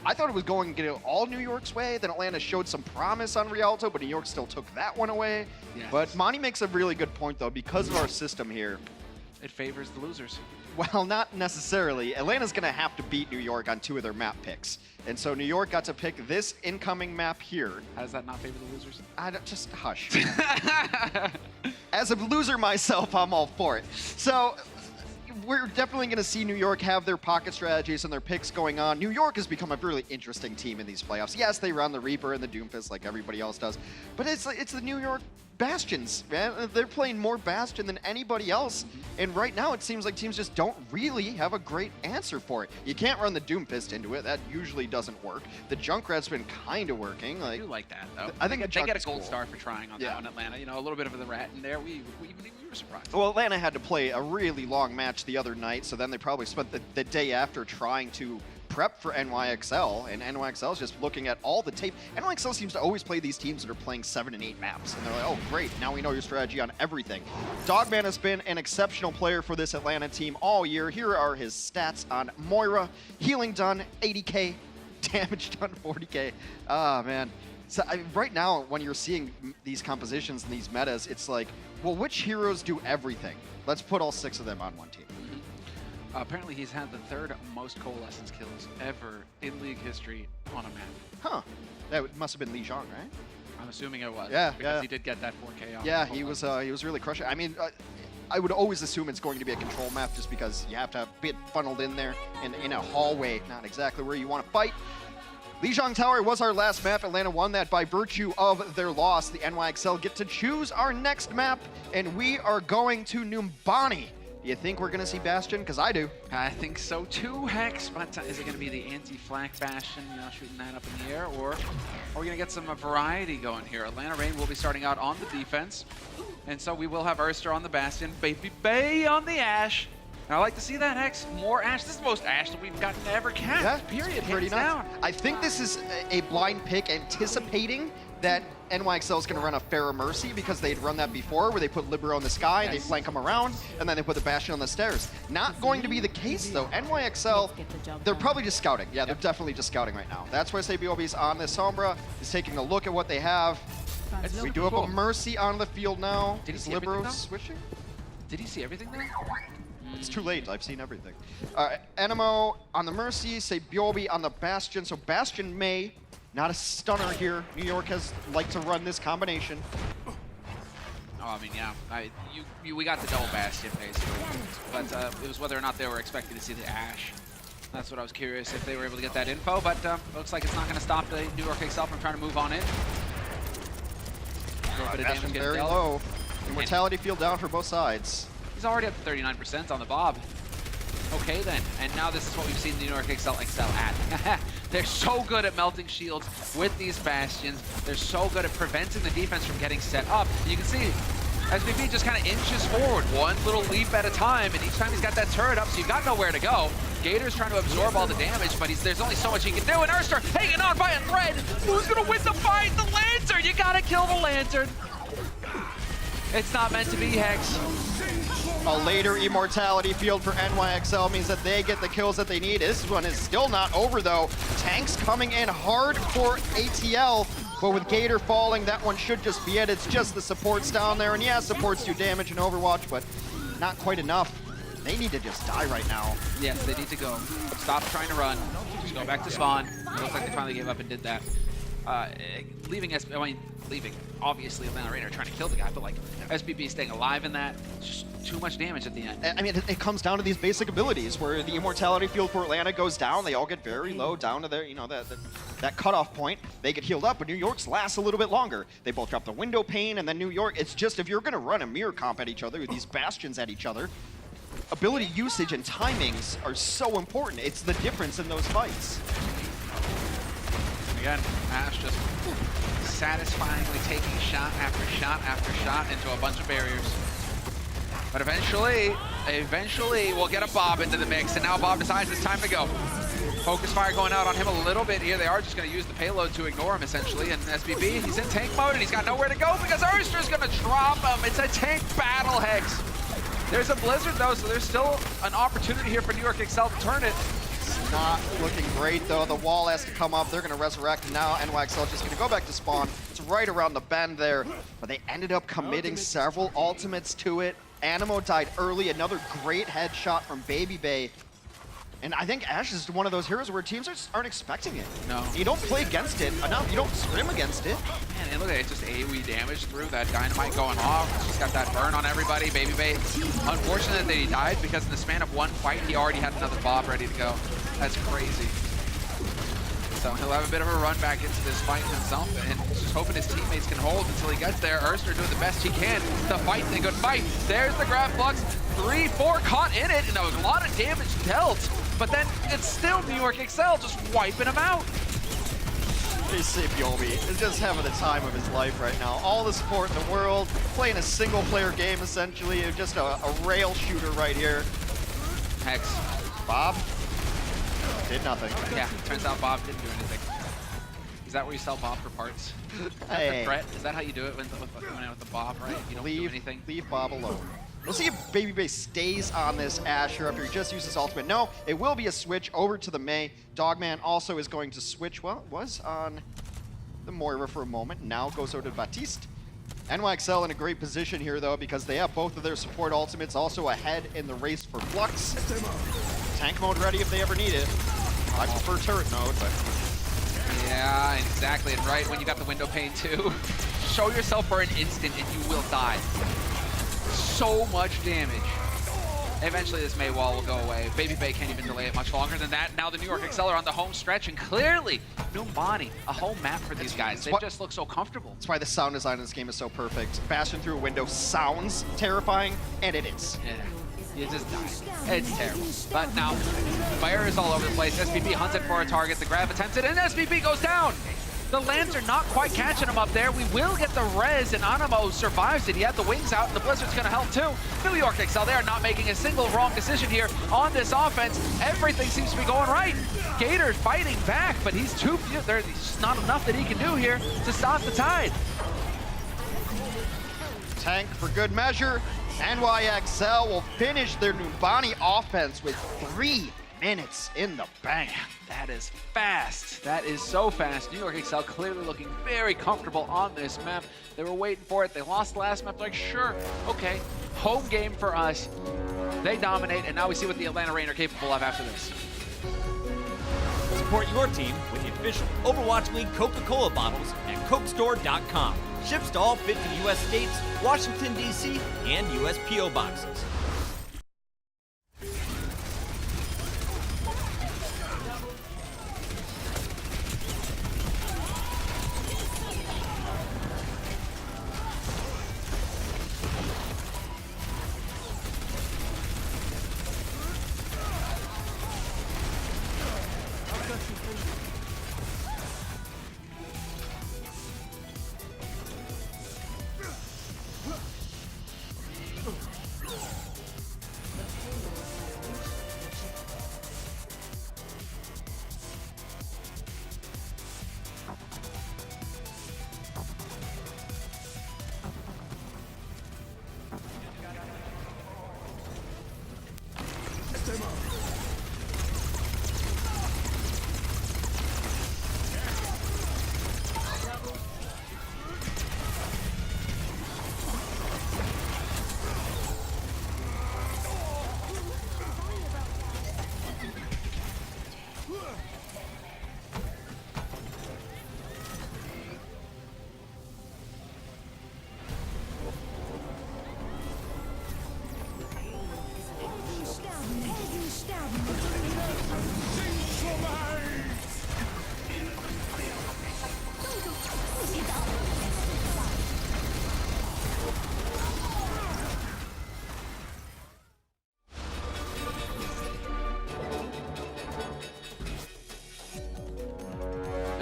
I thought it was going to get all New York's way. Then Atlanta showed some promise on Rialto, but New York still took that one away. Yes. But Monty makes a really good point, though, because of our system here. It favors the losers. Well, not necessarily. Atlanta's going to have to beat New York on 2 of their map picks. And so New York got to pick this incoming map here. How does that not favor the losers? I don't, just hush. As a loser myself, I'm all for it. So we're definitely going to see New York have their pocket strategies and their picks going on. New York has become a really interesting team in these playoffs. Yes, they run the Reaper and the Doomfist like everybody else does, but it's the New York Bastions, man. They're playing more Bastion than anybody else, and right now it seems like teams just don't really have a great answer for it. You can't run the Doomfist into it. That usually doesn't work. The Junkrat's been kind of working. I do like that, though. I think they get a gold cool. star for trying on that one, Atlanta. A little bit of the rat in there. We were surprised. Well, Atlanta had to play a really long match the other night, so then they probably spent the day after trying to prep for NYXL, and NYXL is just looking at all the tape. NYXL seems to always play these teams that are playing 7 and 8 maps, and they're like, oh, great, now we know your strategy on everything. Dogman has been an exceptional player for this Atlanta team all year. Here are his stats on Moira. Healing done, 80k. Damage done, 40k. Ah, man. So right now, when you're seeing these compositions and these metas, it's like, well, which heroes do everything? Let's put all 6 of them on one team. Apparently, he's had the 3rd most coalescence kills ever in League history on a map. Huh. That must have been Lijiang, right? I'm assuming it was. Yeah, because he did get that 4K off. Yeah, he was really crushing. I mean, I would always assume it's going to be a control map just because you have to be funneled in there in a hallway, not exactly where you want to fight. Lijiang Tower was our last map. Atlanta won that by virtue of their loss. The NYXL get to choose our next map, and we are going to Numbani. Do you think we're going to see Bastion? Because I do. I think so too, Hex. But is it going to be the anti-flank Bastion, shooting that up in the air? Or are we going to get some variety going here? Atlanta Reign will be starting out on the defense. And so we will have Erster on the Bastion, Baby Bay on the Ashe. And I like to see that, Hex. More Ashe. This is the most Ashe that we've gotten to ever cast, Yeah, period. pretty Hands nice. down. I think this is a blind pick anticipating that NYXL is going to run a Pharaoh Mercy because they'd run that before where they put Libero in the sky and they flank them around and then they put the Bastion on the stairs. Not going to be the case though. NYXL, they're probably just scouting. Yeah, they're definitely just scouting right now. That's why I say BOB's on this Sombra. He's taking a look at what they have. We do have a Mercy on the field now. Did he Is see Libero everything, though? switching? Did he see everything there? It's too late. I've seen everything. Enemo on the Mercy, say Byobi on the Bastion. So Bastion may, not a stunner here. New York has liked to run this combination. Oh, I mean, yeah. We got the double Bastion, basically. But it was whether or not they were expecting to see the Ashe. That's what I was curious if they were able to get that info. But looks like it's not going to stop the New York Excel from trying to move on in. Bastion very low. Immortality field down for both sides. He's already up to 39% on the Bob. Okay then, and now this is what we've seen the New York excel at. They're so good at melting shields with these Bastions. They're so good at preventing the defense from getting set up. You can see SVP just kind of inches forward, one little leap at a time, and each time he's got that turret up, so you've got nowhere to go. Gator's trying to absorb all the damage, but there's only so much he can do, and Erster hanging on by a thread. Who's gonna win the fight? The Lantern! You gotta kill the Lantern. It's not meant to be, Hex. A later immortality field for NYXL means that they get the kills that they need. This one is still not over though. Tanks coming in hard for ATL, but with Gator falling, that one should just be it. It's just the supports down there, and yeah, supports do damage in Overwatch, but not quite enough. They need to just die right now. Yes, they need to go. Stop trying to run. Just go back to spawn. It looks like they finally gave up and did that. Leaving, obviously, Atlanta Rain are trying to kill the guy, but like SBB staying alive in that, it's just too much damage at the end. I mean, it comes down to these basic abilities where the immortality field for Atlanta goes down. They all get very low down to their, you know, that cutoff point. They get healed up, but New York's lasts a little bit longer. They both drop the window pane, and then New York, it's just if you're going to run a mirror comp at each other, these bastions at each other, ability usage and timings are so important. It's the difference in those fights. Again, Ash just satisfyingly taking shot after shot after shot into a bunch of barriers. But eventually we'll get a Bob into the mix, and now Bob decides it's time to go. Focus fire going out on him a little bit here. They are just going to use the payload to ignore him, essentially. And SBB, he's in tank mode, and he's got nowhere to go because Erster's going to drop him. It's a tank battle, Hex. There's a Blizzard, though, so there's still an opportunity here for New York Excel to turn it. Not looking great though. The wall has to come up. They're going to resurrect, and now NYXL just going to go back to spawn. It's right around the bend there, but they ended up committing several ultimates to it. Animo died early. Another great headshot from Baby Bay. And I think Ash is one of those heroes where teams just aren't expecting it. No. You don't play against it enough. You don't scrim against it. Man, and look at it, just AoE damage through that dynamite going off. She's got that burn on everybody. Baby Bay, unfortunate that he died because in the span of one fight, he already had another Bob ready to go. That's crazy. So he'll have a bit of a run back into this fight himself, and just hoping his teammates can hold until he gets there. Erster doing the best he can to fight the good fight. There's the grab flux. 3-4 caught in it, and there was a lot of damage dealt. But then it's still New York Excel just wiping him out. Yobi is just having the time of his life right now. All the support in the world, playing a single player game essentially. Just a rail shooter right here. Hex. Bob did nothing. Yeah, turns out Bob didn't do anything. Is that where you sell Bob for parts? Hey. The threat? Is that how you do it with the Bob, right? You don't do anything? Leave Bob alone. We'll see if Baby Bay stays on this Asher after he just used his ultimate. No, it will be a switch over to the Mei. Dogman also is going to switch. Well, was on the Moira for a moment. Now goes over to Baptiste. NYXL in a great position here, though, because they have both of their support ultimates also ahead in the race for Flux. Tank mode ready if they ever need it. I prefer turret mode, but... Yeah, exactly. And right when you got the window pane, too, show yourself for an instant and you will die. So much damage. Eventually this Mei wall will go away. Baby Bay can't even delay it much longer than that. Now the New York Excel are on the home stretch, and clearly Numbani, a home map for these guys. They just look so comfortable. That's why the sound design in this game is so perfect. Bashing through a window sounds terrifying, and it is. Yeah, you just die. It's terrible. But now, fire is all over the place. SBB hunted for a target. The grab attempted, and SBB goes down. The Lantern not quite catching him up there. We will get the res, and Animo survives it. He had the wings out, and the Blizzard's going to help too. New York Excel, they are not making a single wrong decision here on this offense. Everything seems to be going right. Gator's fighting back, but he's too few. There's just not enough that he can do here to stop the tide. Tank for good measure. NYXL will finish their Numbani offense with 3 minutes in the bank. That is fast. That is so fast. New York Excel clearly looking very comfortable on this map. They were waiting for it. They lost the last map. They're like, sure, okay, home game for us. They dominate, and now we see what the Atlanta Rain are capable of after this. Support your team with the official Overwatch League Coca-Cola bottles at CokeStore.com. Ships to all 50 U.S. states, Washington, D.C., and U.S. P.O. boxes.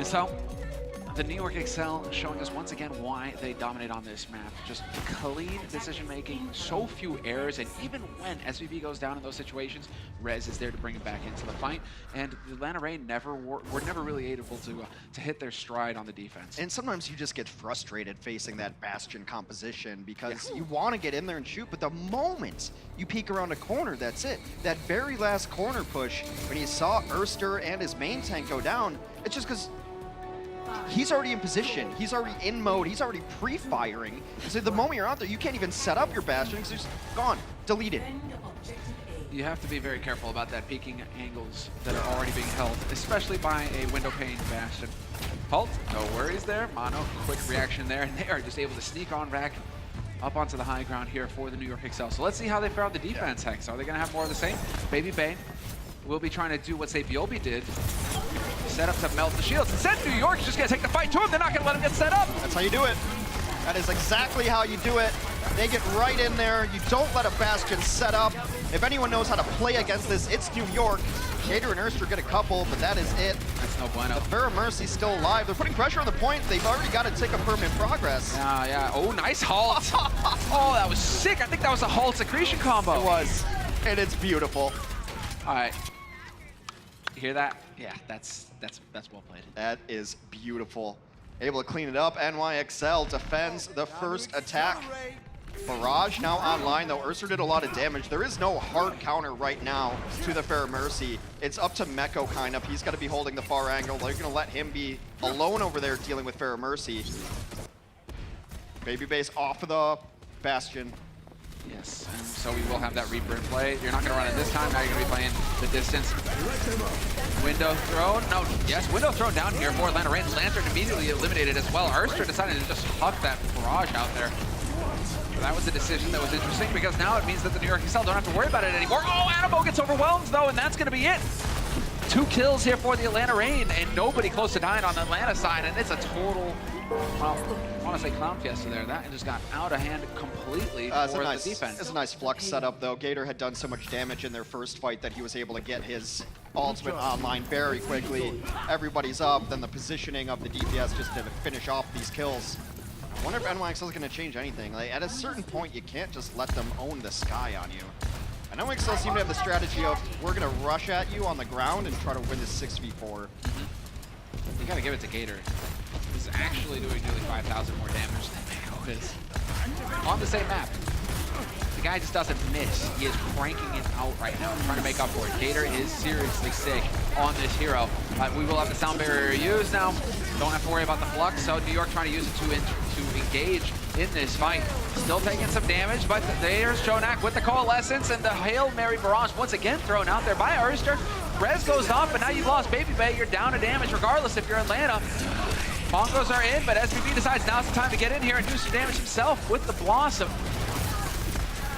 So, the New York Excel showing us once again why they dominate on this map. Just clean decision making, so few errors, and even when SVP goes down in those situations, Rez is there to bring him back into the fight. And the Atlanta Reign were never really able to hit their stride on the defense. And sometimes you just get frustrated facing that Bastion composition because you want to get in there and shoot, but the moment you peek around a corner, that's it. That very last corner push, when you saw Erster and his main tank go down, it's just because he's already in position, he's already in mode, he's already pre-firing. So the moment you're out there, you can't even set up your Bastion because it's gone, deleted. You have to be very careful about that peeking angles that are already being held, especially by a window pane Bastion. Halt, no worries there. Mono, quick reaction there, and they are just able to sneak on back up onto the high ground here for the New York Excel. So let's see how they fare on the defense, Hex. Are they going to have more of the same? Baby Bane will be trying to do what Sabiobi did. Set up to melt the shields. Instead, New York's just going to take the fight to him. They're not going to let him get set up. That's how you do it. That is exactly how you do it. They get right in there. You don't let a Bastion set up. If anyone knows how to play against this, it's New York. Gator and Erster get a couple, but that is it. That's no bueno. But Vera Mercy's still alive. They're putting pressure on the point. They've already got to take a permanent progress. Yeah. Oh, nice halt. Oh, that was sick. I think that was a halt secretion combo. It was. And it's beautiful. All right. You hear that? Yeah, that's well played. That is beautiful. Able to clean it up. NYXL defends the first attack. Barrage now online, though Erster did a lot of damage. There is no hard counter right now to the Fair Mercy. It's up to Meko kind of. He's got to be holding the far angle. They're going to let him be alone over there dealing with Fair Mercy. Baby base off of the Bastion. Yes, and so we will have that Reaper in play. You're not going to run it this time. Now you're going to be playing the distance. Window thrown. No, yes, window thrown down here for Atlanta Reign. Lantern immediately eliminated as well. Erster decided to just huck that barrage out there. So that was a decision that was interesting because now it means that the New York Excel don't have to worry about it anymore. Oh, Animo gets overwhelmed though, and that's going to be it. 2 kills here for the Atlanta Reign, and nobody close to dying on the Atlanta side, and it's a total, well, I want to say clown fiesta there. That just got out of hand completely for the defense. It's a nice flux setup though. Gator had done so much damage in their first fight that he was able to get his ultimate online very quickly. Everybody's up, then the positioning of the DPS just to finish off these kills. I wonder if NYXL is going to change anything. Like, at a certain point, you can't just let them own the sky on you. And NYXL seem to have the strategy of, we're going to rush at you on the ground and try to win this 6v4. You got to give it to Gator. He's actually doing nearly 5,000 more damage than Meko is. On the same map. The guy just doesn't miss. He is cranking it out right now, trying to make up for it. Gator is seriously sick on this hero. We will have the sound barrier used now. Don't have to worry about the flux, so New York trying to use it to engage in this fight. Still taking some damage, but there's Jonak with the Coalescence, and the Hail Mary Barrage once again thrown out there by Erster. Rez goes off, but now you've lost Baby Bay. You're down to damage regardless if you're Atlanta. Mongos are in, but SVP decides now's the time to get in here and do some damage himself with the Blossom.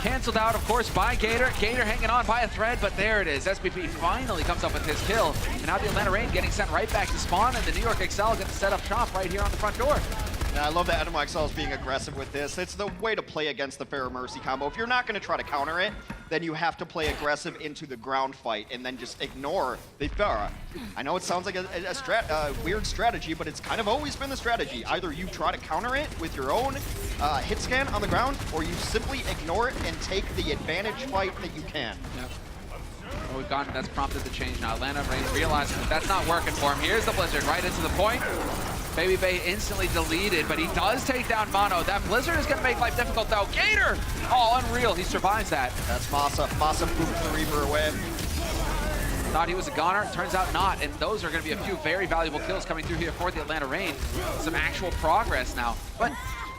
Canceled out, of course, by Gator. Gator hanging on by a thread, but there it is. SPP finally comes up with his kill. And now the Atlanta Reign getting sent right back to spawn, and the New York Excel gets set up shop right here on the front door. Yeah, I love that NYXL is being aggressive with this. It's the way to play against the Fair Mercy combo. If you're not going to try to counter it, then you have to play aggressive into the ground fight and then just ignore the Pharah. I know it sounds like a weird strategy, but it's kind of always been the strategy. Either you try to counter it with your own hit scan on the ground, or you simply ignore it and take the advantage fight that you can. Yep. Well, we've gotten, that's prompted the change now. Atlanta Reign realizing that that's not working for him. Here's the Blizzard right into the point. Baby Bay instantly deleted, but he does take down Mono. That Blizzard is going to make life difficult, though. Gator! Oh, unreal. He survives that. That's Massa. Massa boots the Reaper away. Thought he was a goner. Turns out not. And those are going to be a few very valuable kills coming through here for the Atlanta Reign. Some actual progress now. But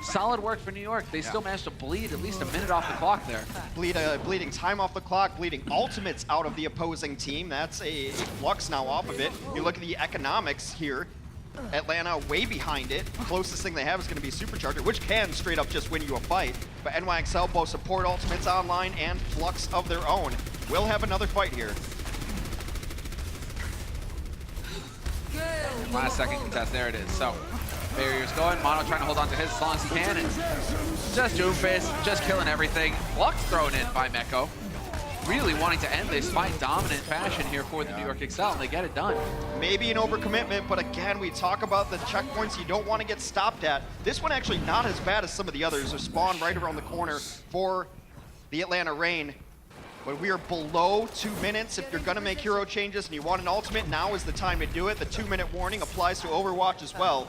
solid work for New York. They still managed to bleed at least a minute off the clock there. Bleeding time off the clock, bleeding ultimates out of the opposing team. That's a flux now off of it. You look at the economics here. Atlanta way behind it. Closest thing they have is going to be Supercharger, which can straight up just win you a fight. But NYXL, both support ultimates online and flux of their own, will have another fight here. Last second contest, there it is. So, barrier's going. Mono trying to hold on to his as long as he can. And just Doomfist, just killing everything. Flux thrown in by Meko. really wanting to end this fight dominant fashion here for the New York Excel, and they get it done. Maybe an overcommitment, but again, we talk about the checkpoints you don't want to get stopped at. This one actually not as bad as some of the others. They're spawned right around the corner for the Atlanta Reign. But we are below 2 minutes. If you're gonna make hero changes and you want an ultimate, now is the time to do it. The 2-minute warning applies to Overwatch as well.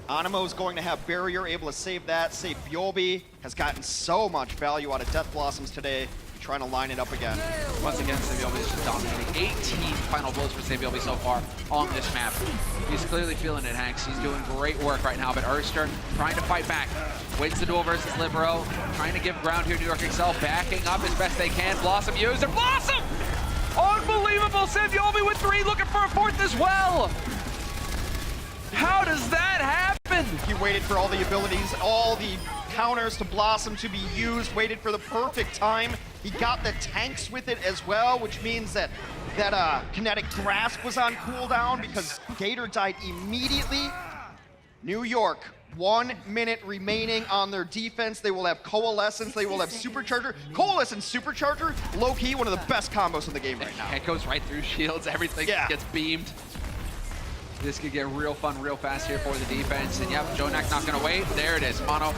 Animo is going to have Barrier, able to save that. Save Bjolby has gotten so much value out of Death Blossoms today. Trying to line it up again. Once again, Sabiobi is just dominating. 18 final blows for Sabiobi so far on this map. He's clearly feeling it, Hanks. He's doing great work right now, but Erster trying to fight back. Wins the duel versus Libero. Trying to give ground here, New York Excel, backing up as best they can. Blossom user. Blossom! Unbelievable! Sabiobi with 3, looking for a 4th as well. How does that happen? He waited for all the abilities, all the counters to Blossom to be used, waited for the perfect time. He got the tanks with it as well, which means that kinetic grasp was on cooldown because Gator died immediately. New York, 1 minute remaining on their defense. They will have Coalescence, they will have Supercharger. Coalescence, Supercharger, low-key, one of the best combos in the game right now. It goes right through shields, everything gets beamed. This could get real fun real fast here for the defense. And yep, Jonak not gonna wait. There it is, Mono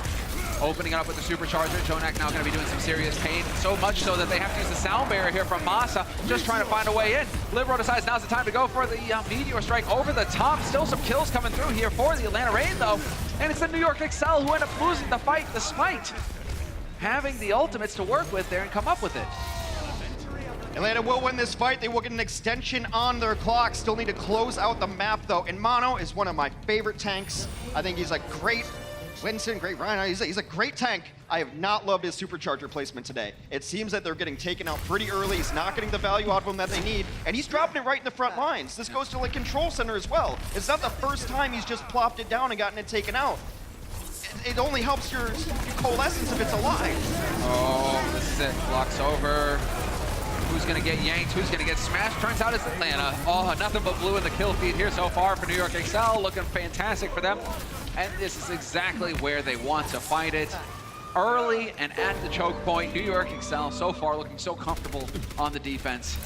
opening it up with the Supercharger. Jonak now gonna be doing some serious pain. So much so that they have to use the sound barrier here from Masa, just trying to find a way in. Libero decides now's the time to go for the Meteor Strike over the top. Still some kills coming through here for the Atlanta Reign though. And it's the New York Excel who end up losing the fight despite having the ultimates to work with there and come up with it. Atlanta will win this fight. They will get an extension on their clock. Still need to close out the map, though. And Mono is one of my favorite tanks. I think he's a great Winston, great Ryan. He's a great tank. I have not loved his Supercharger placement today. It seems that they're getting taken out pretty early. He's not getting the value out of him that they need. And he's dropping it right in the front lines. This goes to like Control Center as well. It's not the first time he's just plopped it down and gotten it taken out. It only helps your Coalescence if it's alive. Oh, this is it. Blocks over. Who's going to get yanked? Who's going to get smashed? Turns out it's Atlanta. Oh, nothing but blue in the kill feed here so far for New York Excel. Looking fantastic for them. And this is exactly where they want to fight it. Early and at the choke point. New York Excel so far looking so comfortable on the defense.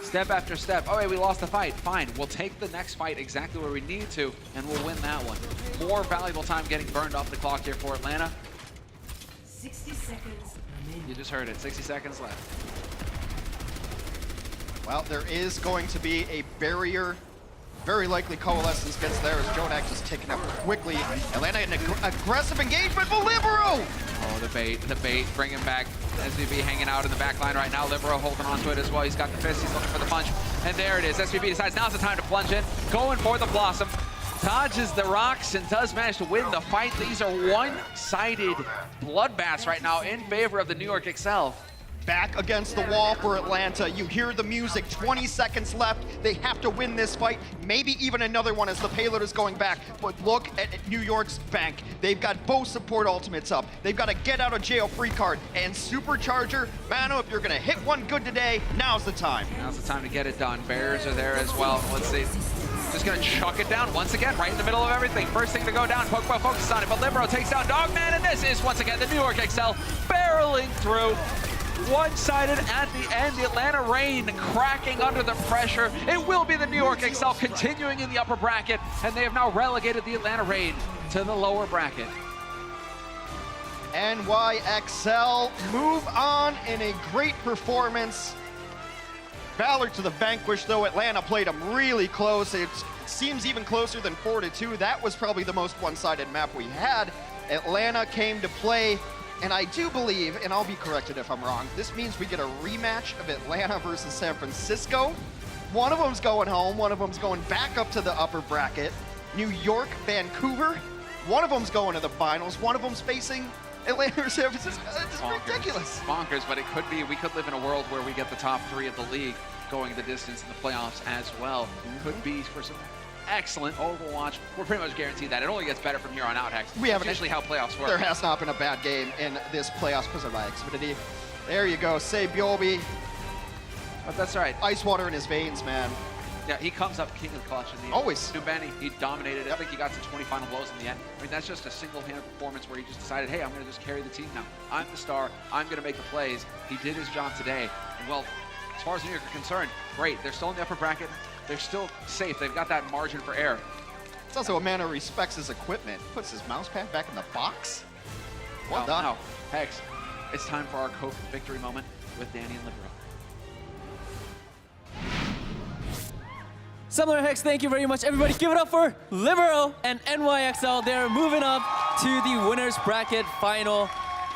Step after step. Oh, wait, we lost the fight. Fine. We'll take the next fight exactly where we need to, and we'll win that one. More valuable time getting burned off the clock here for Atlanta. 60 seconds. You just heard it. 60 seconds left. Well, there is going to be a barrier. Very likely Coalescence gets there as Jonak just taken up quickly. Atlanta in aggressive engagement for Libero! Oh, the bait, bring him back. SVB hanging out in the back line right now. Libero holding on to it as well. He's got the fist, he's looking for the punch. And there it is. SVB decides now's the time to plunge in. Going for the Blossom. Dodges the rocks and does manage to win the fight. These are one-sided bloodbaths right now in favor of the New York Excel. Back against the wall for Atlanta. You hear the music, 20 seconds left. They have to win this fight, maybe even another one as the payload is going back. But look at New York's bank. They've got both support ultimates up. They've got a get out of jail free card and Supercharger. Mano, if you're gonna hit one good today, now's the time. Now's the time to get it done. Barriers are there as well. Let's see. Just gonna chuck it down once again, right in the middle of everything. First thing to go down, Pokemon focuses on it, but Libero takes down Dogman, and this is once again the New York Excel barreling through. One-sided at the end, the Atlanta Reign cracking under the pressure. It will be the New York Excel continuing in the upper bracket, and they have now relegated the Atlanta Reign to the lower bracket. NYXL move on in a great performance. Valor to the vanquish, though. Atlanta played them really close. It seems even closer than 4-2. That was probably the most one-sided map we had. Atlanta came to play. And I do believe, and I'll be corrected if I'm wrong, this means we get a rematch of Atlanta versus San Francisco. One of them's going home, one of them's going back up to the upper bracket. New York, Vancouver, one of them's going to the finals, one of them's facing Atlanta or San Francisco. It's ridiculous. Bonkers, but it could be, we could live in a world where we get the top 3 of the league going the distance in the playoffs as well. Could be for some excellent Overwatch. We're pretty much guaranteed that. It only gets better from here on out, Hex. We haven't usually how playoffs work. There has not been a bad game in this playoffs presented by Xfinity. There you go, say Bjolby. But that's right. Ice water in his veins, man. Yeah, he comes up king of the clutch in the end. Always. Numbani, he dominated. I think he got to 20 final blows in the end. I mean, that's just a single-handed performance where he just decided, hey, I'm going to just carry the team now. I'm the star. I'm going to make the plays. He did his job today. And, well, as far as New York are concerned, great. They're still in the upper bracket. They're still safe. They've got that margin for error. It's also a man who respects his equipment. Puts his mouse pad back in the box. Well done. Now, Hex, it's time for our Coke victory moment with Danny and Libero. Summoner Hex, thank you very much. Everybody give it up for Libero and NYXL. They're moving up to the winners bracket final.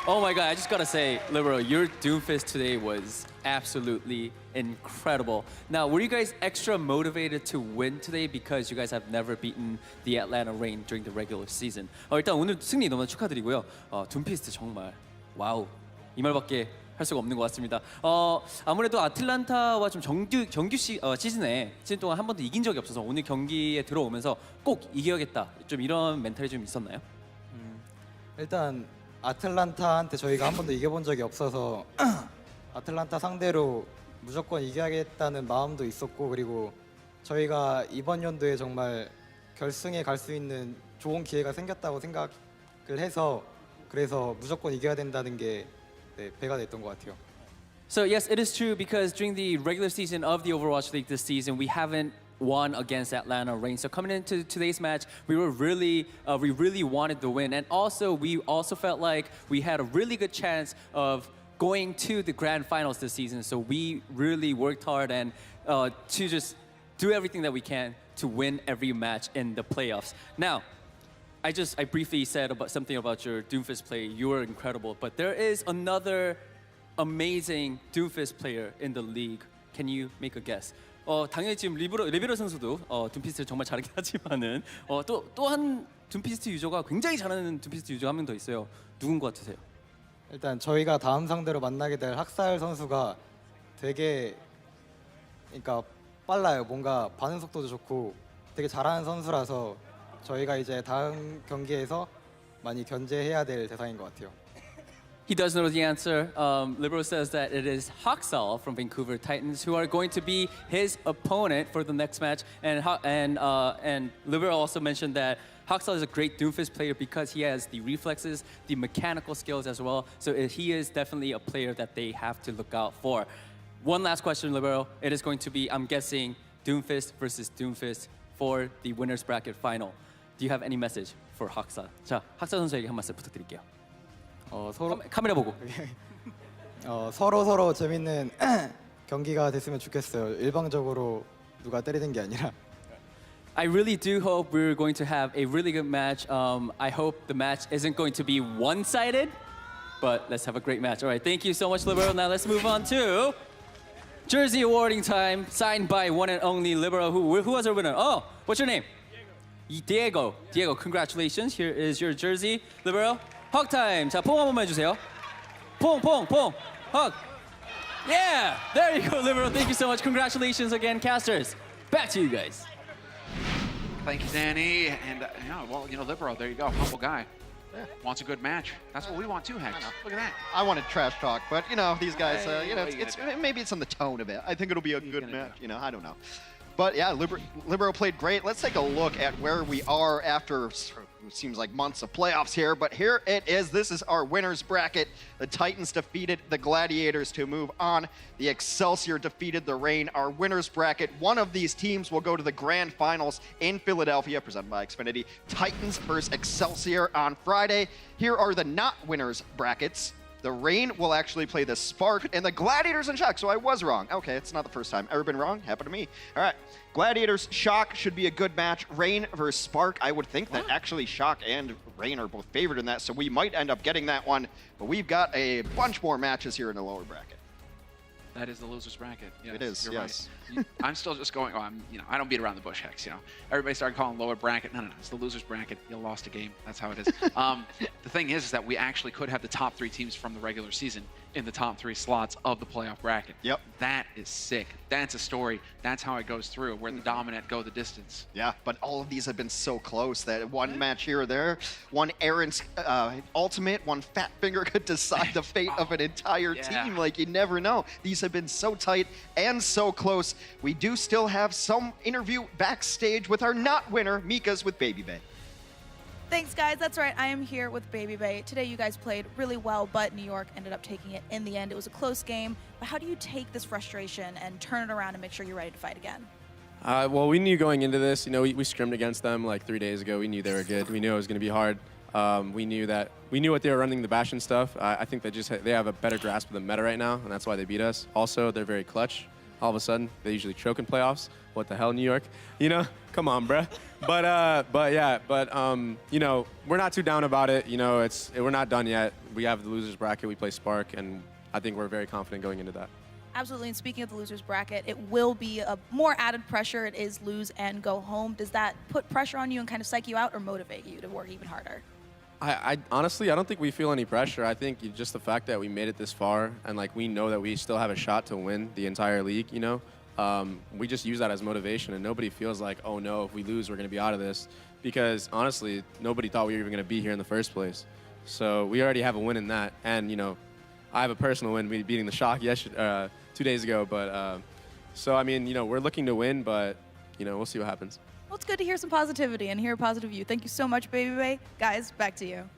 Oh my God, I just gotta say, Libero, your Doomfist today was absolutely incredible. Now, were you guys extra motivated to win today because you guys have never beaten the Atlanta Reign during the regular season? 일단 오늘 승리 너무 축하드리고요. 둠피스트 정말 와우. 이 말밖에 할 수가 없는 것 같습니다. 아무래도 아틀란타와 좀 정규 시즌에 시즌 동안 한 번도 이긴 적이 없어서 오늘 경기에 들어오면서 꼭 이겨야겠다. 좀 이런 멘탈이 좀 있었나요? 일단 아틀란타한테 저희가 한 번도 이겨본 적이 없어서 아틀란타 상대로 무조건 이겨야겠다는 마음도 있었고, 그리고 저희가 이번 연도에 정말 결승에 갈 수 있는 좋은 기회가 생겼다고 생각을 해서 그래서 무조건 이겨야 된다는 게 배가 됐던 것 같아요. So yes, it is true because during the regular season of the Overwatch League this season, we haven't won against Atlanta Reign. So coming into today's match, we really wanted to win, and also we also felt like we had a really good chance of going to the grand finals this season. So we really worked hard and to just do everything that we can to win every match in the playoffs. Now, I briefly said something about your Doomfist play. You were incredible, but there is another amazing Doomfist player in the league. Can you make a guess? 당연히 지금 리베로 선수도 둠피스트를 정말 잘하긴 하지만은 또 한 둠피스트 유저가 굉장히 잘하는 둠피스트 유저 한 명 더 있어요. 누군 것 같으세요? 일단 저희가 다음 상대로 만나게 될 학살 선수가 되게 그러니까 빨라요. 뭔가 반응 속도도 좋고 되게 잘하는 선수라서 저희가 이제 다음 경기에서 많이 견제해야 될 대상인 것 같아요. He does know the answer. Libero says that it is Haksal from Vancouver Titans who are going to be his opponent for the next match. And Libero also mentioned that Haksal is a great Doomfist player because he has the reflexes, the mechanical skills as well. So he is definitely a player that they have to look out for. One last question, Libero. It is going to be, I'm guessing, Doomfist versus Doomfist for the winners bracket final. Do you have any message for Haksal? 자, Haksal 선수에게 한 말씀 부탁드릴게요. 서로 카메라 보고. 서로 재밌는 경기가 됐으면 좋겠어요. 일방적으로 누가 때리는 게 아니라. I really do hope we're going to have a really good match. I hope the match isn't going to be one-sided, but let's have a great match. All right, thank you so much, Libero. Now let's move on to jersey awarding time, signed by one and only Libero. Who was our winner? Oh, what's your name? Diego. Diego, congratulations. Here is your jersey, Libero. Hug time. 자, 퐁 한 번만 해주세요. 퐁. Hug. Yeah, there you go, Libero. Thank you so much. Congratulations again, casters. Back to you guys. Thank you, Danny. And Libero, there you go. Humble guy. Yeah. Wants a good match. That's what we want too, Hex. Look at that. I wanted trash talk, but these guys, maybe it's on the tone of it. I think it'll be a good match. I don't know. But yeah, Libero played great. Let's take a look at where we are after it seems like months of playoffs here, but here it is. This is our winners bracket. The Titans defeated the Gladiators to move on. The Excelsior defeated the Reign. Our winners bracket, one of these teams will go to the grand finals in Philadelphia, presented by Xfinity. Titans versus Excelsior on Friday. Here are the not winners brackets. The Reign will actually play the Spark, and the Gladiators and Shock. So I was wrong. Okay, it's not the first time. Ever been wrong? Happened to me. All right. Gladiators, Shock should be a good match. Reign versus Spark. I would think that actually Shock and Reign are both favored in that, so we might end up getting that one. But we've got a bunch more matches here in the lower bracket. That is the losers bracket. Yes, it is. You're yes. Right. I'm still just going. I don't beat around the bush, Hex. Everybody started calling lower bracket. No. It's the losers bracket. You lost a game. That's how it is. The thing is that we actually could have the top 3 teams from the regular season in the top 3 slots of the playoff bracket. Yep. That is sick. That's a story. That's how it goes through, where the dominant go the distance. Yeah, but all of these have been so close that one match here or there, one errant ultimate, one fat finger could decide the fate of an entire team. Like, you never know. These have been so tight and so close. We do still have some interview backstage with our not winner, Mika's with Baby Bay. Thanks, guys. That's right. I am here with Baby Bay. Today, you guys played really well, but New York ended up taking it in the end. It was a close game. But how do you take this frustration and turn it around and make sure you're ready to fight again? Well, we knew going into this, you know, we scrimmed against them like 3 days ago. We knew they were good. We knew it was going to be hard. We knew what they were running the Bastion stuff. I think they have a better grasp of the meta right now, and that's why they beat us. Also, they're very clutch. All of a sudden, they usually choke in playoffs. What the hell, New York? You know, come on, bruh. You know, we're not too down about it. You know, we're not done yet. We have the losers bracket. We play Spark, and I think we're very confident going into that. Absolutely. And speaking of the losers bracket, it will be a more added pressure. It is lose and go home. Does that put pressure on you and kind of psych you out or motivate you to work even harder? I honestly, I don't think we feel any pressure. I think just the fact that we made it this far and like we know that we still have a shot to win the entire league, you know, we just use that as motivation, and nobody feels like, oh no, if we lose, we're going to be out of this, because honestly, nobody thought we were even going to be here in the first place. So we already have a win in that, and you know, I have a personal win beating the Shock 2 days ago, but so I mean, you know, we're looking to win, but you know, we'll see what happens. Well, it's good to hear some positivity and hear a positive view. Thank you so much, Baby Bay. Guys, back to you.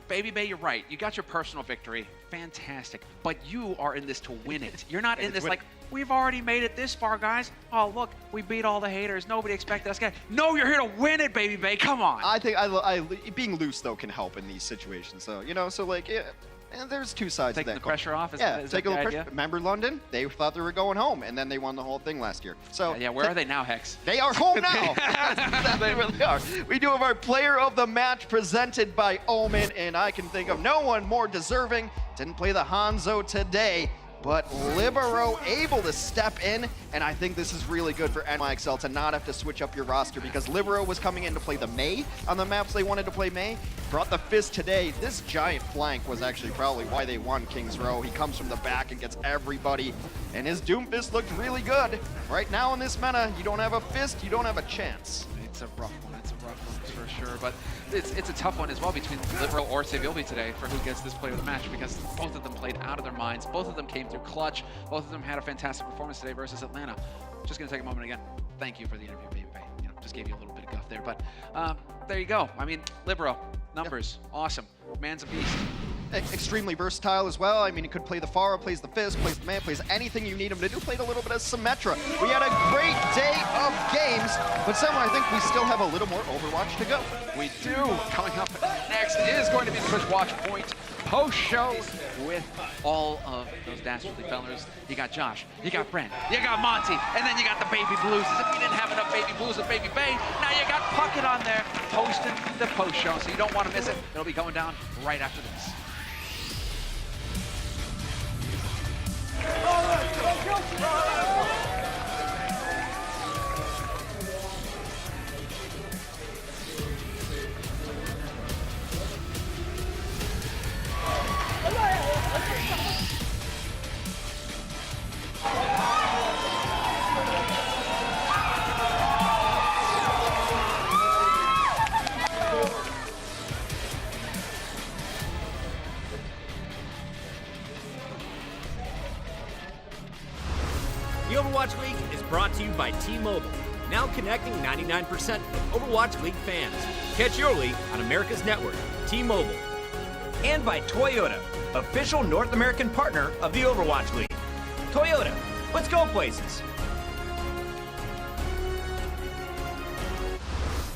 Baby Bay, you're right. You got your personal victory. Fantastic. But you are in this to win it. You're not in this like, we've already made it this far, guys. Oh, look, we beat all the haters. Nobody expected us. No, you're here to win it, Baby Bay. Come on. I think being loose, though, can help in these situations. So, you know, so like, yeah. And there's two sides to that. Taking the pressure off? Is that a little pressure. Remember London? They thought they were going home, and then they won the whole thing last year. So yeah, where are they now, Hex? They are home now. That's exactly where they are. We do have our player of the match presented by Omen, and I can think of no one more deserving. Didn't play the Hanzo today, but Libero able to step in, and I think this is really good for NYXL to not have to switch up your roster, because Libero was coming in to play the Mei on the maps they wanted to play Mei. Brought the Fist today. This giant flank was actually probably why they won King's Row. He comes from the back and gets everybody, and his Doom Fist looked really good. Right now in this meta, you don't have a Fist, you don't have a chance. It's a rough one. It's a rough one for sure, but it's a tough one as well between Libero or Sevilby today for who gets this player of the match, because both of them played out of their minds. Both of them came through clutch. Both of them had a fantastic performance today versus Atlanta. Just gonna take a moment again. Thank you for the interview, Baby Bay. You know, just gave you a little bit of guff there, but there you go. I mean, Libero, numbers, awesome. Man's a beast. Extremely versatile as well. I mean, he could play the Pharah, plays the Fist, plays the Man, plays anything you need him to do. Played a little bit of Symmetra. We had a great day of games, but somehow I think we still have a little more Overwatch to go. We do. Coming up next is going to be the Twitch Watch Point post-show with all of those dastardly fellers. You got Josh, you got Brent, you got Monty, and then you got the Baby Blues. As if we didn't have enough Baby Blues with Baby Bay, now you got Puckett on there hosting the post-show, so you don't want to miss it. It'll be going down right after this. The Overwatch League is brought to you by T-Mobile, now connecting 99% of Overwatch League fans. Catch your league on America's network, T-Mobile. And by Toyota, official North American partner of the Overwatch League. Toyota, let's go places.